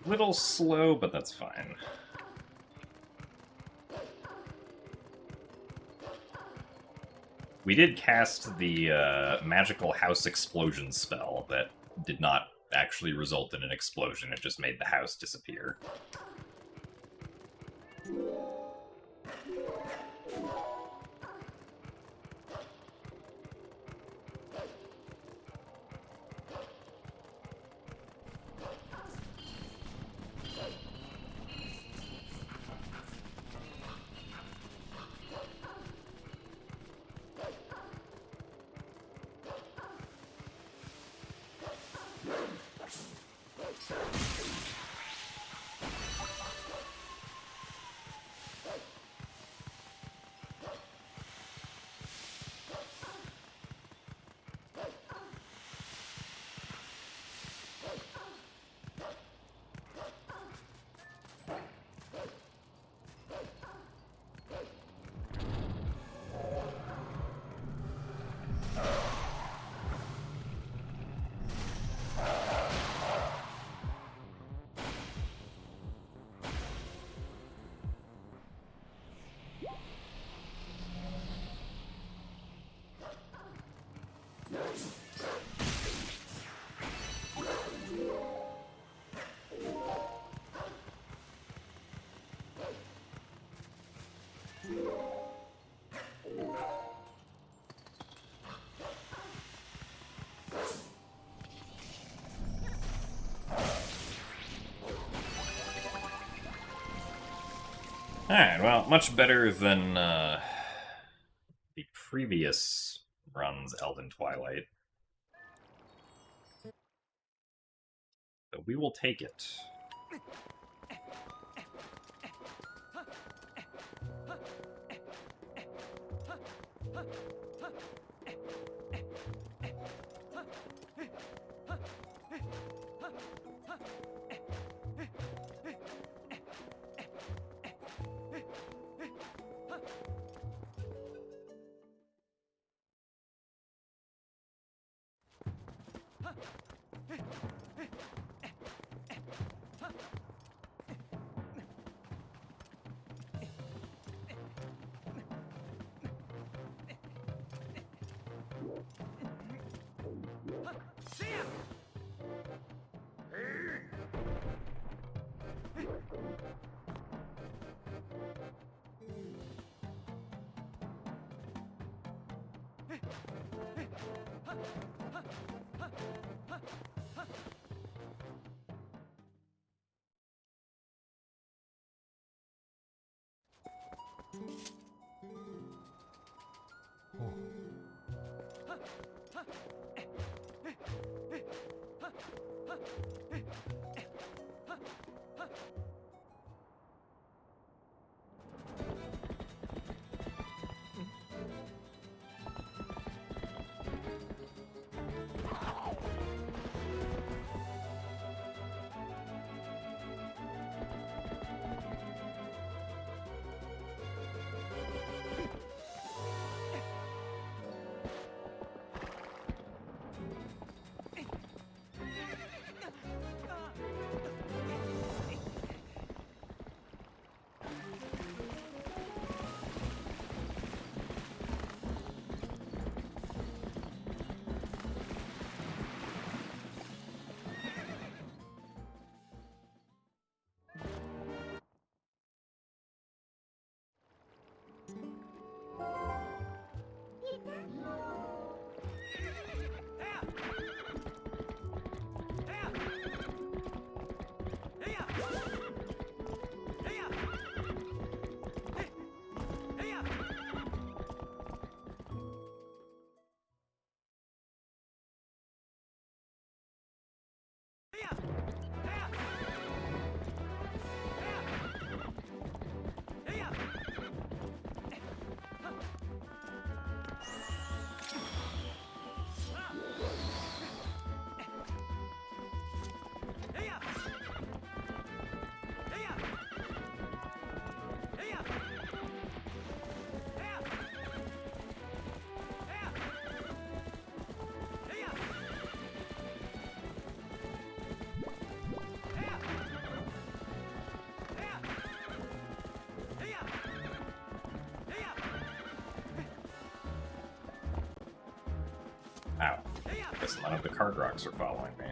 Little slow, but that's fine. We did cast the magical house explosion spell that did not actually result in an explosion, it just made the house disappear. Alright, well, much better than the previous run's Elden Twilight. So we will take it. Ow. Guess none of the card rocks are following me.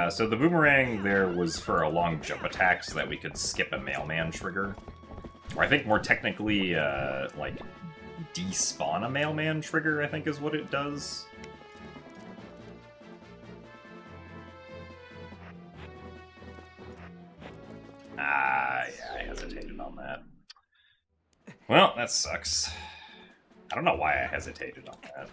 So the boomerang there was for a long jump attack so that we could skip a mailman trigger. Or I think more technically, like, despawn a mailman trigger, I think is what it does. Yeah, I hesitated on that. Well, that sucks. I don't know why I hesitated on that.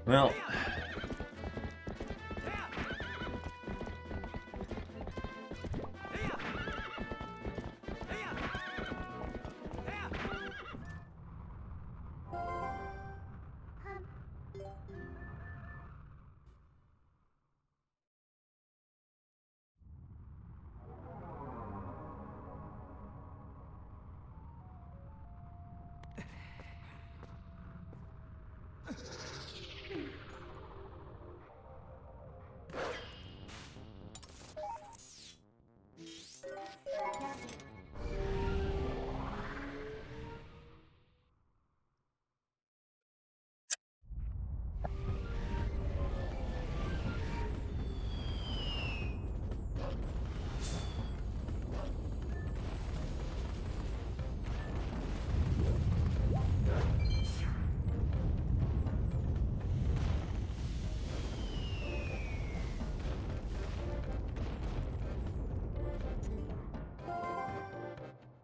Well,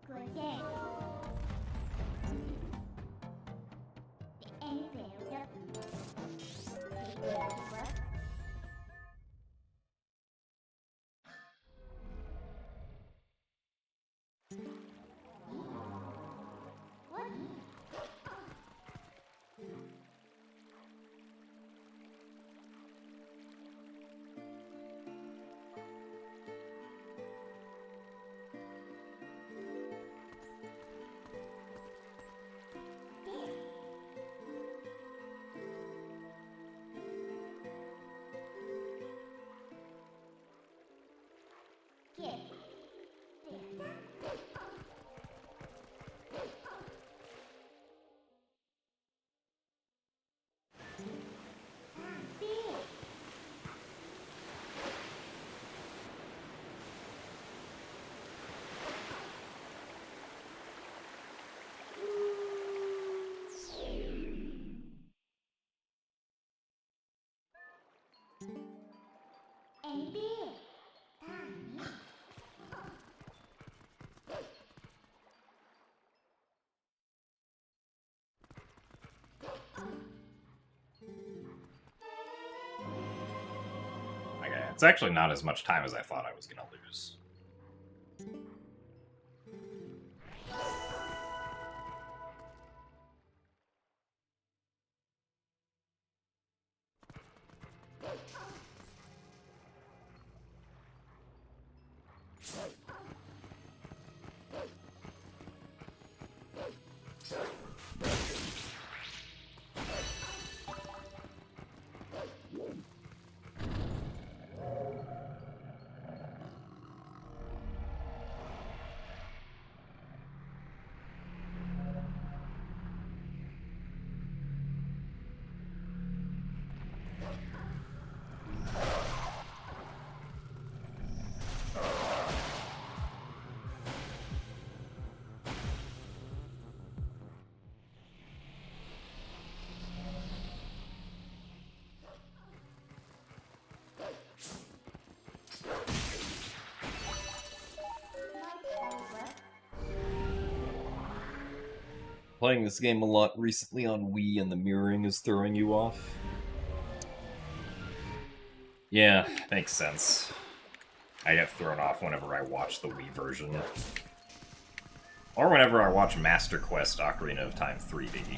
Good day. Any failure? Take care of the work. What? Here. There. There. And there. Okay, it's actually not as much time as I thought I was gonna lose. Playing this game a lot recently on Wii and the mirroring is throwing you off. Yeah, makes sense. I get thrown off whenever I watch the Wii version. Or whenever I watch Master Quest Ocarina of Time 3D.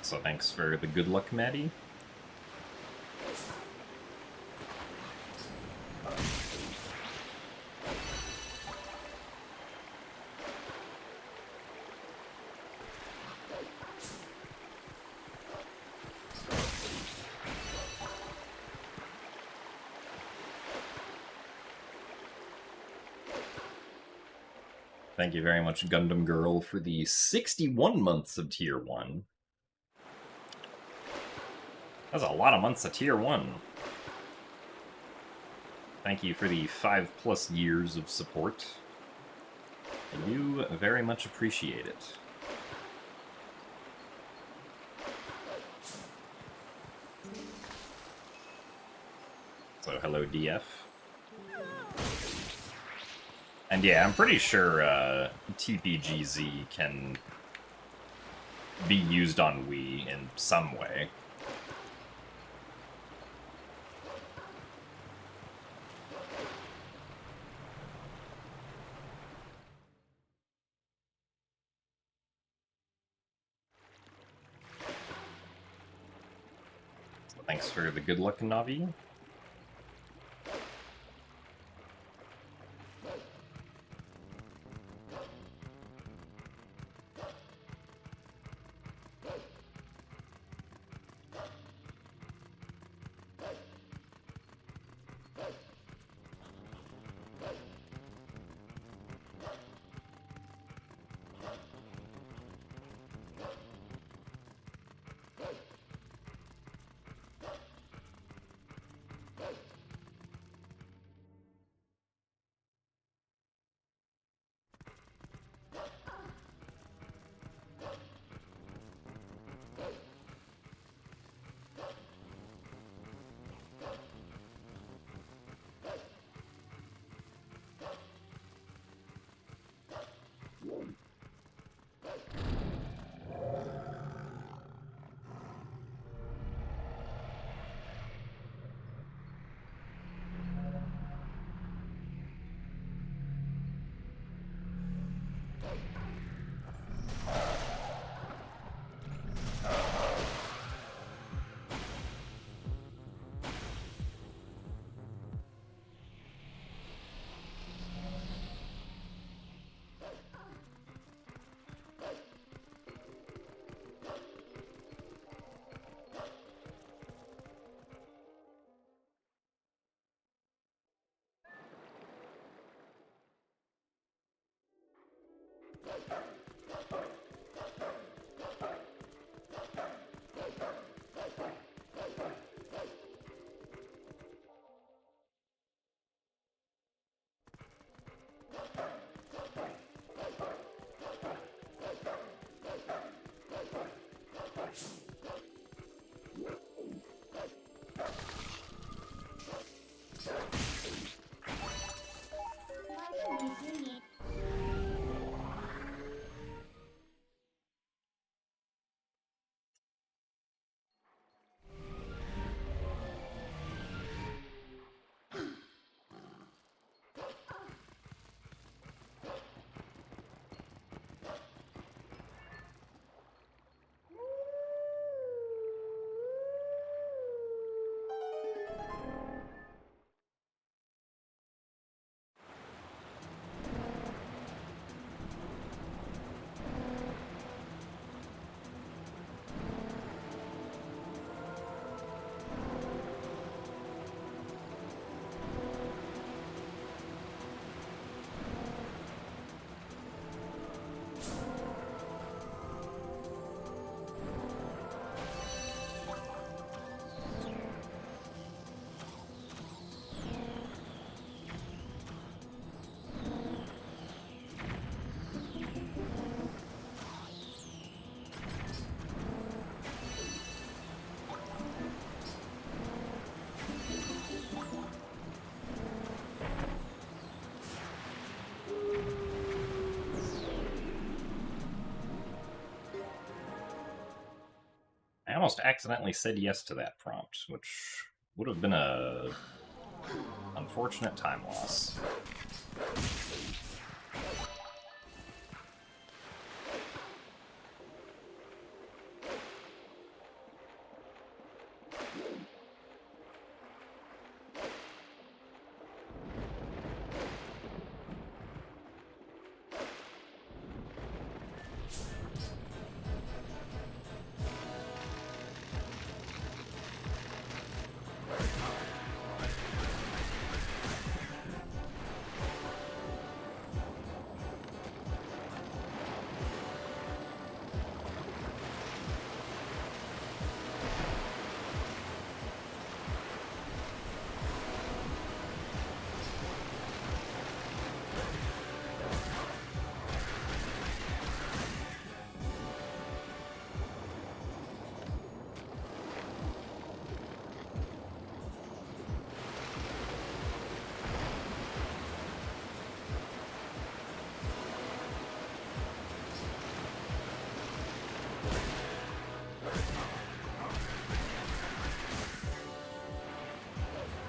So thanks for the good luck, Maddie. Thank you very much, Gundam Girl, for the 61 months of Tier 1. That's a lot of months of Tier 1. Thank you for the 5+ years of support. I do very much appreciate it. So, hello, DF. And yeah, I'm pretty sure TPGZ can be used on Wii in some way. So thanks for the good luck, Navi. almost accidentally said yes to that prompt, which would have been a unfortunate time loss.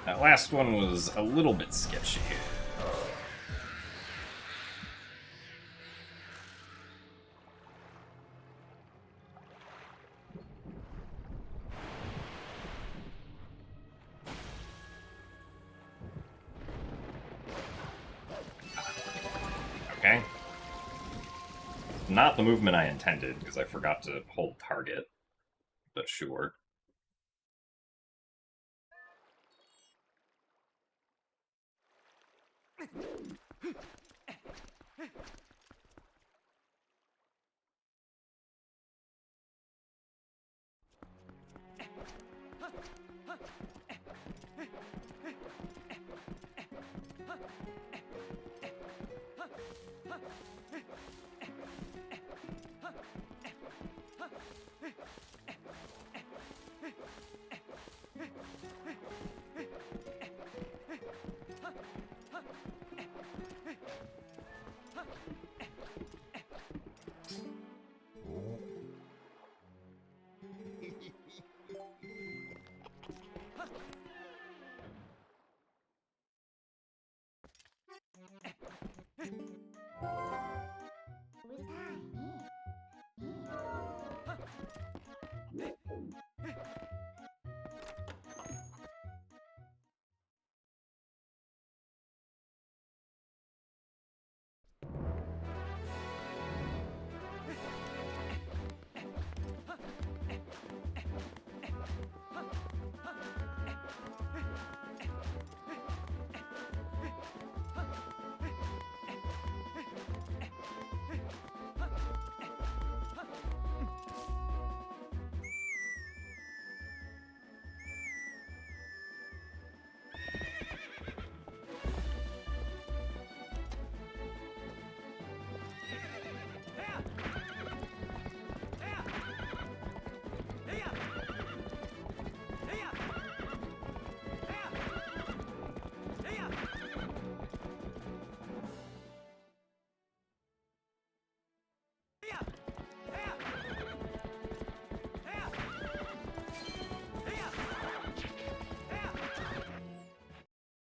That last one was a little bit sketchy. Okay. Not the movement I intended, because I forgot to hold target, but sure.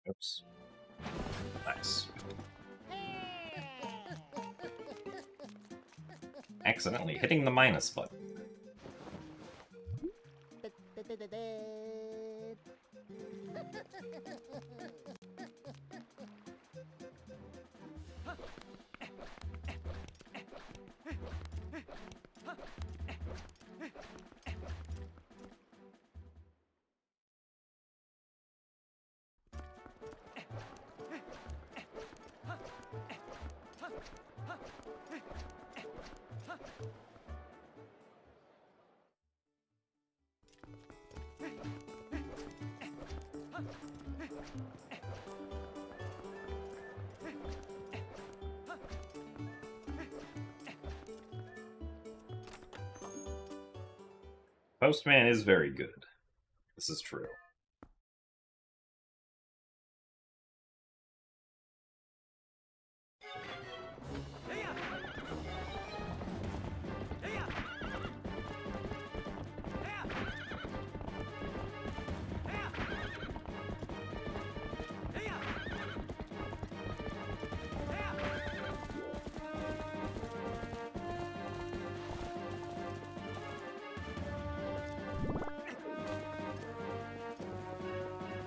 Oops. Nice. Accidentally hitting the minus button. Postman is very good. This is true.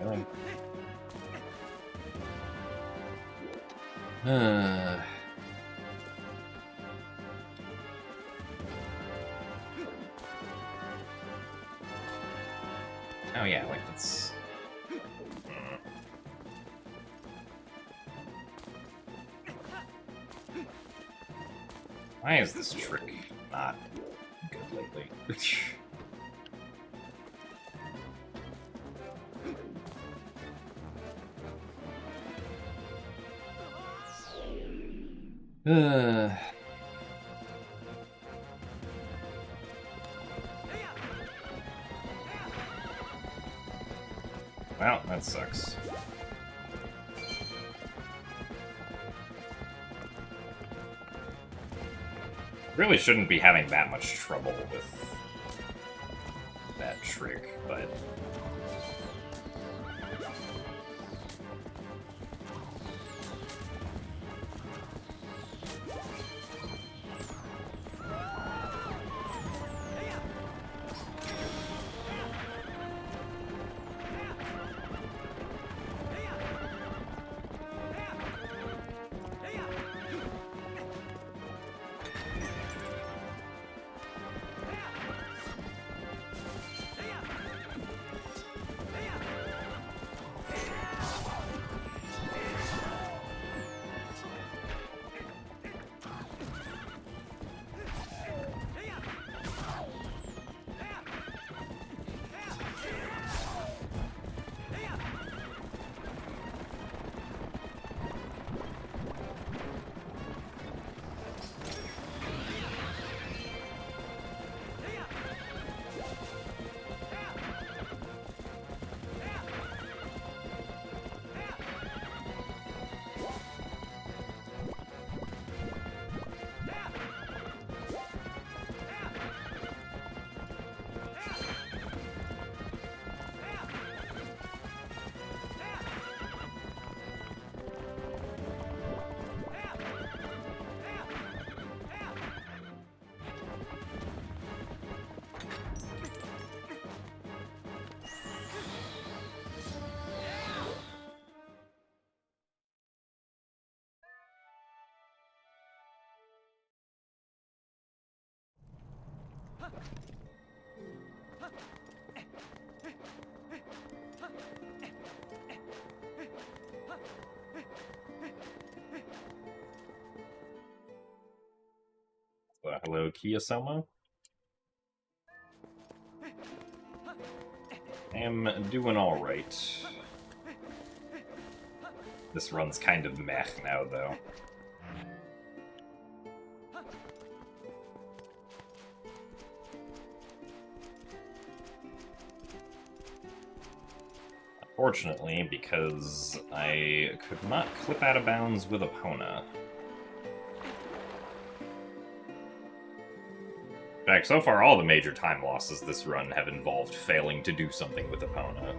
going. Oh yeah, like that's... Why is this trick not good lately? Well, that sucks. Really shouldn't be having that much trouble with that trick, but... Hello, Kiyosama. I am doing alright. This run's kind of meh now, though. Unfortunately, because I could not clip out of bounds with Epona. In fact, so far all the major time losses this run have involved failing to do something with Epona.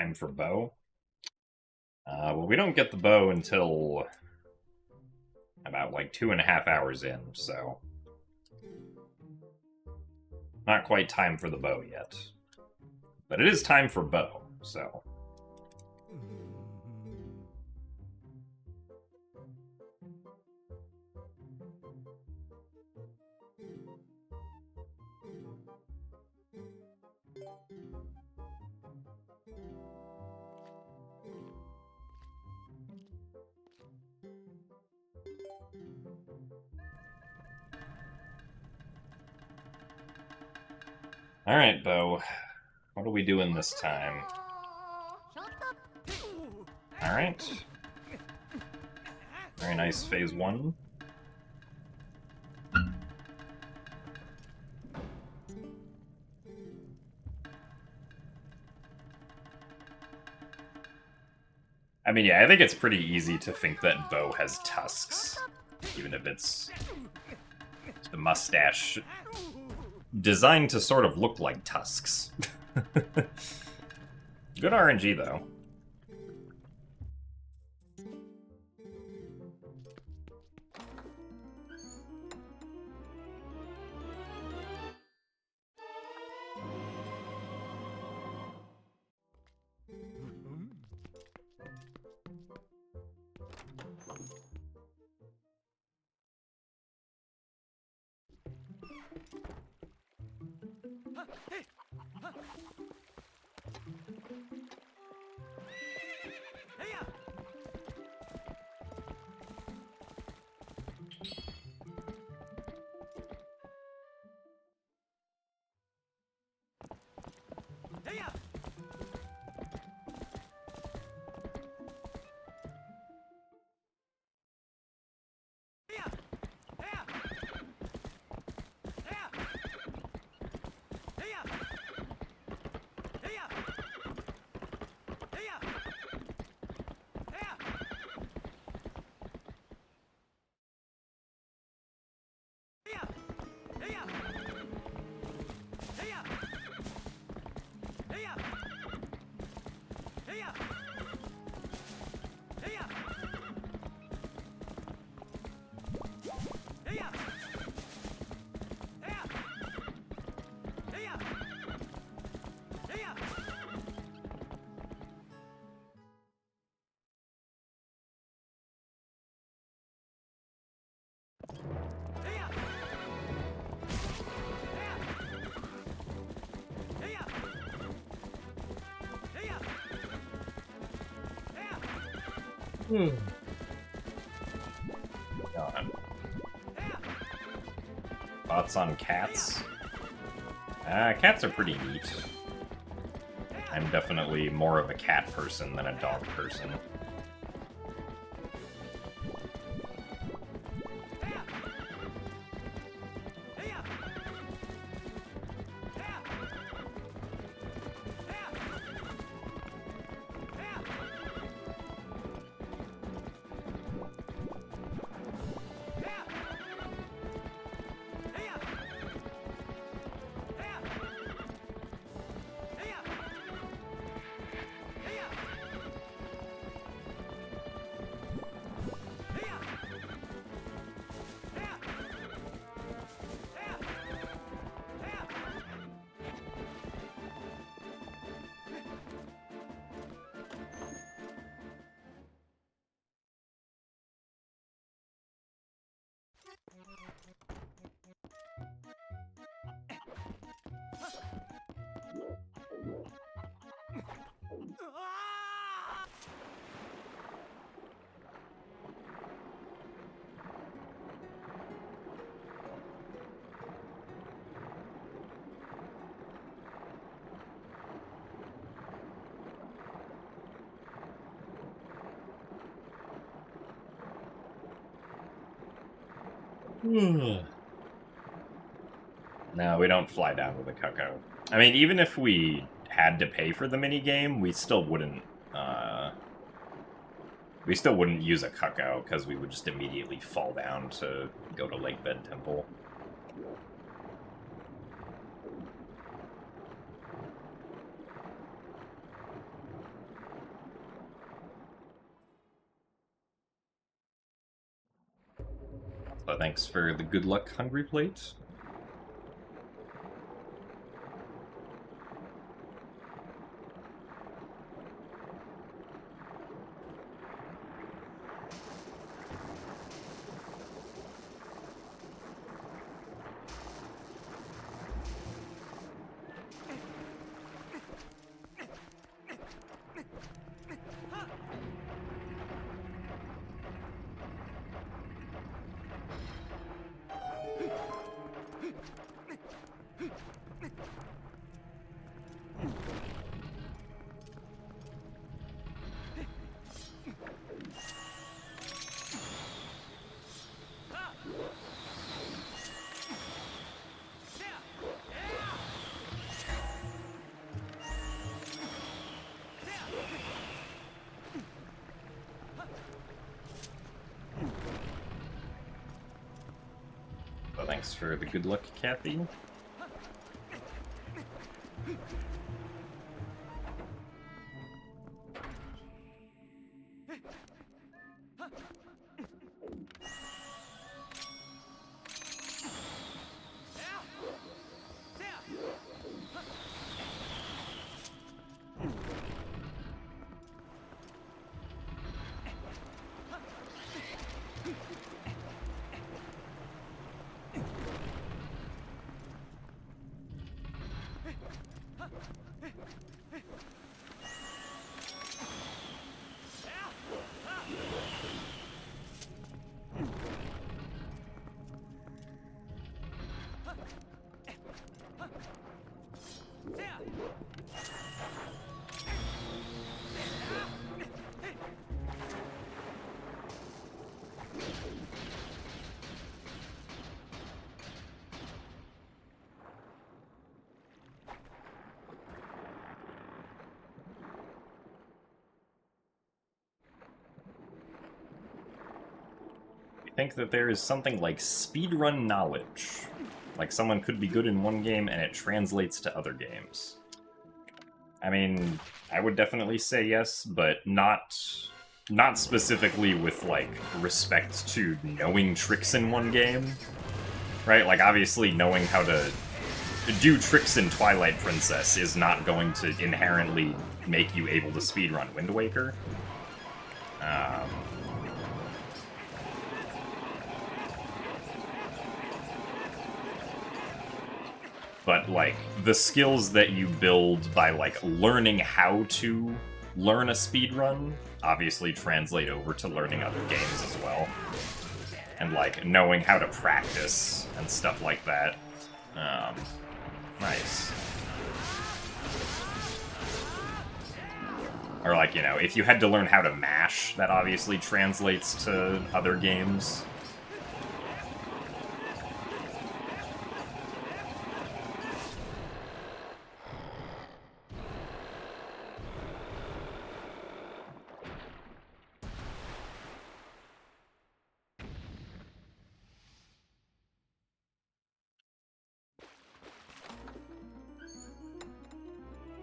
Time for bow. Well, we don't get the bow until about like 2.5 hours in, so not quite time for the bow yet. But it is time for bow, so. Alright, bow. What are we doing this time? Alright. Very nice phase 1. I mean, yeah, I think it's pretty easy to think that bow has tusks, even if it's the mustache designed to sort of look like tusks. Good RNG, though. God. Thoughts on cats? Cats are pretty neat. I'm definitely more of a cat person than a dog person. No, we don't fly down with a cucko. I mean, even if we had to pay for the minigame, we still wouldn't use a cucko, because we would just immediately fall down to go to Lakebed Temple. But thanks for the good luck, Hungry Plate. But thanks for the good luck, Kathy. I think that there is something like speedrun knowledge. Like someone could be good in one game and it translates to other games. I mean, I would definitely say yes, but not specifically with, like, respect to knowing tricks in one game. Right? Like, obviously knowing how to do tricks in Twilight Princess is not going to inherently make you able to speedrun Wind Waker. But, like, the skills that you build by, like, learning how to learn a speedrun obviously translate over to learning other games as well. And, like, knowing how to practice and stuff like that. Nice. Or, like, you know, if you had to learn how to mash, that obviously translates to other games.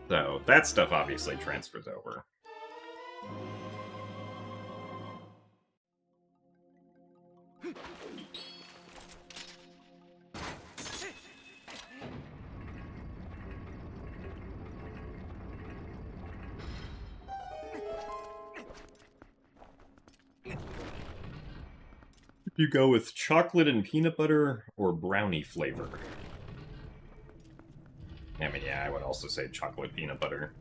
So, that stuff obviously transfers over. You go with chocolate and peanut butter or brownie flavor? I mean, yeah, I would also say chocolate peanut butter.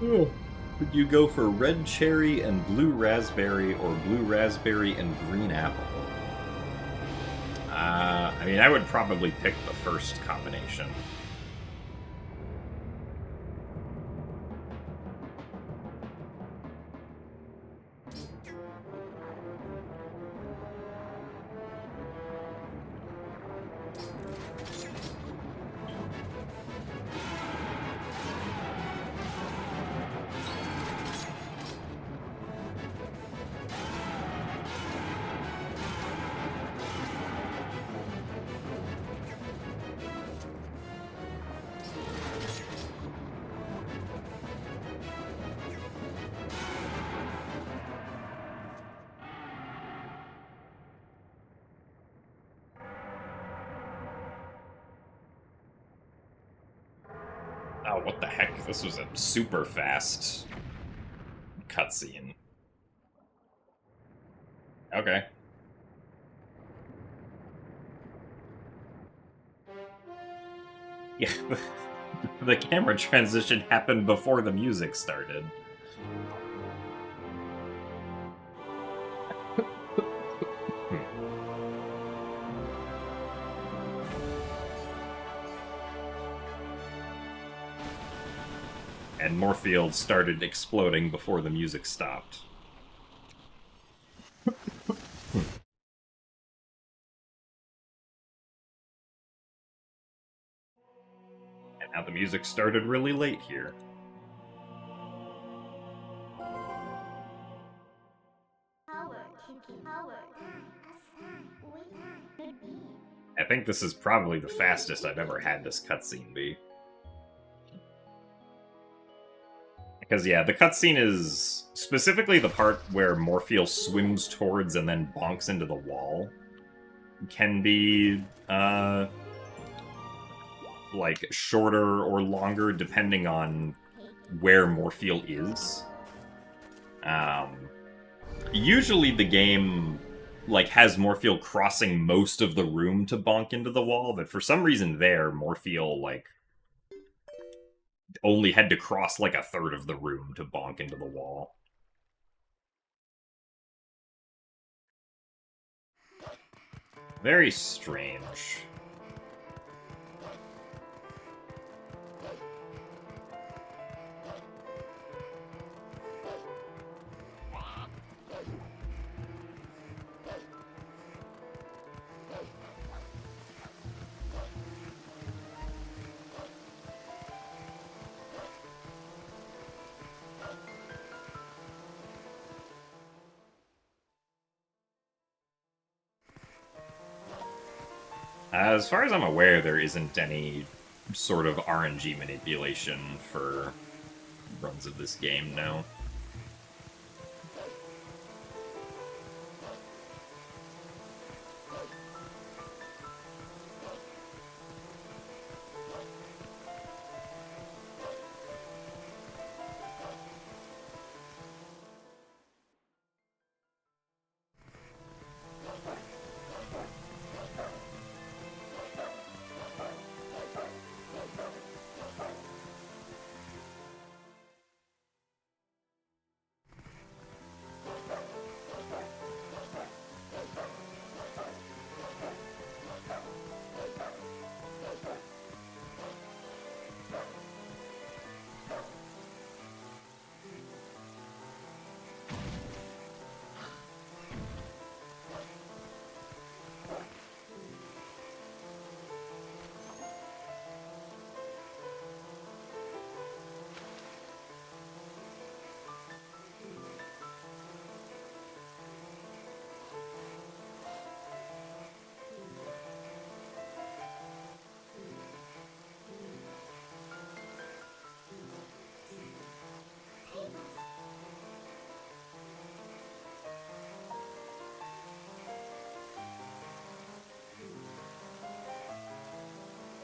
Oh. Would you go for red cherry and blue raspberry, or blue raspberry and green apple? I mean, I would probably pick the first combination. Oh, what the heck? This was a super fast cutscene. Okay. Yeah, the camera transition happened before the music started. And Morpheald started exploding before the music stopped. And now the music started really late here. I think this is probably the fastest I've ever had this cutscene be. Because, yeah, the cutscene is specifically the part where Morpheal swims towards and then bonks into the wall. Can be, like, shorter or longer depending on where Morpheal is. Usually the game, like, has Morpheal crossing most of the room to bonk into the wall, but for some reason there, Morpheal, like, only had to cross like a third of the room to bonk into the wall. Very strange. As far as I'm aware, there isn't any sort of RNG manipulation for runs of this game, no.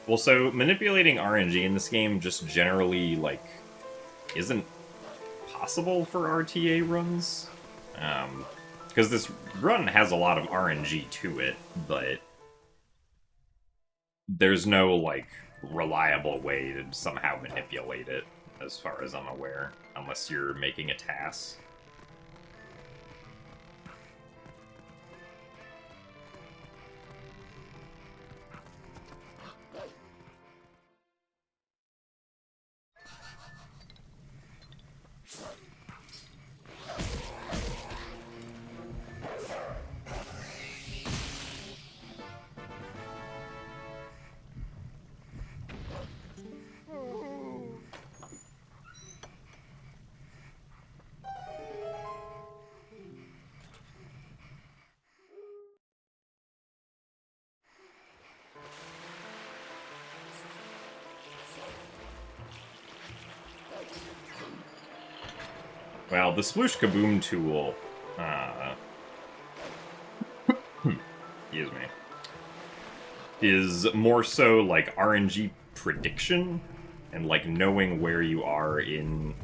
Well, so manipulating RNG in this game just generally, like, isn't possible for RTA runs. Because this run has a lot of RNG to it, but there's no, like, reliable way to somehow manipulate it, as far as I'm aware. unless you're making a task. Well, the Sploosh Kaboom tool, excuse me, is more so like RNG prediction and like knowing where you are in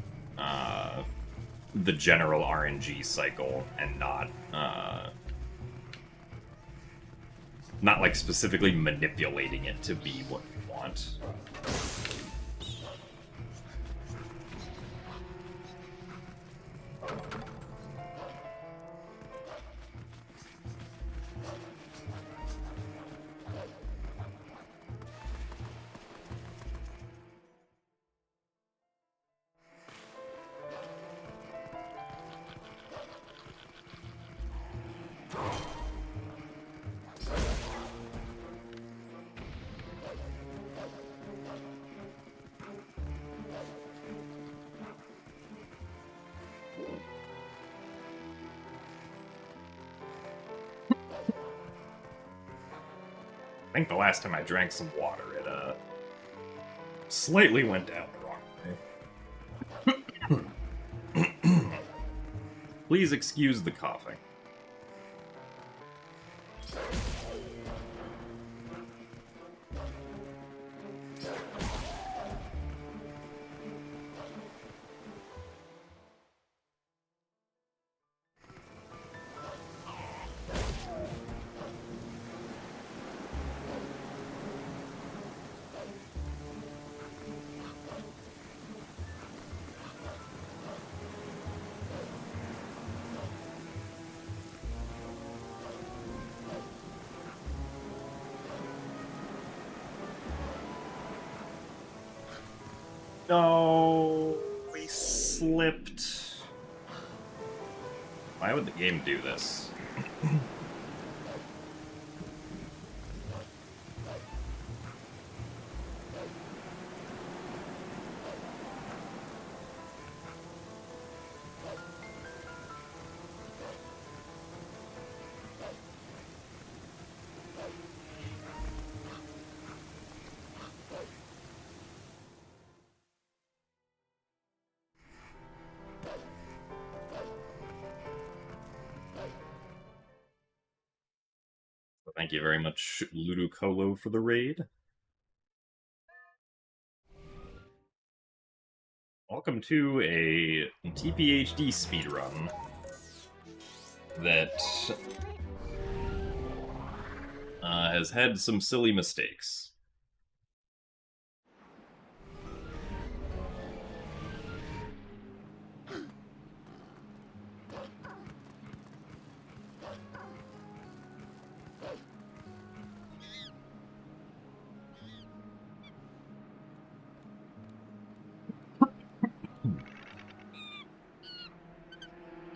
the general RNG cycle, and not like specifically manipulating it to be what you want. I think the last time I drank some water, it slightly went down the wrong way. Please excuse the coughing. No, we slipped. Why would the game do this? Thank you very much, Ludicolo, for the raid. Welcome to a TPHD speedrun that has had some silly mistakes.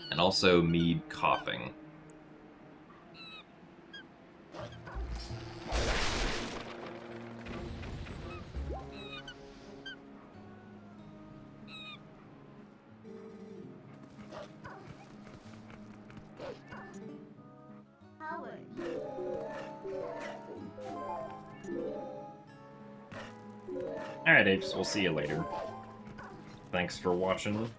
And also me coughing. Alright, apes, we'll see you later. Thanks for watching.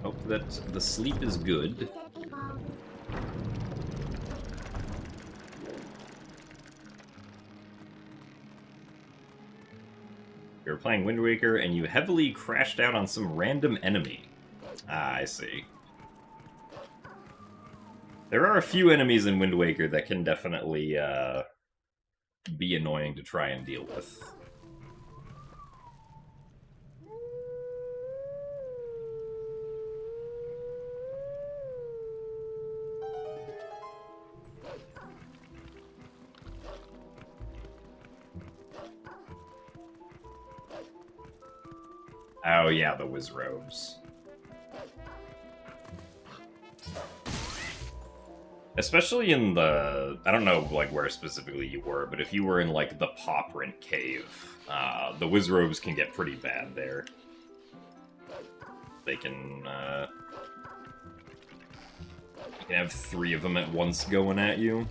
Hope that the sleep is good. You're playing Wind Waker and you heavily crashed out on some random enemy. Ah, I see. There are a few enemies in Wind Waker that can definitely be annoying to try and deal with. Oh yeah, the whiz robes. Especially in the... I don't know, like, where specifically you were, but if you were in, like, the Paw Print Cave, the whiz robes can get pretty bad there. They can, you can have 3 of them at once going at you.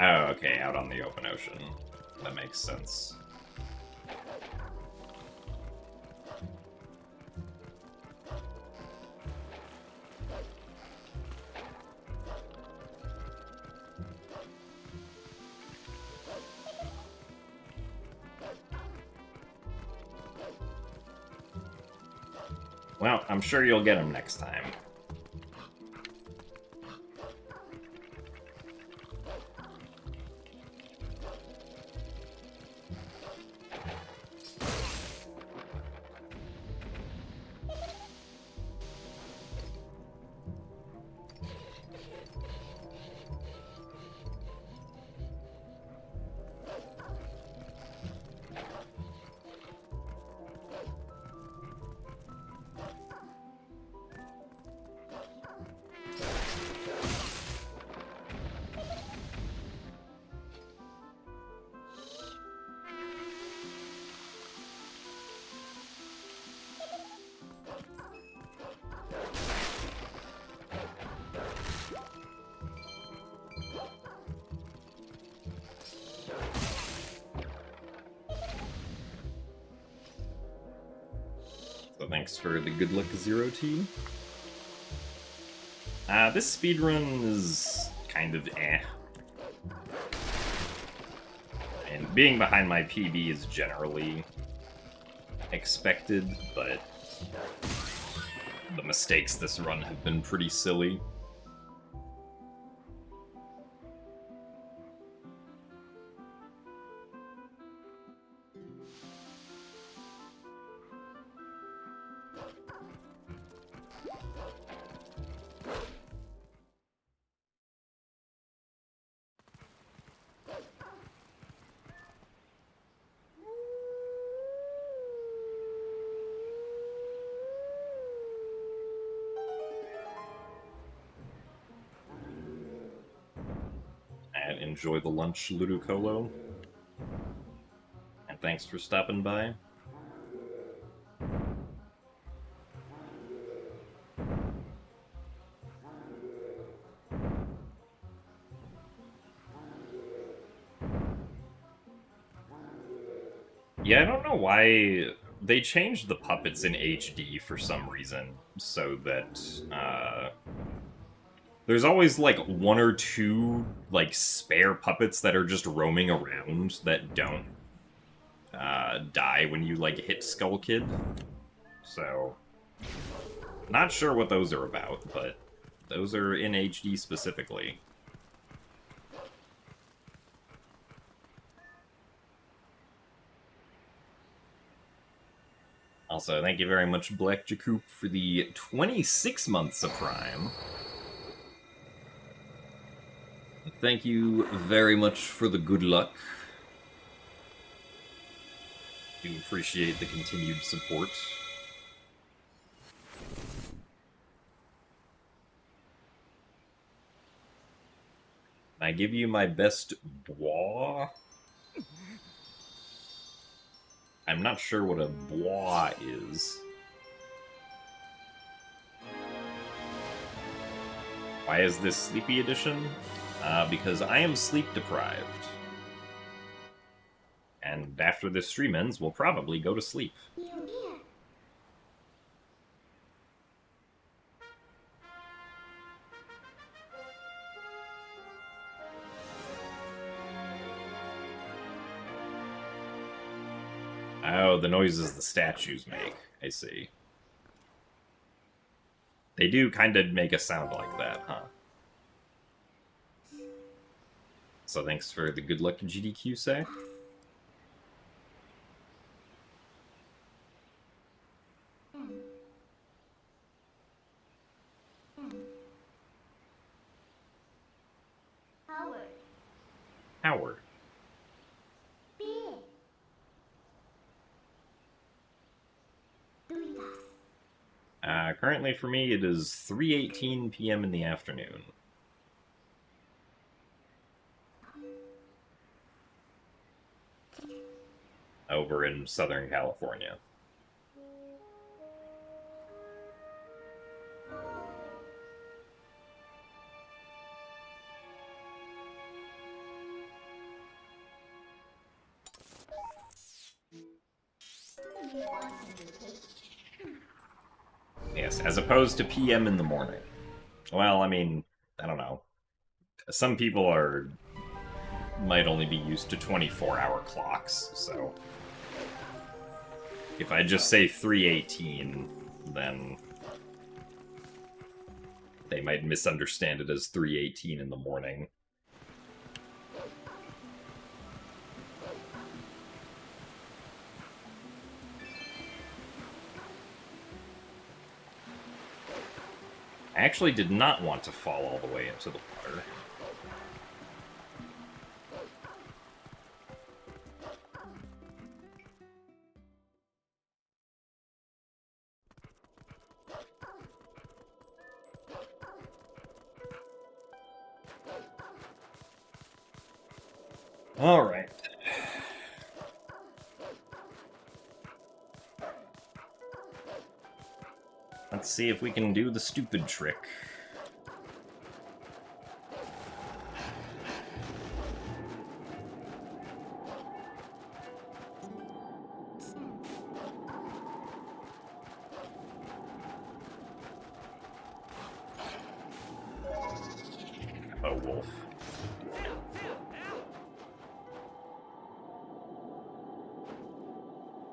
Oh, okay, out on the open ocean. That makes sense. Well, I'm sure you'll get them next time. So thanks for the good luck, Zero T. This speedrun is kind of eh. And being behind my PB is generally expected, but the mistakes this run have been pretty silly. And enjoy the lunch, Ludicolo. And thanks for stopping by. Yeah, I don't know why they changed the puppets in HD for some reason, so that, there's always, like, 1 or 2, like, spare puppets that are just roaming around that don't, die when you, like, hit Skull Kid. So, not sure what those are about, but those are in HD specifically. Also, thank you very much, Black Jacoop, for the 26 months of Prime. Thank you very much for the good luck. Do appreciate the continued support. I give you my best bois. I'm not sure what a bois is. Why is this Sleepy Edition? Because I am sleep deprived. And after this stream ends, we'll probably go to sleep. Oh, the noises the statues make. I see. They do kind of make a sound like that, huh? So thanks for the good luck GDQ, say? Howard. Currently for me, it is 3:18 p.m. in the afternoon. Over in Southern California. Yes, as opposed to PM in the morning. Well, I mean, I don't know. Some people might only be used to 24-hour clocks, so if I just say 3:18, then they might misunderstand it as 3:18 in the morning. I actually did not want to fall all the way into the water. All right. Let's see if we can do the stupid trick. Oh, wolf.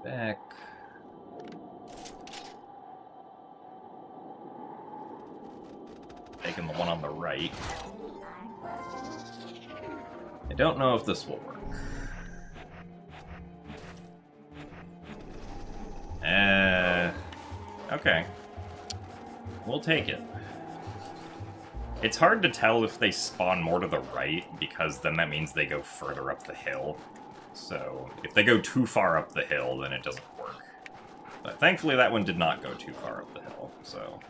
Back. Taking the one on the right. I don't know if this will work. Okay. We'll take it. It's hard to tell if they spawn more to the right, because then that means they go further up the hill. So, if they go too far up the hill, then it doesn't work. But thankfully that one did not go too far up the hill, so...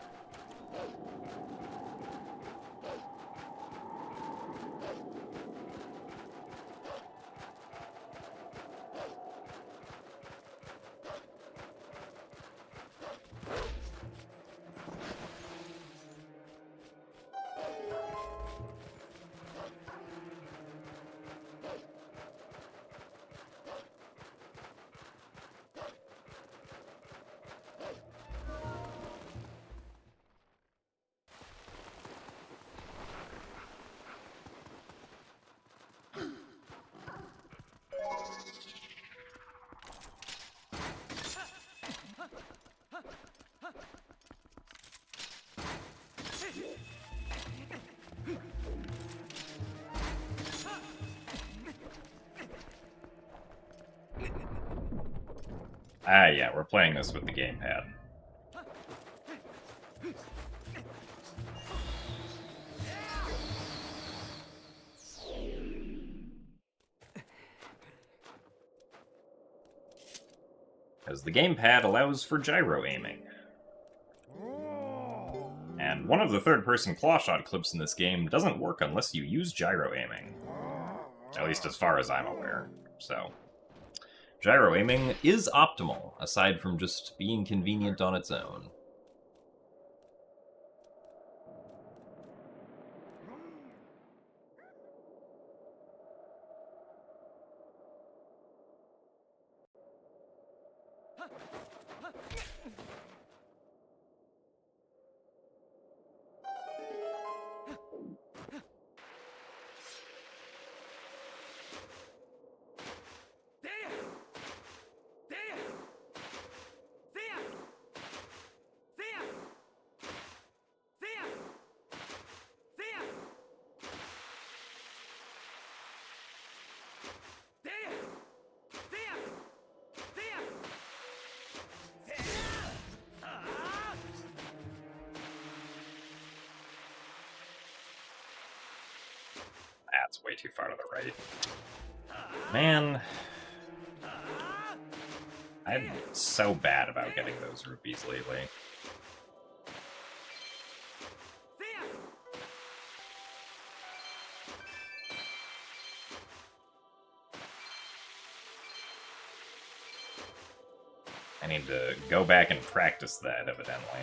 Ah, yeah, we're playing this with the gamepad. As the gamepad allows for gyro aiming. And one of the third-person clawshot clips in this game doesn't work unless you use gyro aiming. At least as far as I'm aware, so... Gyro aiming is optimal, aside from just being convenient on its own. That's way too far to the right. Man. I'm so bad about getting those rupees lately. I need to go back and practice that, evidently.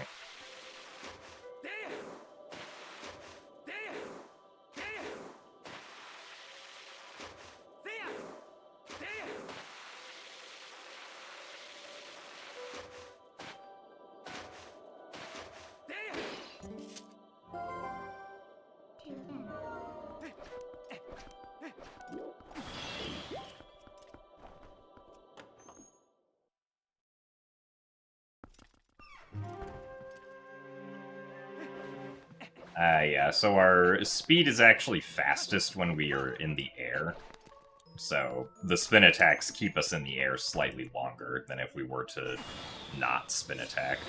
Yeah, so our speed is actually fastest when we are in the air. So the spin attacks keep us in the air slightly longer than if we were to not spin attack.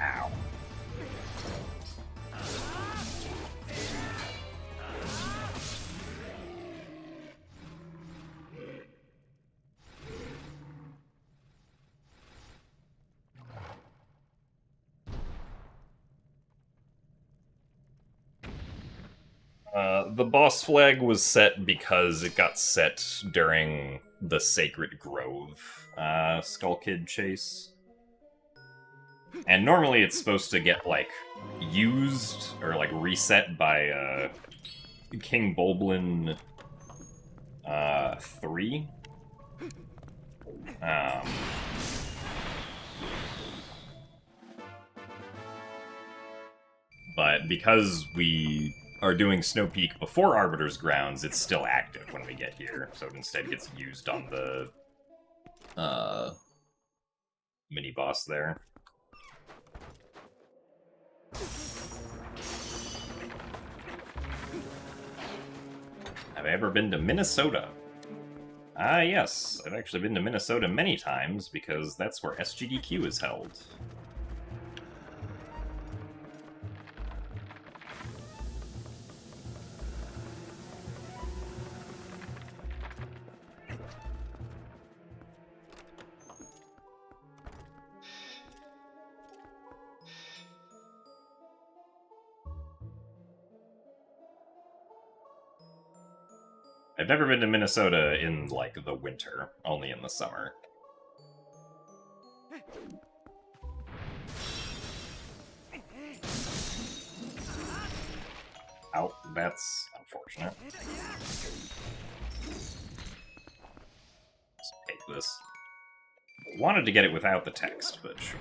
Ow. The boss flag was set because it got set during the Sacred Grove Skull Kid chase. And normally it's supposed to get, like, used or, like, reset by King Bulblin 3. But because we are doing Snow Peak before Arbiter's Grounds, it's still active when we get here, so it instead gets used on the mini-boss there. Have I ever been to Minnesota? Ah, yes. I've actually been to Minnesota many times, because that's where SGDQ is held. I've never been to Minnesota in, like, the winter, only in the summer. Oh, that's unfortunate. Let's take this. Wanted to get it without the text, but sure.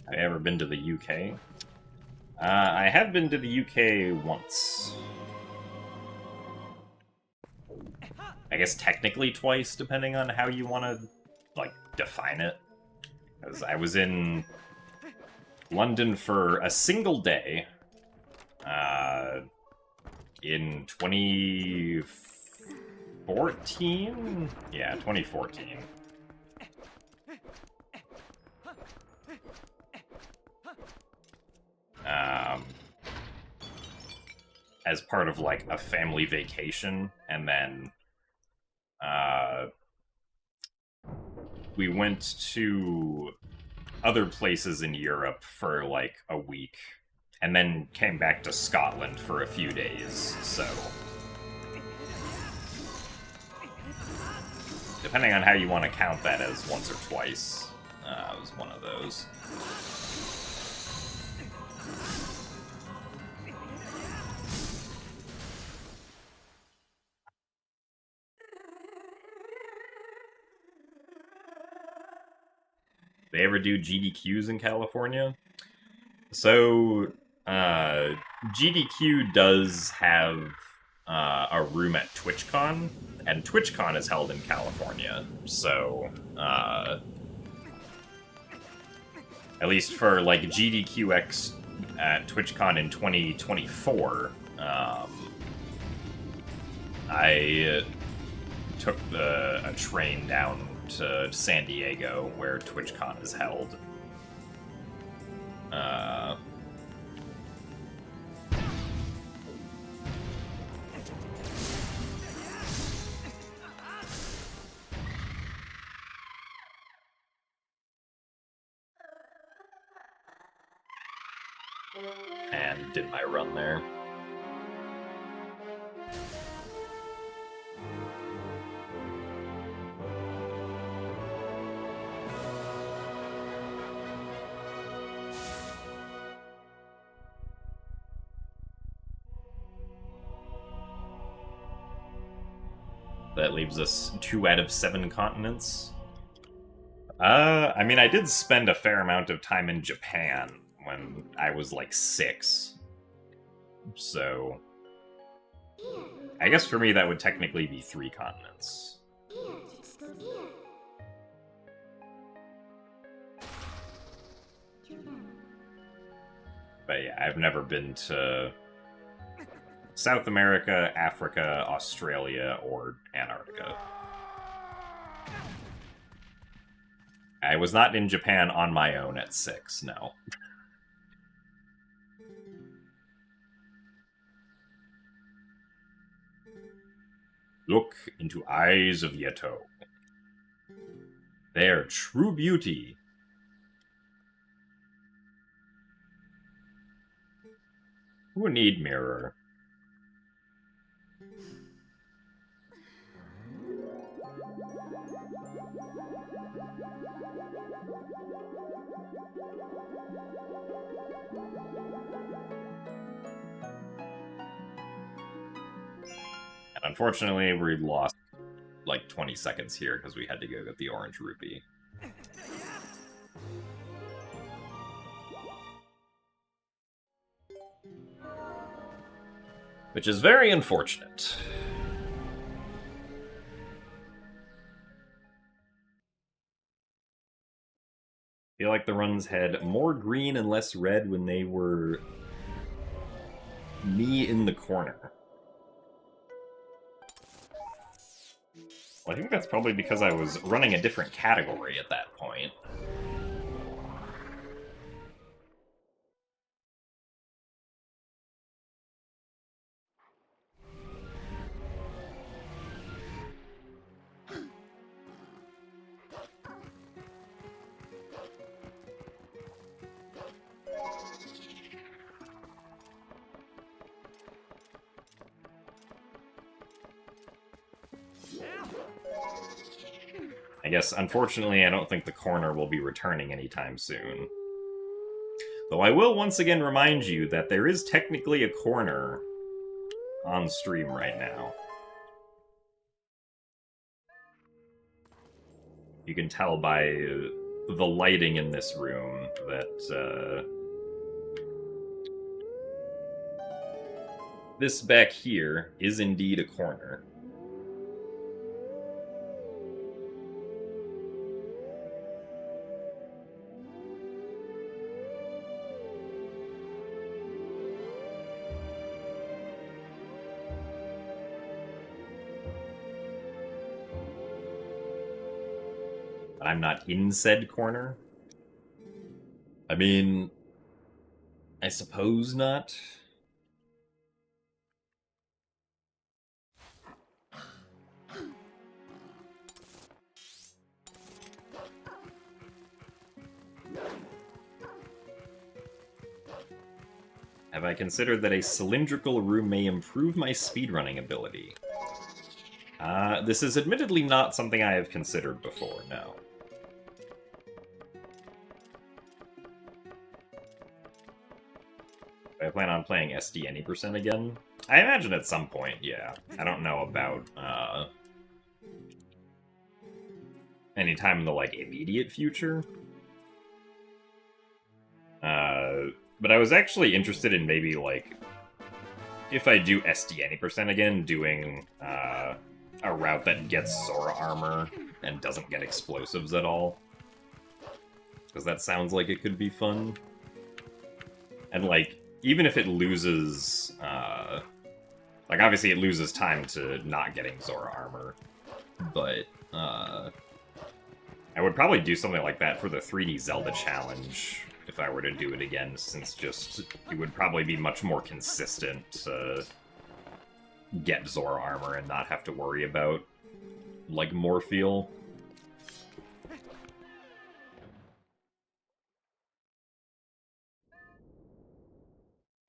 Have I ever been to the UK? I have been to the UK once. I guess technically twice, depending on how you want to, like, define it. Because I was in London for a single day in 2014? Yeah, 2014. As part of, like, a family vacation, and then we went to other places in Europe for, like, a week, and then came back to Scotland for a few days, so... Depending on how you want to count that as once or twice, it was one of those. They ever do GDQs in California? So, GDQ does have a room at TwitchCon, and TwitchCon is held in California, so, at least for, like, GDQX at TwitchCon in 2024, I took a train down to San Diego, where TwitchCon is held. And did my run there. That leaves us 2 out of 7 continents. I mean, I did spend a fair amount of time in Japan when I was, like, 6. So... I guess for me that would technically be 3 continents. But yeah, I've never been to South America, Africa, Australia, or Antarctica. I was not in Japan on my own at 6, no. Look into eyes of Yeto. Their true beauty. Who need mirror? And unfortunately, we lost like 20 seconds here because we had to go get the orange rupee. Which is very unfortunate. I feel like the runs had more green and less red when they were me in the corner. Well, I think that's probably because I was running a different category at that point. I guess, unfortunately, I don't think the corner will be returning anytime soon. Though I will once again remind you that there is technically a corner on stream right now. You can tell by the lighting in this room that this back here is indeed a corner. I'm not in said corner. I mean, I suppose not. Have I considered that a cylindrical room may improve my speedrunning ability? This is admittedly not something I have considered before, no. Do I plan on playing SD any % again? I imagine at some point, yeah. I don't know about, any time in the, like, immediate future. But I was actually interested in maybe, like, if I do SD any % again, doing, a route that gets Zora armor and doesn't get explosives at all. Because that sounds like it could be fun. And, like, even if it loses, like, obviously it loses time to not getting Zora armor, but, I would probably do something like that for the 3D Zelda challenge if I were to do it again, since just it would probably be much more consistent to get Zora armor and not have to worry about, like, Morpheal.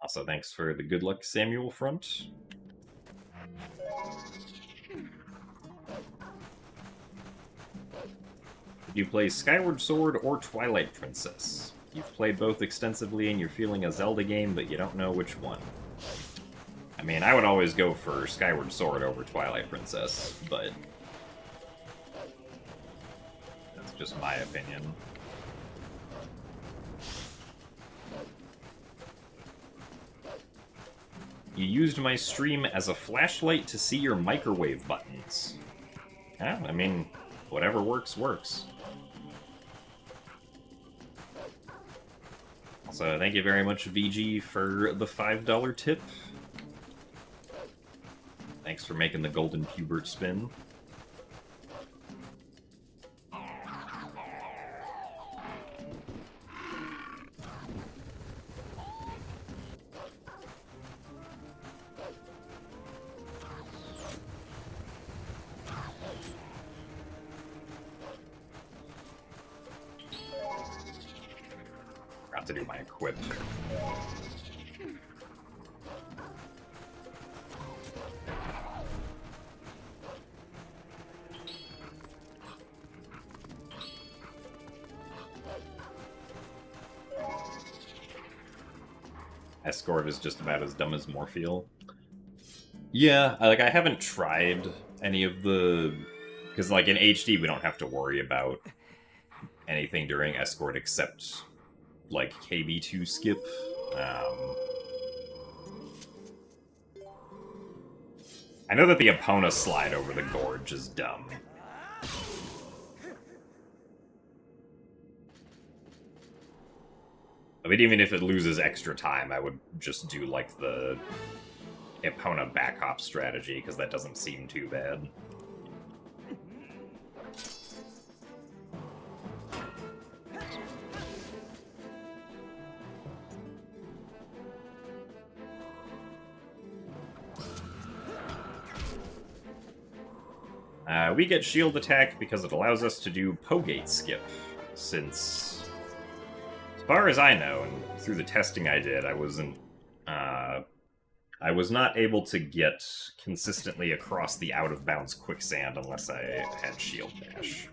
Also, thanks for the good luck, Samuel Front. You play Skyward Sword or Twilight Princess. You've played both extensively and you're feeling a Zelda game, but you don't know which one. I mean, I would always go for Skyward Sword over Twilight Princess, but that's just my opinion. You used my stream as a flashlight to see your microwave buttons. Yeah, I mean, whatever works, works. Also, thank you very much, VG, for the $5 tip. Thanks for making the golden pubert spin. Got to do my equip. Escort is just about as dumb as Morpheal. Yeah, like, I haven't tried any of the... Because, like, in HD, we don't have to worry about anything during Escort except, like, KB2 skip. I know that the Epona slide over the gorge is dumb. I mean, even if it loses extra time, I would just do, like, the Epona backhop strategy, because that doesn't seem too bad. We get shield attack because it allows us to do Pogate skip, since, as far as I know, and through the testing I did, I wasn't, I was not able to get consistently across the out-of-bounds quicksand unless I had shield dash.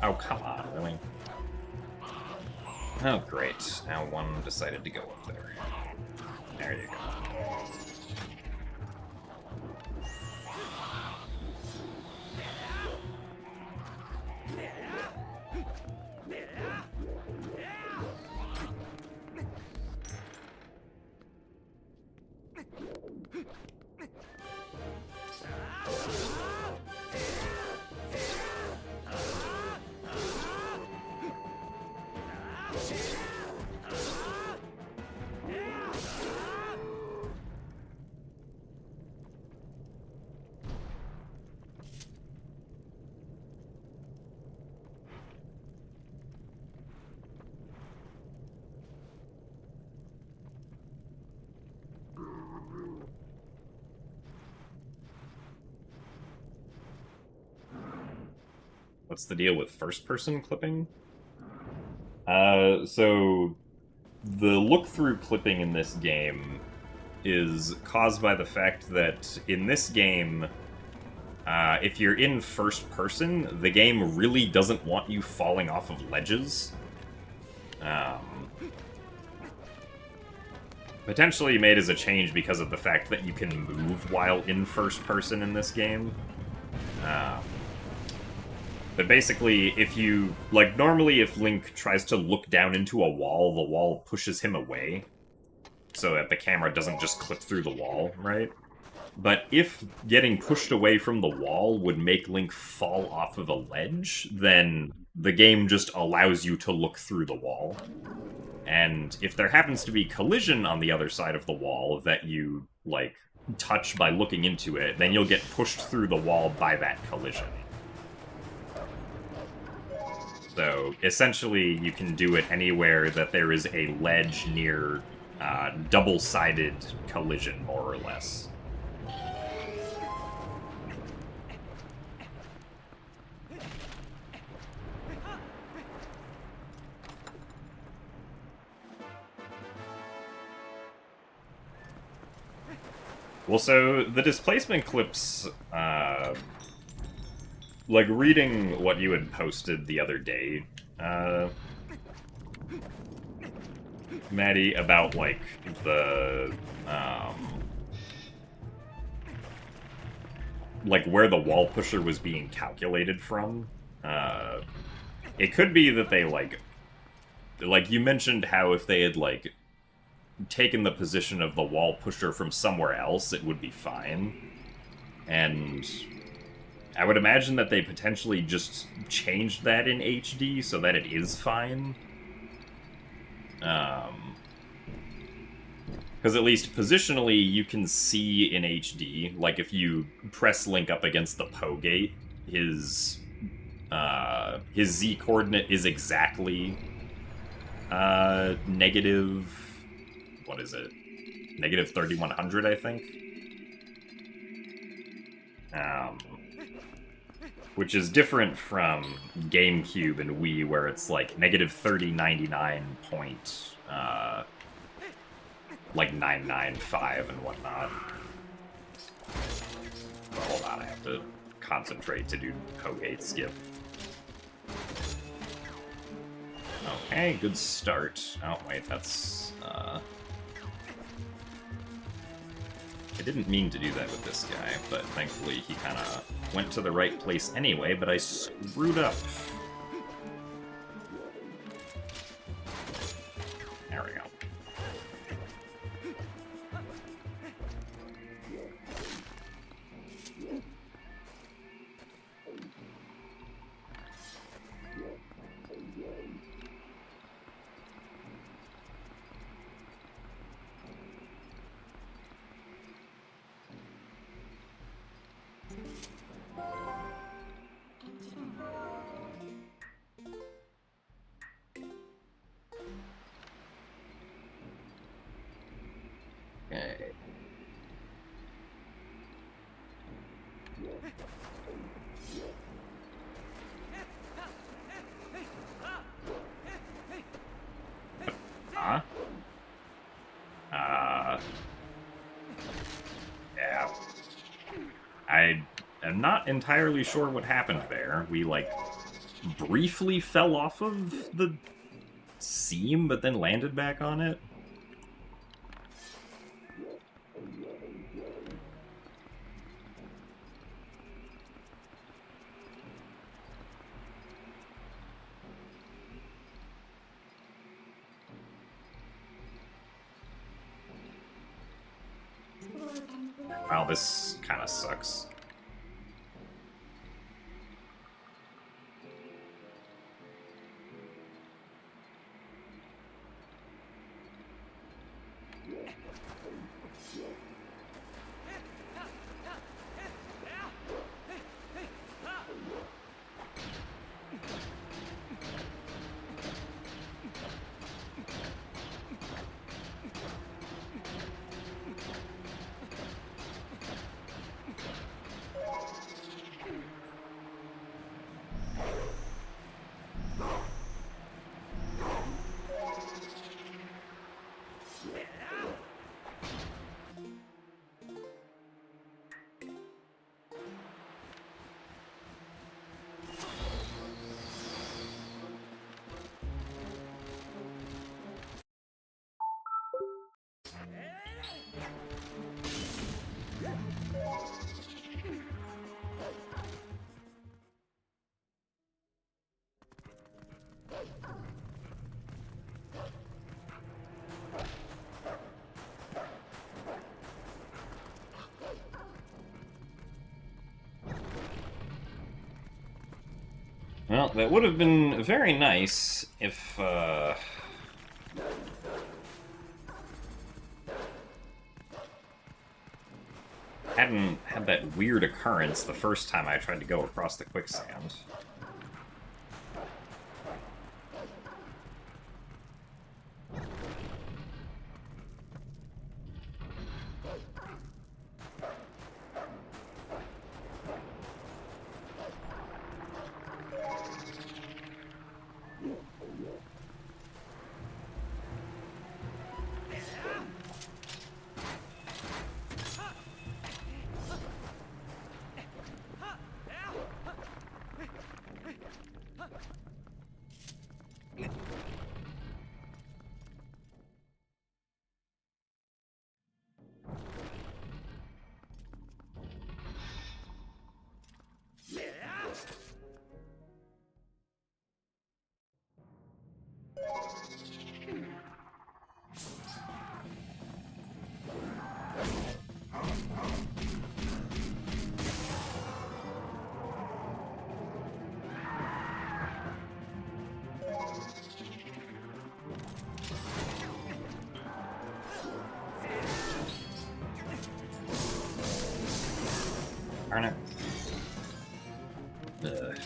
Oh, come on, really? Oh, great. Now one decided to go up there. There you go. What's the deal with first-person clipping? So the look-through clipping in this game is caused by the fact that in this game, if you're in first person, the game really doesn't want you falling off of ledges. Potentially made as a change because of the fact that you can move while in first person in this game. But basically, if you... Like, normally if Link tries to look down into a wall, the wall pushes him away. So that the camera doesn't just clip through the wall, right? But if getting pushed away from the wall would make Link fall off of a ledge, then the game just allows you to look through the wall. And if there happens to be collision on the other side of the wall that you, like, touch by looking into it, then you'll get pushed through the wall by that collision. So, essentially, you can do it anywhere that there is a ledge near double-sided collision, more or less. Well, so the displacement clips, like reading what you had posted the other day, Maddie, about, like, the, like, where the wall pusher was being calculated from, it could be that they, like, you mentioned how if they had, like, taken the position of the wall pusher from somewhere else, it would be fine. And I would imagine that they potentially just changed that in HD so that it is fine. Because at least positionally, you can see in HD, like if you press Link up against the Poe gate, his Z coordinate is exactly negative... What is it? Negative 3100, I think? Which is different from GameCube and Wii, where it's like negative 3099 point, like 995 and whatnot. But hold on, I have to concentrate to do Poe-Gate skip. Okay, good start. Oh, wait, that's, I didn't mean to do that with this guy, but thankfully he kind of went to the right place anyway, but I screwed up. There we go. Okay. Huh? Yeah. I am not entirely sure what happened there. We, like, briefly fell off of the seam, but then landed back on it. Wow, this kind of sucks. Well, that would have been very nice if, hadn't had that weird occurrence the first time I tried to go across the quicksand. Darn it. Ugh.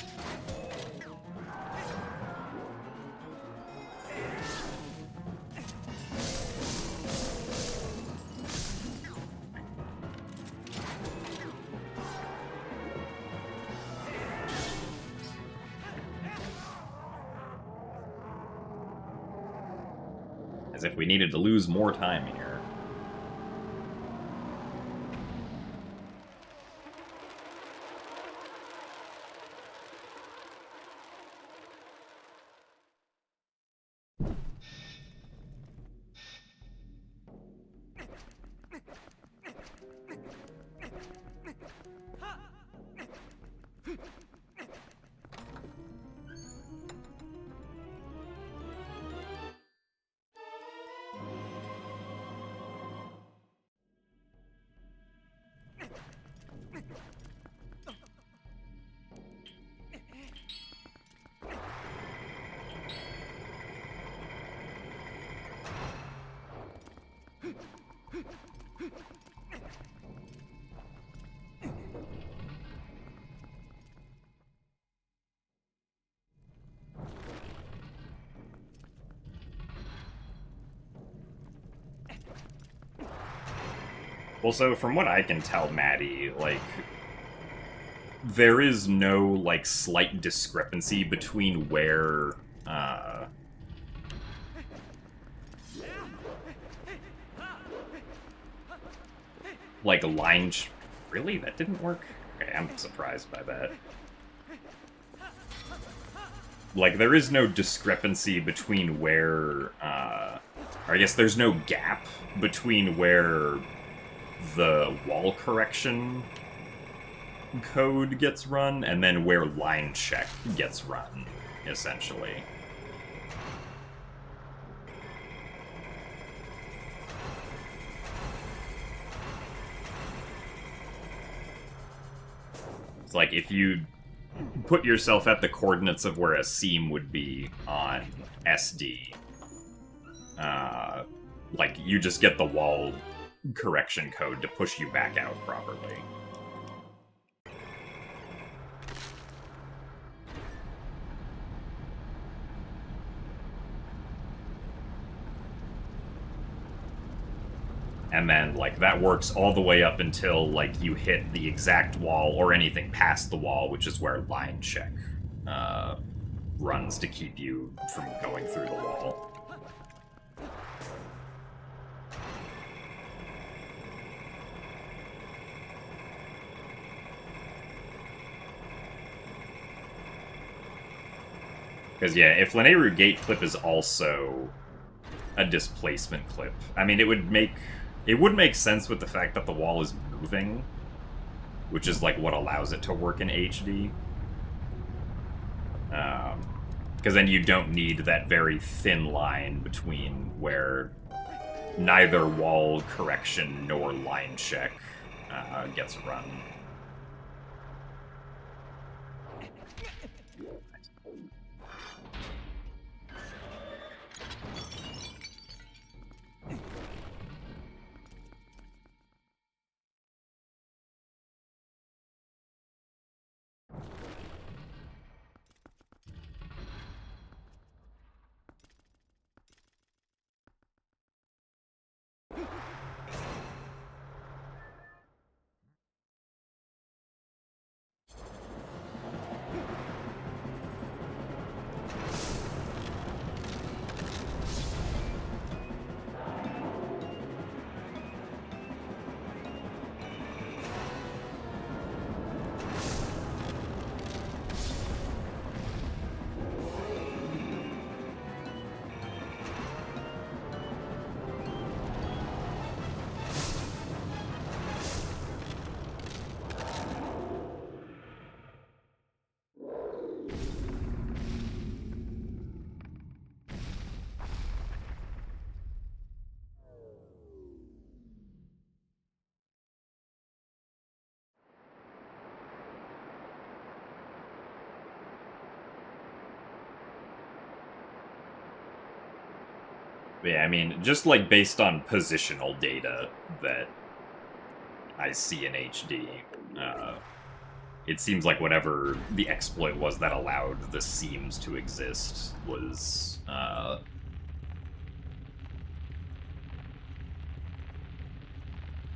As if we needed to lose more time here. Well, so from what I can tell, Maddie, like, there is no, like, slight discrepancy between where, like, really? That didn't work? Okay, I'm surprised by that. Like, there is no discrepancy between where, or I guess there's no gap between where the wall correction code gets run and then where line check gets run, essentially. It's like if you put yourself at the coordinates of where a seam would be on SD, like you just get the wall correction code to push you back out properly. And then, like, that works all the way up until, like, you hit the exact wall or anything past the wall, which is where line check runs to keep you from going through the wall. Because, yeah, if Lanayru Gate clip is also a displacement clip, I mean, it would make sense with the fact that the wall is moving, which is, like, what allows it to work in HD. Because then you don't need that very thin line between where neither wall correction nor line check gets run. Yeah, I mean, just like based on positional data that I see in HD, it seems like whatever the exploit was that allowed the seams to exist was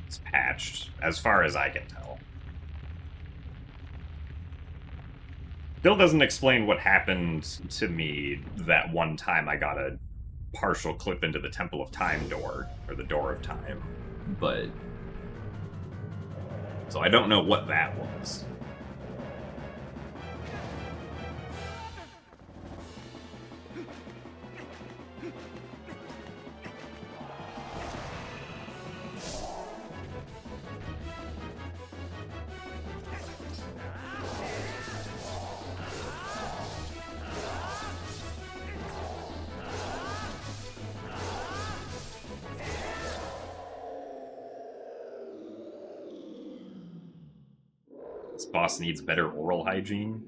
it's patched, as far as I can tell. Still doesn't explain what happened to me that one time I got a partial clip into the Temple of Time door, or the Door of Time, but... So I don't know what that was. This boss needs better oral hygiene.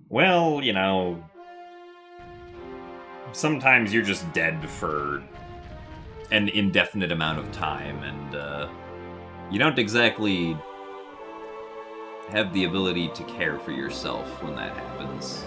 Well, you know, sometimes you're just dead for an indefinite amount of time, and you don't exactly have the ability to care for yourself when that happens.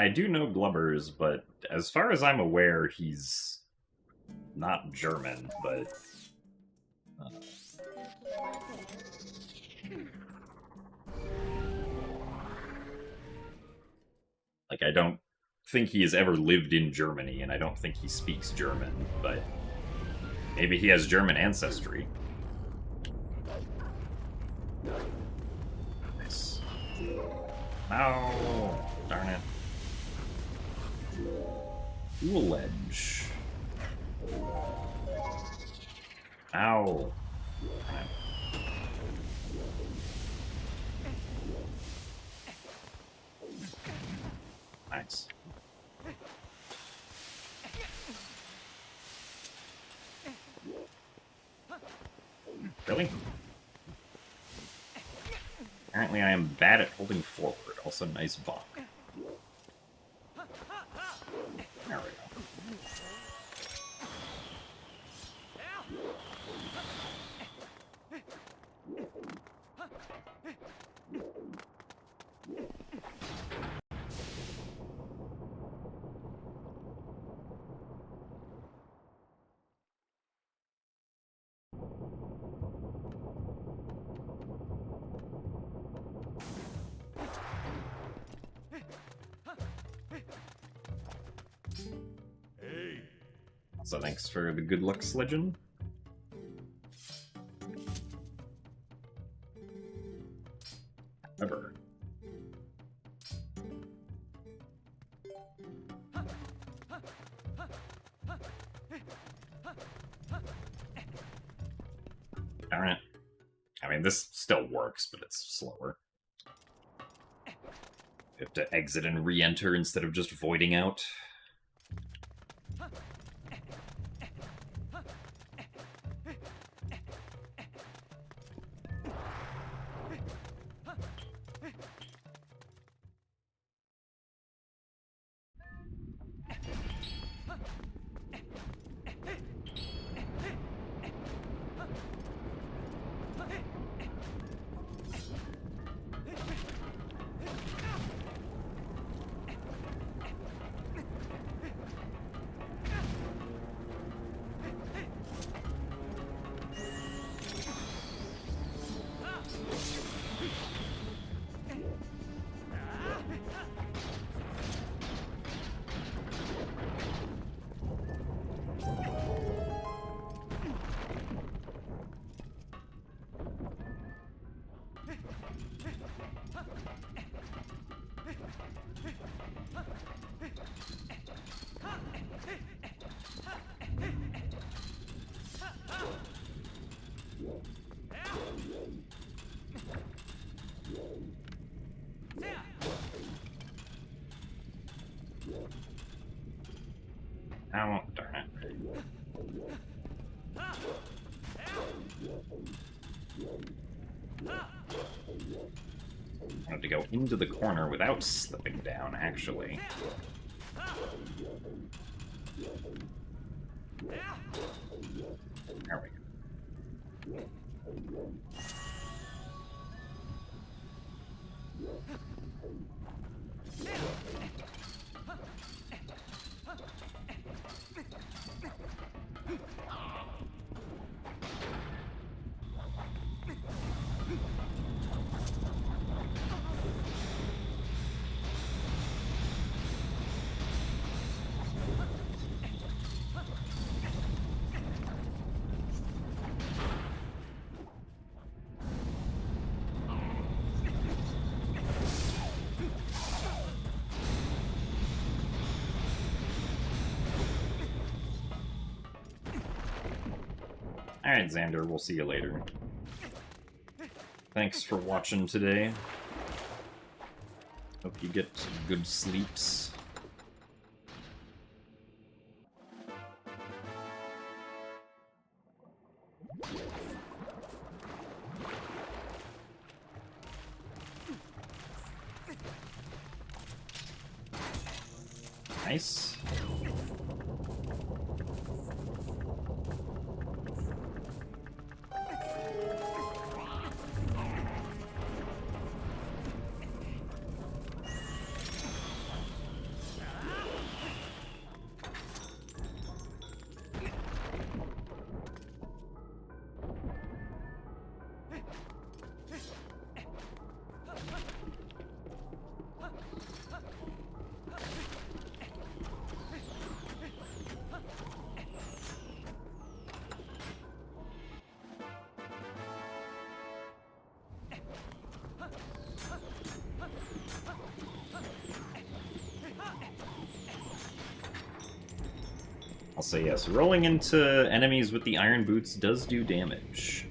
I do know Glubbers, but as far as I'm aware, he's not German, but... Like, I don't think he has ever lived in Germany, and I don't think he speaks German, but maybe he has German ancestry. Nice. No! Darn it. Cool ledge. Ow. Nice. Really? Apparently I am bad at holding forward. Also, nice bonk. There we go. So thanks for the good luck sledging. Ever. Darn it. I mean, this still works, but it's slower. You have to exit and re-enter instead of just voiding out. Oh, darn it. I wanted to go into the corner without slipping down, actually. There we go. Alright, Xander, we'll see you later. Thanks for watching today. Hope you get good sleeps. Nice. Also, yes, rolling into enemies with the iron boots does do damage.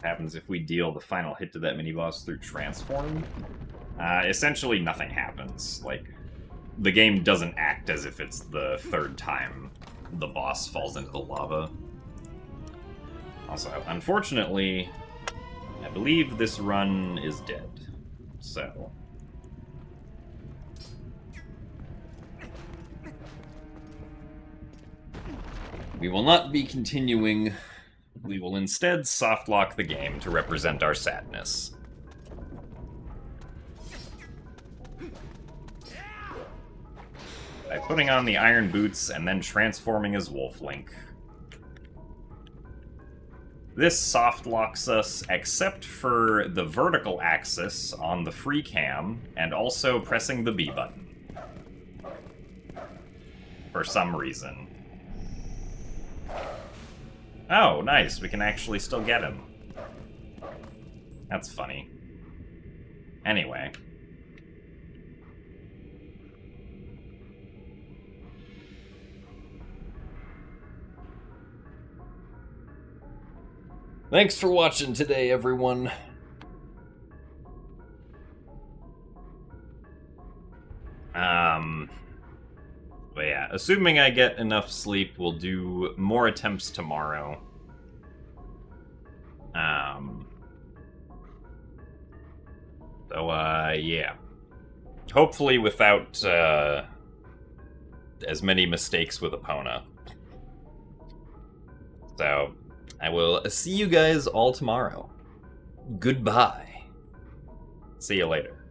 Happens if we deal the final hit to that mini-boss through Transform. Essentially nothing happens. Like, the game doesn't act as if it's the third time the boss falls into the lava. Also, unfortunately, I believe this run is dead. So... we will not be continuing. We will instead softlock the game to represent our sadness. By putting on the iron boots and then transforming as Wolf Link. This softlocks us except for the vertical axis on the free cam and also pressing the B button. For some reason. Oh, nice. We can actually still get him. That's funny. Anyway. Thanks for watching today, everyone. But yeah, assuming I get enough sleep, we'll do more attempts tomorrow. Yeah. Hopefully without, as many mistakes with Epona. So, I will see you guys all tomorrow. Goodbye. See you later.